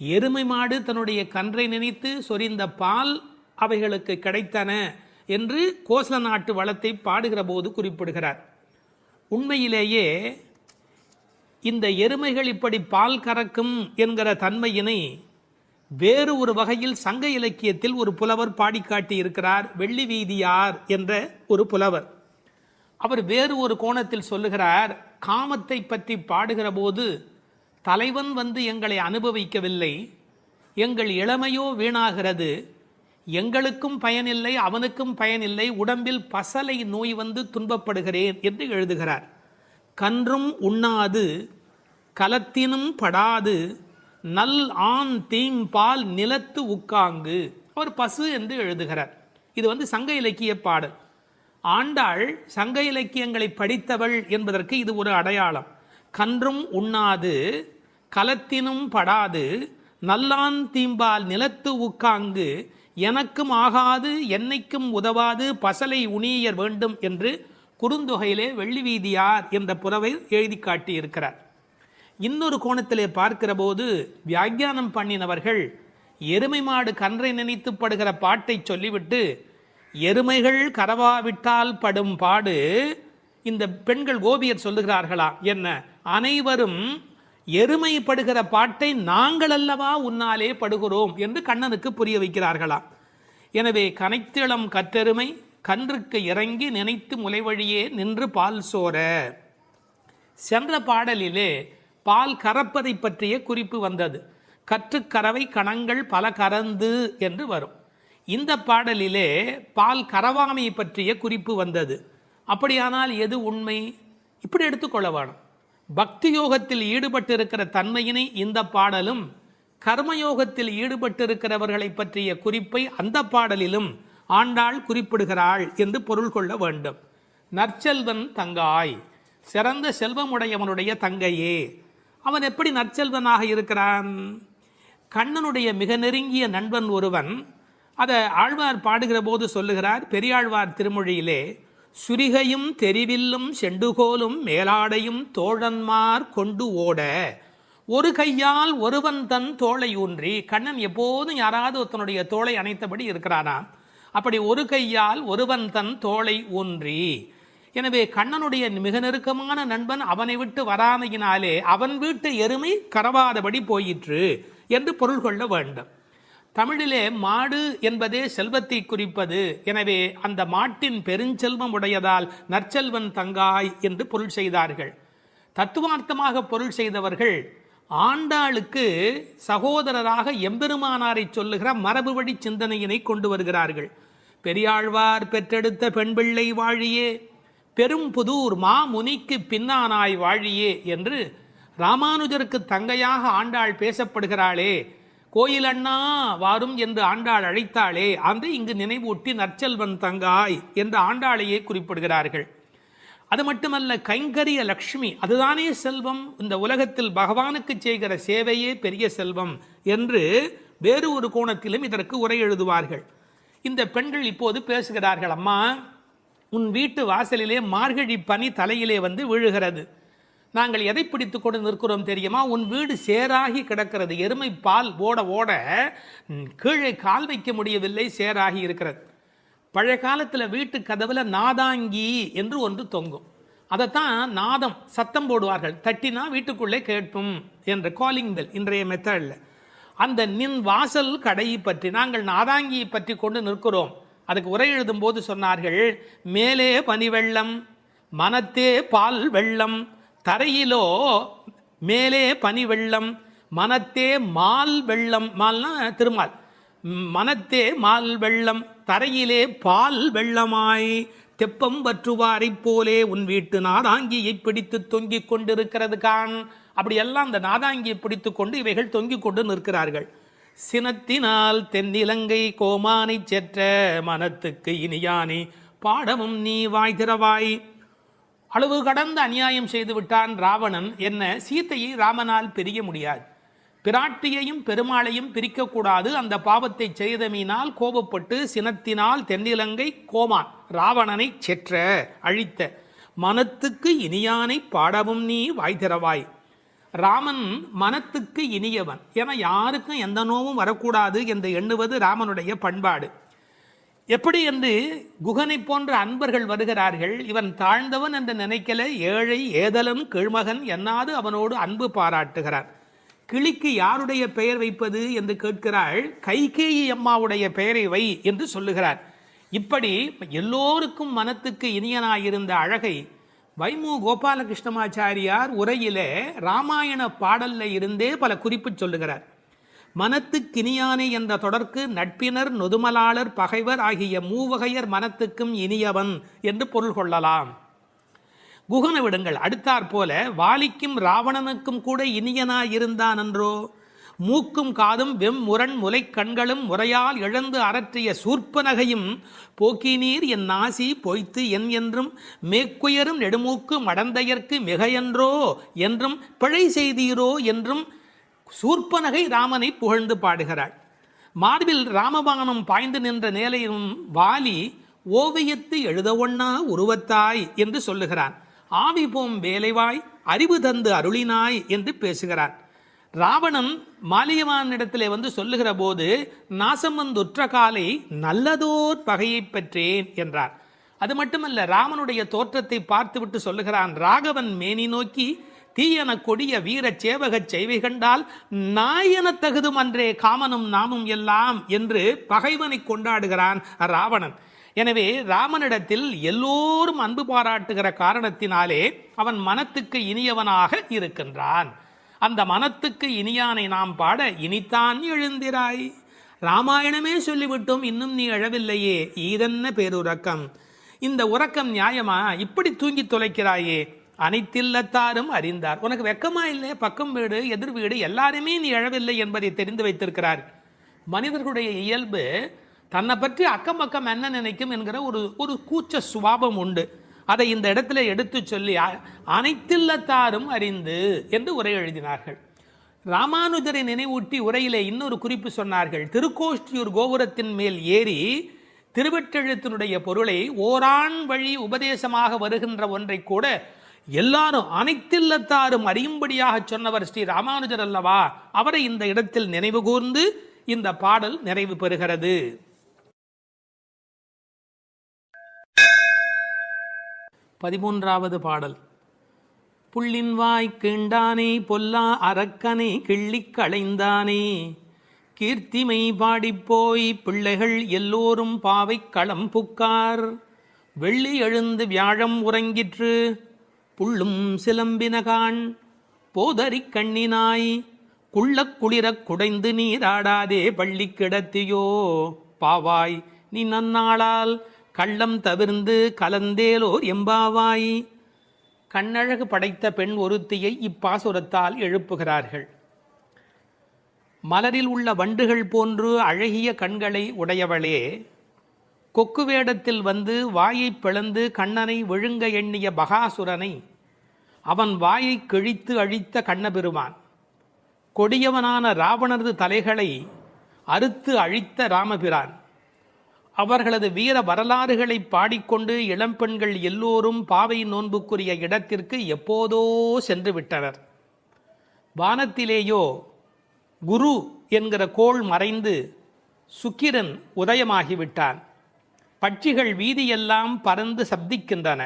எருமை மாடு தன்னுடைய கன்றை நினைத்து சொரிந்த பால் அவைகளுக்கு கிடைத்தன என்று கோசல நாட்டு வளத்தை பாடுகிற போது குறிப்பிடுகிறார். உண்மையிலேயே இந்த எருமைகள் இப்படி பால் கறக்கும் என்கிற தன்மையினை வேறு ஒரு வகையில் சங்க இலக்கியத்தில் ஒரு புலவர் பாடி காட்டியிருக்கிறார். வெள்ளி வீதியார் என்ற ஒரு புலவர். அவர் வேறு ஒரு கோணத்தில் சொல்லுகிறார், காமத்தை பற்றி பாடுகிற போது தலைவன் வந்து எங்களை அனுபவிக்கவில்லை, எங்கள் இளமையோ வீணாகிறது, எங்களுக்கும் பயனில்லை அவனுக்கும் பயனில்லை, உடம்பில் பசலை நோய் வந்து துன்பப்படுகிறேன் என்று எழுதுகிறார். கன்றும் உண்ணாது கலத்தினும் படாது நல் ஆண் தீம்பால் நிலத்து உக்காங்கு. அவர் பசு என்று எழுதுகிறார். இது சங்க இலக்கிய பாடல். ஆண்டாள் சங்க இலக்கியங்களை படித்தவள் என்பதற்கு இது ஒரு அடையாளம். கன்றும் உண்ணாது கலத்தினும் படாது நல்லான் தீம்பால் நிலத்து உக்காங்கு, எனக்கும் ஆகாது என்னைக்கும் உதவாது பசலை உணியர் வேண்டும் என்று குறுந்தொகையிலே வெள்ளி வீதியார் என்ற புலவர் எழுதி காட்டியிருக்கிறார். இன்னொரு கோணத்திலே பார்க்கிற போது வியாக்கியானம் பண்ணினவர்கள் எருமை மாடு கன்றை நினைத்து படுகிற பாட்டை சொல்லிவிட்டு, எருமைகள் கரவாவிட்டால் படும் பாடு இந்த பெண்கள் கோபியர் சொல்லுகிறார்களா என்ன, அனைவரும் எருமை படுகிற பாட்டை நாங்கள் அல்லவா உன்னாலே படுகிறோம் என்று கண்ணனுக்கு புரிய வைக்கிறார்களா. எனவே கனைத்திளம் கற்றெருமை கன்றுக்கு இறங்கி நினைத்து முளைவழியே நின்று பால் சோர. சென்ற பாடலிலே பால் கறப்பதை பற்றிய குறிப்பு வந்தது. கற்றுக்கறவை கணங்கள் பல கறந்து என்று வரும். இந்த பாடலிலே பால் கறவாமையை பற்றிய குறிப்பு வந்தது. அப்படியானால் எது உண்மை? இப்படி எடுத்துக்கொள்ள வேணும். பக்தி யோகத்தில் ஈடுபட்டிருக்கிற தன்மையினை இந்த பாடலும், கர்மயோகத்தில் ஈடுபட்டிருக்கிறவர்களை பற்றிய குறிப்பை அந்த பாடலிலும் ஆண்டாள் குறிப்பிடுகிறாள் என்று பொருள் கொள்ள வேண்டும். நற்செல்வன் தங்காய், சிறந்த செல்வமுடையவனுடைய தங்கையே. அவன் எப்படி நற்செல்வனாக இருக்கிறான்? கண்ணனுடைய மிக நெருங்கிய நண்பன் ஒருவன். அதை ஆழ்வார் பாடுகிற போது சொல்லுகிறார். பெரியாழ்வார் திருமொழியிலே, சுரிகையும் தெரிவில்லும் செண்டுகோலும் மேலாடையும் தோழன்மார் கொண்டு ஓட ஒரு கையால் ஒருவன் தன் தோளை ஊன்றி. கண்ணன் எப்போதும் யாராவது ஒருத்தனுடைய தோளை அணைத்தபடி இருக்கிறானா. அப்படி ஒரு கையால் ஒருவன் தன் தோளை ஊன்றி. எனவே கண்ணனுடைய மிக நெருக்கமான நண்பன் அவனை விட்டு வராமையினாலே அவன் வீட்டு எருமை கரவாதபடி போயிற்று என்று பொருள் கொள்ள வேண்டும். தமிழிலே மாடு என்பதே செல்வத்தை குறிப்பது. எனவே அந்த மாட்டின் பெருஞ்செல்வம் உடையதால் நற்செல்வன் தங்காய் என்று பொருள் செய்தார்கள். தத்துவார்த்தமாக பொருள் செய்தவர்கள் ஆண்டாளுக்கு சகோதரராக எம்பெருமானாரை சொல்லுகிற மரபு வழி சிந்தனையினை கொண்டு வருகிறார்கள். பெரியாழ்வார் பெற்றெடுத்த பெண் பிள்ளை வாழியே, பெரும் புதூர் மாமுனிக்கு பின்னானாய் வாழியே என்று ராமானுஜருக்கு தங்கையாக ஆண்டாள் பேசப்படுகிறாளே. கோயில் அண்ணா வாரும் என்று ஆண்டாள் அழைத்தாளே, அந்த இங்கு நினைவூட்டி நற்செல்வன் தங்காய் என்று ஆண்டாளையே குறிப்பிடுகிறார்கள். அது மட்டுமல்ல, கைங்கரிய லக்ஷ்மி அதுதானே செல்வம், இந்த உலகத்தில் பகவானுக்கு செய்கிற சேவையே பெரிய செல்வம் என்று வேறு ஒரு கோணத்திலும் இதற்கு உரை எழுதுவார்கள். இந்த பெண்கள் இப்போது பேசுகிறார்கள். அம்மா, உன் வீட்டு வாசலிலே மார்கழி பனி தலையிலே வந்து விழுகிறது. நாங்கள் எதை பிடித்து கொண்டு நிற்கிறோம் தெரியுமா? உன் வீடு சேராகி கிடக்கிறது. எருமை பால் ஓட ஓட கீழே கால் வைக்க முடியவில்லை, சேராகி இருக்கிறது. பழைய காலத்தில் வீட்டு கதவுல நாதாங்கி என்று ஒன்று தொங்கும். அதைத்தான் நாதம் சத்தம் போடுவார்கள். தட்டினா வீட்டுக்குள்ளே கேட்பும் என்ற காலிங் பெல் இன்றைய மெத்தடில். அந்த நின் வாசல் கடையை பற்றி நாங்கள் நாதாங்கியை பற்றி கொண்டு நிற்கிறோம். அதுக்கு உரை எழுதும் போது சொன்னார்கள், மேலே பனி வெள்ளம் மனத்தே பால் வெள்ளம், தரையிலோ மேலே பனி வெள்ளம் மனத்தே மால் வெள்ளம். மால்னா திருமால். மனத்தே மால் வெள்ளம் தரையிலே பால் வெள்ளமாய் தெப்பம் வற்றுவாரை போலே உன் வீட்டு நாதாங்கியை பிடித்து தொங்கிக் கொண்டிருக்கிறது கான். அப்படியெல்லாம் அந்த நாதாங்கியை பிடித்து கொண்டு இவைகள் தொங்கிக் கொண்டு நிற்கிறார்கள். சினத்தினால் தென்னிலங்கை கோமானை செற்ற மனத்துக்கு இனியானே பாடமும் நீ வாய் திறவாய். அளவு கடந்த அநியாயம் செய்து விட்டான் ராவணன். என்ன, சீத்தையை ராமனால் பிரிய முடியாது. பிராட்டியையும் பெருமாளையும் பிரிக்கக்கூடாது. அந்த பாவத்தை செய்தமையினால் கோபப்பட்டு சினத்தினால் தென்னிலங்கை கோமான் ராவணனை செற்ற அழித்த மனத்துக்கு இனியானை பாடவும் நீ வாய் திறவாய். ராமன் மனத்துக்கு இனியவன் என யாருக்கும் எந்த நோவும் வரக்கூடாது என்று எண்ணுவது ராமனுடைய பண்பாடு. எப்படி என்று குகனை போன்ற அன்பர்கள் வருகிறார்கள். இவன் தாழ்ந்தவன் என்று நினைக்கல, ஏழை ஏதலன் கீழ்மகன் என்னாது அவனோடு அன்பு பாராட்டுகிறான். கிளிக்கு யாருடைய பெயர் வைப்பது என்று கேட்கிறாள். கைகேயி அம்மாவுடைய பெயரை வை என்று சொல்லுகிறார். இப்படி எல்லோருக்கும் மனத்துக்கு இனியனாயிருந்த அழகை வைமு கோபாலகிருஷ்ணமாச்சாரியார் உரையிலே ராமாயண பாடல்ல இருந்தே பல குறிப்பு சொல்லுகிறார். மனத்துக்கினியானே என்ற தொடர்க்கு நட்பினர் நொதுமலாளர் பகைவர் ஆகிய மூவகையர் மனத்துக்கும் இனியவன் என்று பொருள் கொள்ளலாம். குகன விடுங்கள். அடுத்தாற் போல வாலிக்கும் ராவணனுக்கும் கூட இனியனாயிருந்தான் என்றோ, மூக்கும் காதும் வெம்முரண் முலை கண்களும் முறையால் இழந்து அரற்றிய சூர்ப்பனகையும் போக்கினீர் என் நாசி பொய்த்து என் என்றும் மேக்குயரும் நெடுமூக்கு மடந்தையர்க்கு மிகையன்றோ என்றும் பிழை செய்தீரோ என்றும் சூர்ப்பனகை ராமனை புகழ்ந்து பாடுகிறாள். மார்பில் ராமபானம் பாய்ந்து நின்ற நிலையும் வாலி ஓவியத்து எழுத ஒண்ணா உருவத்தாய் என்று சொல்லுகிறான். ஆவி போம் வேலைவாய் அறிவு தந்து அருளினாய் என்று பேசுகிறான். ராவணன் மாலியவானிடத்திலே வந்து சொல்லுகிற போது நாசம் வந்துற்ற காலை நல்லதோர் பகையை பெற்றேன் என்றார். அது மட்டுமல்ல, ராமனுடைய தோற்றத்தை பார்த்துவிட்டு சொல்லுகிறான், ராகவன் மேனி நோக்கி தீயன கொடிய வீரச் சேவகச் செய்வை கண்டால் நாயன தகுதும் அன்றே காமனும் நாமும் எல்லாம் என்று பகைவனை கொண்டாடுகிறான் ராவணன். எனவே ராமனிடத்தில் எல்லோரும் அன்பு பாராட்டுகிற காரணத்தினாலே அவன் மனத்துக்கு இனியவனாக இருக்கின்றான். அந்த மனத்துக்கு இனியானை நாம் பாட இனித்தான் எழுந்திராய். ராமாயணமே சொல்லிவிட்டோம், இன்னும் நீ எழவில்லையே, ஈதென்ன பேருறக்கம். இந்த உறக்கம் நியாயமா? இப்படி தூங்கி தொலைக்கிறாயே. அனைத்தில்லத்தாரும் அறிந்தார். உனக்கு வெக்கமா இல்லை? பக்கம் வீடு எதிர் வீடு எல்லாருமே நீ எழவில்லை என்பதை தெரிந்து வைத்திருக்கிறார். மனிதர்களுடைய இயல்பு தன்னை பற்றி அக்கம் பக்கம் என்ன நினைக்கும் என்கிற ஒரு கூச்ச சுபாவம் உண்டு. அதை இந்த இடத்துல எடுத்து சொல்லி அனைத்தில்லத்தாரும் அறிந்து என்று உரை எழுதினார்கள். ராமானுஜரை நினைவூட்டி உரையிலே இன்னொரு குறிப்பு சொன்னார்கள். திருக்கோஷ்டியூர் கோபுரத்தின் மேல் ஏறி திருவெட்டெழுத்தினுடைய பொருளை ஓரான் வழி உபதேசமாக வருகின்ற ஒன்றை கூட எல்லாரும் அனைத்தில்லத்தாரும் அறியும்படியாக சொன்னவர் ஸ்ரீ ராமானுஜர் அல்லவா? அவரை இந்த இடத்தில் நினைவு கூர்ந்து இந்த பாடல் நிறைவு பெறுகிறது. 13வது பாடல். புள்ளின்வாய் கீண்டானே பொல்லா அரக்கனை கிள்ளிக் களைந்தானே, கீர்த்திமை பாடிப்போய் பிள்ளைகள் எல்லோரும் பாவை களம் புக்கார், வெள்ளி எழுந்து வியாழம் உறங்கிற்று புள்ளும் சிலம்பினகான், போதறிக் கண்ணினாய் குள்ளக் குளிரக் குடைந்து நீராடாதே பள்ளி கிடத்தியோ, பாவாய் நீ நன்னாளால் கள்ளம் தவிர்ந்து கலந்தேலோர் எம்பாவாய். கண்ணழகு படைத்த பெண் ஒருத்தியை இப்பாசுரத்தால் எழுப்புகிறார்கள். மலரில் உள்ள வண்டுகள் போன்று அழகிய கண்களை உடையவளே, கொக்கு வேடத்தில் வந்து வாயை பிளந்து கண்ணனை விழுங்க எண்ணிய பகாசுரனை அவன் வாயை கிழித்து அழித்த கண்ணபெருமான், கொடியவனான ராவணரது தலைகளை அறுத்து அழித்த ராமபிரான், அவர்களது வீர வரலாறுகளை பாடிக்கொண்டு இளம்பெண்கள் எல்லோரும் பாவை நோன்புக்குரிய இடத்திற்கு எப்போதோ சென்று விட்டனர். வானத்திலேயோ குரு என்கிற கோள் மறைந்து சுக்கிரன் உதயமாகிவிட்டான். பட்சிகள் வீதியெல்லாம் பறந்து சப்திக்கின்றன.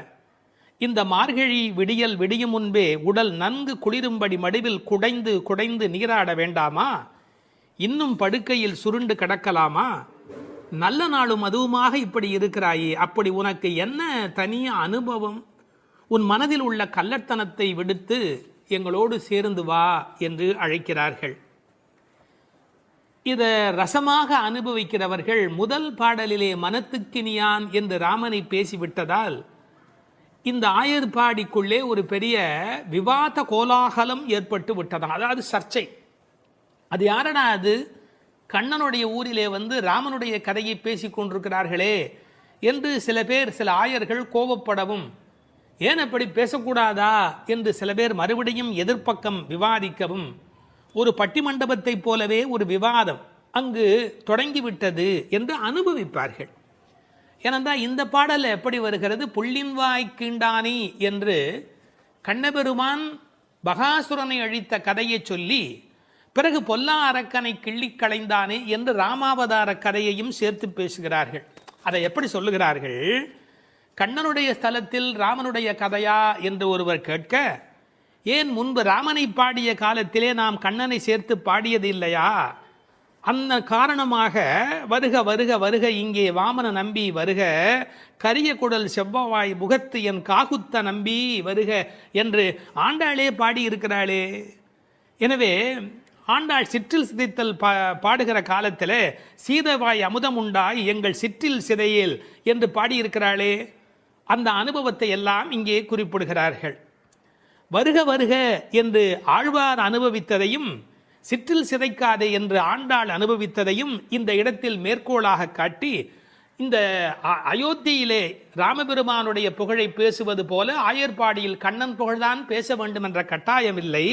இந்த மார்கழி விடியல் விடியும் முன்பே உடல் நன்கு குளிரும்படி மடுவில் குடைந்து குடைந்து நீராட வேண்டாமா? இன்னும் படுக்கையில் சுருண்டு கிடக்கலாமா? நல்ல நாளும் அதுவுமாக இப்படி இருக்கிறாயே, அப்படி உனக்கு என்ன தனிய அனுபவம்? உன் மனதில் உள்ள கள்ளத்தனத்தை விடுத்து எங்களோடு சேர்ந்து வா என்று அழைக்கிறார்கள். இதை ரசமாக அனுபவிக்கிறவர்கள் முதல் பாடலிலே மனத்துக்கினியான் என்று ராமனை பேசிவிட்டதால் இந்த ஆயர்பாடிக்குள்ளே ஒரு பெரிய விவாத கோலாகலம் ஏற்பட்டு விட்டதாம். அதாவது சர்ச்சை. அது யாரடா அது? கண்ணனுடைய ஊரிலே வந்து ராமனுடைய கதையை பேசி கொண்டிருக்கிறார்களே என்று சில பேர், சில ஆயர்கள் கோபப்படவும், ஏன் அப்படி பேசக்கூடாதா என்று சில பேர் மறுபடியும் எதிர்ப்பக்கம் விவாதிக்கவும், ஒரு பட்டிமண்டபத்தை போலவே ஒரு விவாதம் அங்கு தொடங்கிவிட்டது என்று அனுபவிப்பார்கள். ஏனென்றால் இந்த பாடல் எப்படி வருகிறது? புள்ளின்வாய் கீண்டானி என்று கண்ணபெருமான் பகாசுரனை அழித்த கதையை சொல்லி பிறகு பொல்லா அரக்கனை கிள்ளிக் களைந்தானே என்று ராமாவதார கதையையும் சேர்த்து பேசுகிறார்கள். அதை எப்படி சொல்லுகிறார்கள்? கண்ணனுடைய ஸ்தலத்தில் ராமனுடைய கதையா என்று ஒருவர் கேட்க, ஏன் முன்பு ராமனை பாடிய காலத்திலே நாம் கண்ணனை சேர்த்து பாடியது இல்லையா? அந்த காரணமாக வருக வருக வருக இங்கே வாமன நம்பி வருக, கரிய குடல் செவ்வவாய் முகத்து என் காகுத்த நம்பி வருக என்று ஆண்டாளே பாடியிருக்கிறாளே. எனவே ஆண்டாள் சிற்றில் சிதைத்தல் பாடுகிற காலத்தில் சீதவாய் அமுதம் உண்டாய் எங்கள் சிற்றில் சிதையேல் என்று பாடியிருக்கிறாளே. அந்த அனுபவத்தை எல்லாம் இங்கே குறிப்பிடுகிறார்கள். வருக வருக என்று ஆழ்வார் அனுபவித்ததையும் சிற்றில் சிதைக்காதே என்று ஆண்டாள் அனுபவித்ததையும் இந்த இடத்தில் மேற்கோளாக காட்டி, இந்த அயோத்தியிலே ராமபெருமானுடைய புகழை பேசுவது போல ஆயர்பாடியில் கண்ணன் புகழ்தான் பேச வேண்டும் என்ற கட்டாயமில்லை,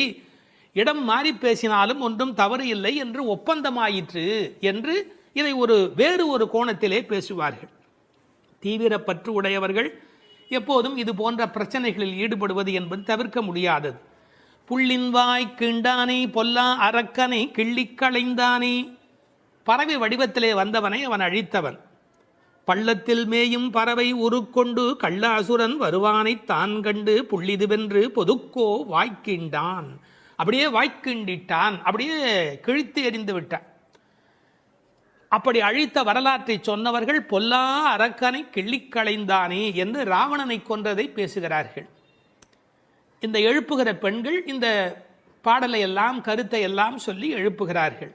இடம் மாறி பேசினாலும் ஒன்றும் தவறு இல்லை என்று ஒப்பந்தமாயிற்று என்று இதை வேறு ஒரு கோணத்திலே பேசுவார்கள். தீவிரப்பற்று உடையவர்கள் எப்போதும் இது போன்ற பிரச்சனைகளில் ஈடுபடுவது என்பது தவிர்க்க முடியாதது. புள்ளின் வாய் கிண்டானே பொல்லா அரக்கனை கிள்ளிக் களைந்தானே, பறவை வடிவத்திலே வந்தவனை அவன் அழித்தவன். பள்ளத்தில் மேயும் பறவை உருக்கொண்டு கள்ள அசுரன் வருவானை தான் கண்டு புள்ளிதுவென்று பொதுக்கோ வாய்க்கிண்டான், அப்படியே வாய்க்கிண்டிட்டான், அப்படியே கிழித்து எறிந்து விட்டான். அப்படி அழித்த வரலாற்றை சொன்னவர்கள் பொல்லா அரக்கனை கிள்ளிக் களைந்தானே என்று ராவணனை கொன்றதை பேசுகிறார்கள். இந்த எழுப்புகிற பெண்கள் இந்த பாடலை எல்லாம் கருத்தை எல்லாம் சொல்லி எழுப்புகிறார்கள்.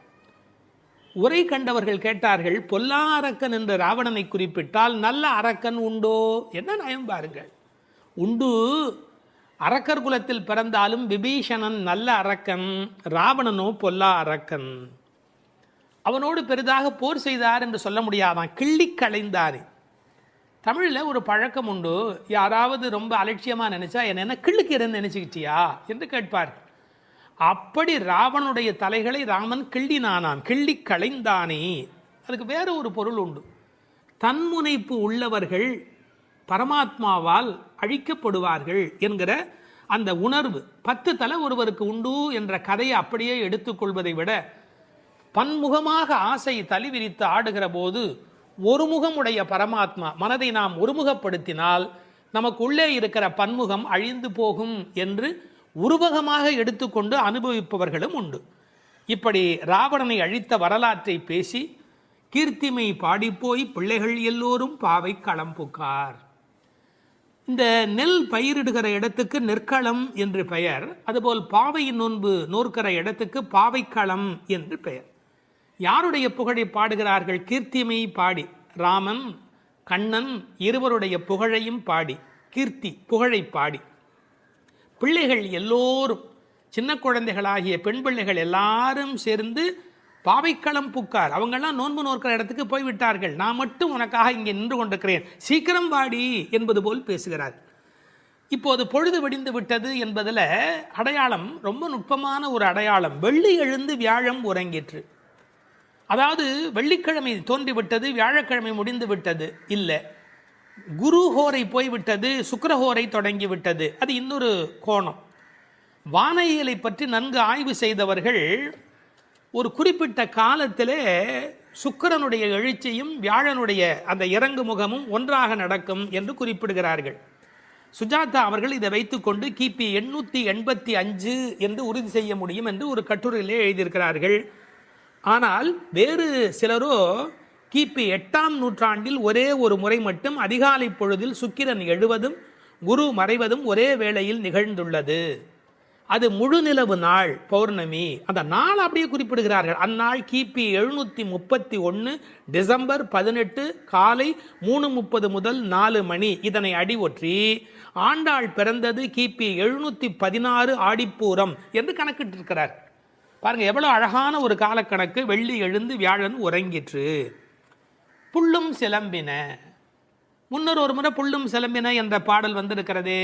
உரை கண்டவர்கள் கேட்டார்கள், பொல்லா அரக்கன் என்று ராவணனை குறிப்பிட்டால் நல்ல அரக்கன் உண்டோ? என்ன நயம் பாருங்கள். உண்டு, அரக்கர் குலத்தில் பிறந்தாலும் விபீஷணன் நல்ல அரக்கன், ராவணனோ பொல்லா அரக்கன். அவனோடு பெரிதாக போர் செய்தார் என்று சொல்ல முடியாதான், கிள்ளி களைந்தார். தமிழில் ஒரு பழக்கம் உண்டு, யாராவது ரொம்ப அலட்சியமாக நினைச்சா என்ன கிள்ளுக்கிறேன்னு நினைச்சுக்கிட்டியா என்று கேட்பார். அப்படி ராவனுடைய தலைகளை ராமன் கிள்ளினானான், கிள்ளி களைந்தானே. அதுக்கு வேற ஒரு பொருள் உண்டு. தன்முனைப்பு உள்ளவர்கள் பரமாத்மாவால் அழிக்கப்படுவார்கள் என்கிற அந்த உணர்வு 10 தலை ஒருவருக்கு உண்டு என்ற கதையை அப்படியே எடுத்துக்கொள்வதை விட, பன்முகமாக ஆசை தலி விரித்து ஆடுகிற போது ஒருமுகமுடைய பரமாத்மா மனதை நாம் ஒருமுகப்படுத்தினால் நமக்கு உள்ளே இருக்கிற பன்முகம் அழிந்து போகும் என்று உருவகமாக எடுத்துக்கொண்டு அனுபவிப்பவர்களும் உண்டு. இப்படி ராவணனை அழித்த வரலாற்றை பேசி கீர்த்திமை பாடிப்போய் பிள்ளைகள் எல்லோரும் பாவை களம் புக்கார். இந்த நெல் பயிரிடுகிற இடத்துக்கு நெற்களம் என்று பெயர், அதுபோல் பாவையின் நோன்பு நோற்கிற இடத்துக்கு பாவைக்களம் என்று பெயர். யாருடைய புகழை பாடுகிறார்கள்? கீர்த்திமை பாடி, ராமன் கண்ணன் இருவருடைய புகழையும் பாடி, கீர்த்தி புகழை பாடி பிள்ளைகள் எல்லோரும், சின்ன குழந்தைகளாகிய பெண் பிள்ளைகள் எல்லாரும் சேர்ந்து பாவைக்களம் புக்கார். அவங்கெல்லாம் நோன்பு நோக்கிற இடத்துக்கு போய்விட்டார்கள், நான் மட்டும் உனக்காக இங்கே நின்று கொண்டிருக்கிறேன், சீக்கிரம் வாடி என்பது போல் பேசுகிறார். இப்போது பொழுது வெடிந்து விட்டது என்பதில் அடையாளம் ரொம்ப நுட்பமான ஒரு அடையாளம். வெள்ளி எழுந்து வியாழம் உறங்கிற்று. அதாவது வெள்ளிக்கிழமை தோன்றிவிட்டது, வியாழக்கிழமை முடிந்து விட்டது இல்லை, குரு ஹோரை போய்விட்டது, சுக்கிரஹோரை தொடங்கிவிட்டது. அது இன்னொரு கோணம். வானியலை பற்றி நன்கு ஆய்வு செய்தவர்கள் ஒரு குறிப்பிட்ட காலத்திலே சுக்கிரனுடைய எழுச்சியும் வியாழனுடைய அந்த இறங்கு முகமும் ஒன்றாக நடக்கும் என்று குறிப்பிடுகிறார்கள். சுஜாதா அவர்கள் இதை வைத்துக்கொண்டு கிபி 885 என்று உறுதி செய்ய முடியும் என்று ஒரு கட்டுரையிலே எழுதியிருக்கிறார்கள். ஆனால் வேறு சிலரோ கிபி 8ஆம் நூற்றாண்டில் ஒரே ஒரு முறை மட்டும் அதிகாலை பொழுதில் சுக்கிரன் எழுவதும் குரு மறைவதும் ஒரே வேளையில் நிகழ்ந்துள்ளது. அது முழு நிலவு நாள், பௌர்ணமி. அந்த நாள் அப்படியே குறிப்பிடுகிறார்கள். அந்நாள் கிபி 731 டிசம்பர் 18 காலை 3:30 முதல் 4 மணி. இதனை அடி ஒற்றி ஆண்டாள் பிறந்தது கிபி 716 ஆடிப்பூரம் என்று கணக்கிட்டிருக்கிறார். பாருங்க, எவ்வளவு அழகான ஒரு காலக்கணக்கு. வெள்ளி எழுந்து வியாழன் உறங்கிற்று. புள்ளும் சிலம்பின, முன்னர் ஒரு முறை புள்ளும் சிலம்பின என்ற பாடல் வந்திருக்கிறதே,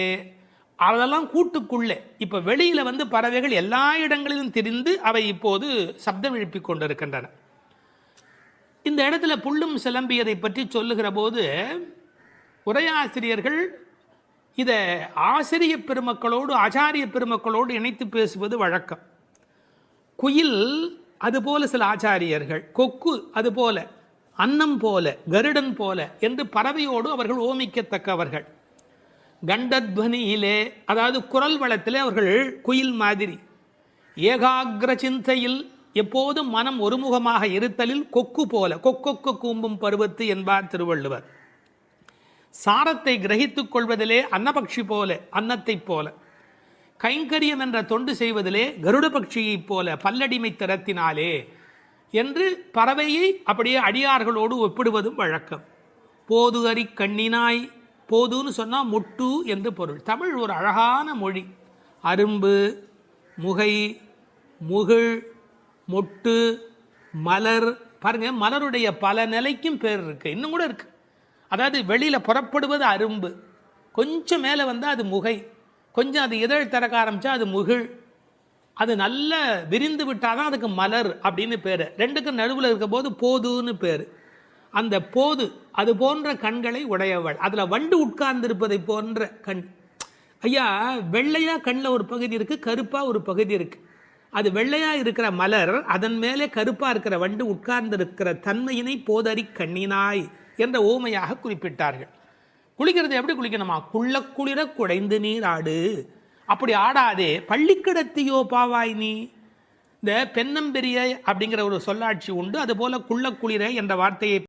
அதெல்லாம் கூட்டுக்குள்ளே. இப்போ வெளியில் பறவைகள் எல்லா இடங்களிலும் திரிந்து அவை இப்போது சப்தம் எழுப்பிக் கொண்டிருக்கின்றன. இந்த இடத்துல புள்ளும் சிலம்பியதை பற்றி சொல்லுகிற போது உரையாசிரியர்கள் இதை ஆசிரிய பெருமக்களோடு ஆச்சாரிய பெருமக்களோடு இணைத்து பேசுவது வழக்கம். குயில் அதுபோல சில ஆச்சாரியர்கள், கொக்கு அதுபோல, அன்னம் போல, கருடன் போல என்று பறவையோடு அவர்கள் ஓமிக்கத்தக்கவர்கள். கண்டத்வனியிலே, அதாவது குரல் வளத்திலே அவர்கள் குயில் மாதிரி. ஏகாகிர சிந்தையில், எப்போதும் மனம் ஒருமுகமாக இருத்தலில் கொக்கு போல, கொக்கொக்கு கூம்பும் பருவத்து என்பார் திருவள்ளுவர். சாரத்தை கிரகித்துக் கொள்வதிலே அன்னபக்ஷி போல, அன்னத்தைப் போல. கைங்கரியம் என்ற தொண்டு செய்வதிலே கருட பட்சியைப் போல, பல்லடிமை திறத்தினாலே என்று பறவையை அப்படியே அடியார்களோடு ஒப்பிடுவதும் வழக்கம். போது அறி கண்ணினாய், போதுன்னு சொன்னால் முட்டு என்று பொருள். தமிழ் ஒரு அழகான மொழி. அரும்பு, முகை, முகிழ், மொட்டு, மலர். பாருங்க, மலருடைய பல நிலைக்கும் பேர் இருக்கு, இன்னும் கூட இருக்கு. அதாவது வெளியில் புறப்படுவது அரும்பு, கொஞ்சம் மேலே வந்தால் அது முகை, கொஞ்சம் அது இதழ் திறக்க ஆரம்பித்தா அது முகிழ், அது நல்ல விரிந்து விட்டால் தான் அதுக்கு மலர் அப்படின்னு பேர். ரெண்டுக்கும் நடுவில் இருக்க போது போதுன்னு பேர். அந்த போது அது போன்ற கண்களை உடையவள். அதில் வண்டு உட்கார்ந்திருப்பதை போன்ற கண். ஐயா, வெள்ளையாக கண்ணில் ஒரு பகுதி இருக்குது, கருப்பாக ஒரு பகுதி இருக்குது. அது வெள்ளையாக இருக்கிற மலர், அதன் மேலே கருப்பாக இருக்கிற வண்டு உட்கார்ந்திருக்கிற தன்மையினை போதறி கண்ணினாய் என்ற ஓமையாக குறிப்பிட்டார்கள். குளிக்கிறது எப்படி குளிக்கணுமா? குள்ள குளிர குடைந்து நீர் ஆடு. அப்படி ஆடாதே, பள்ளிக்கிடத்தியோ பாவாய் நீ. இந்த பெண்ணம்பெரிய அப்படிங்கிற ஒரு சொல்லாட்சி உண்டு. அதுபோல குள்ள குளிர என்ற வார்த்தையை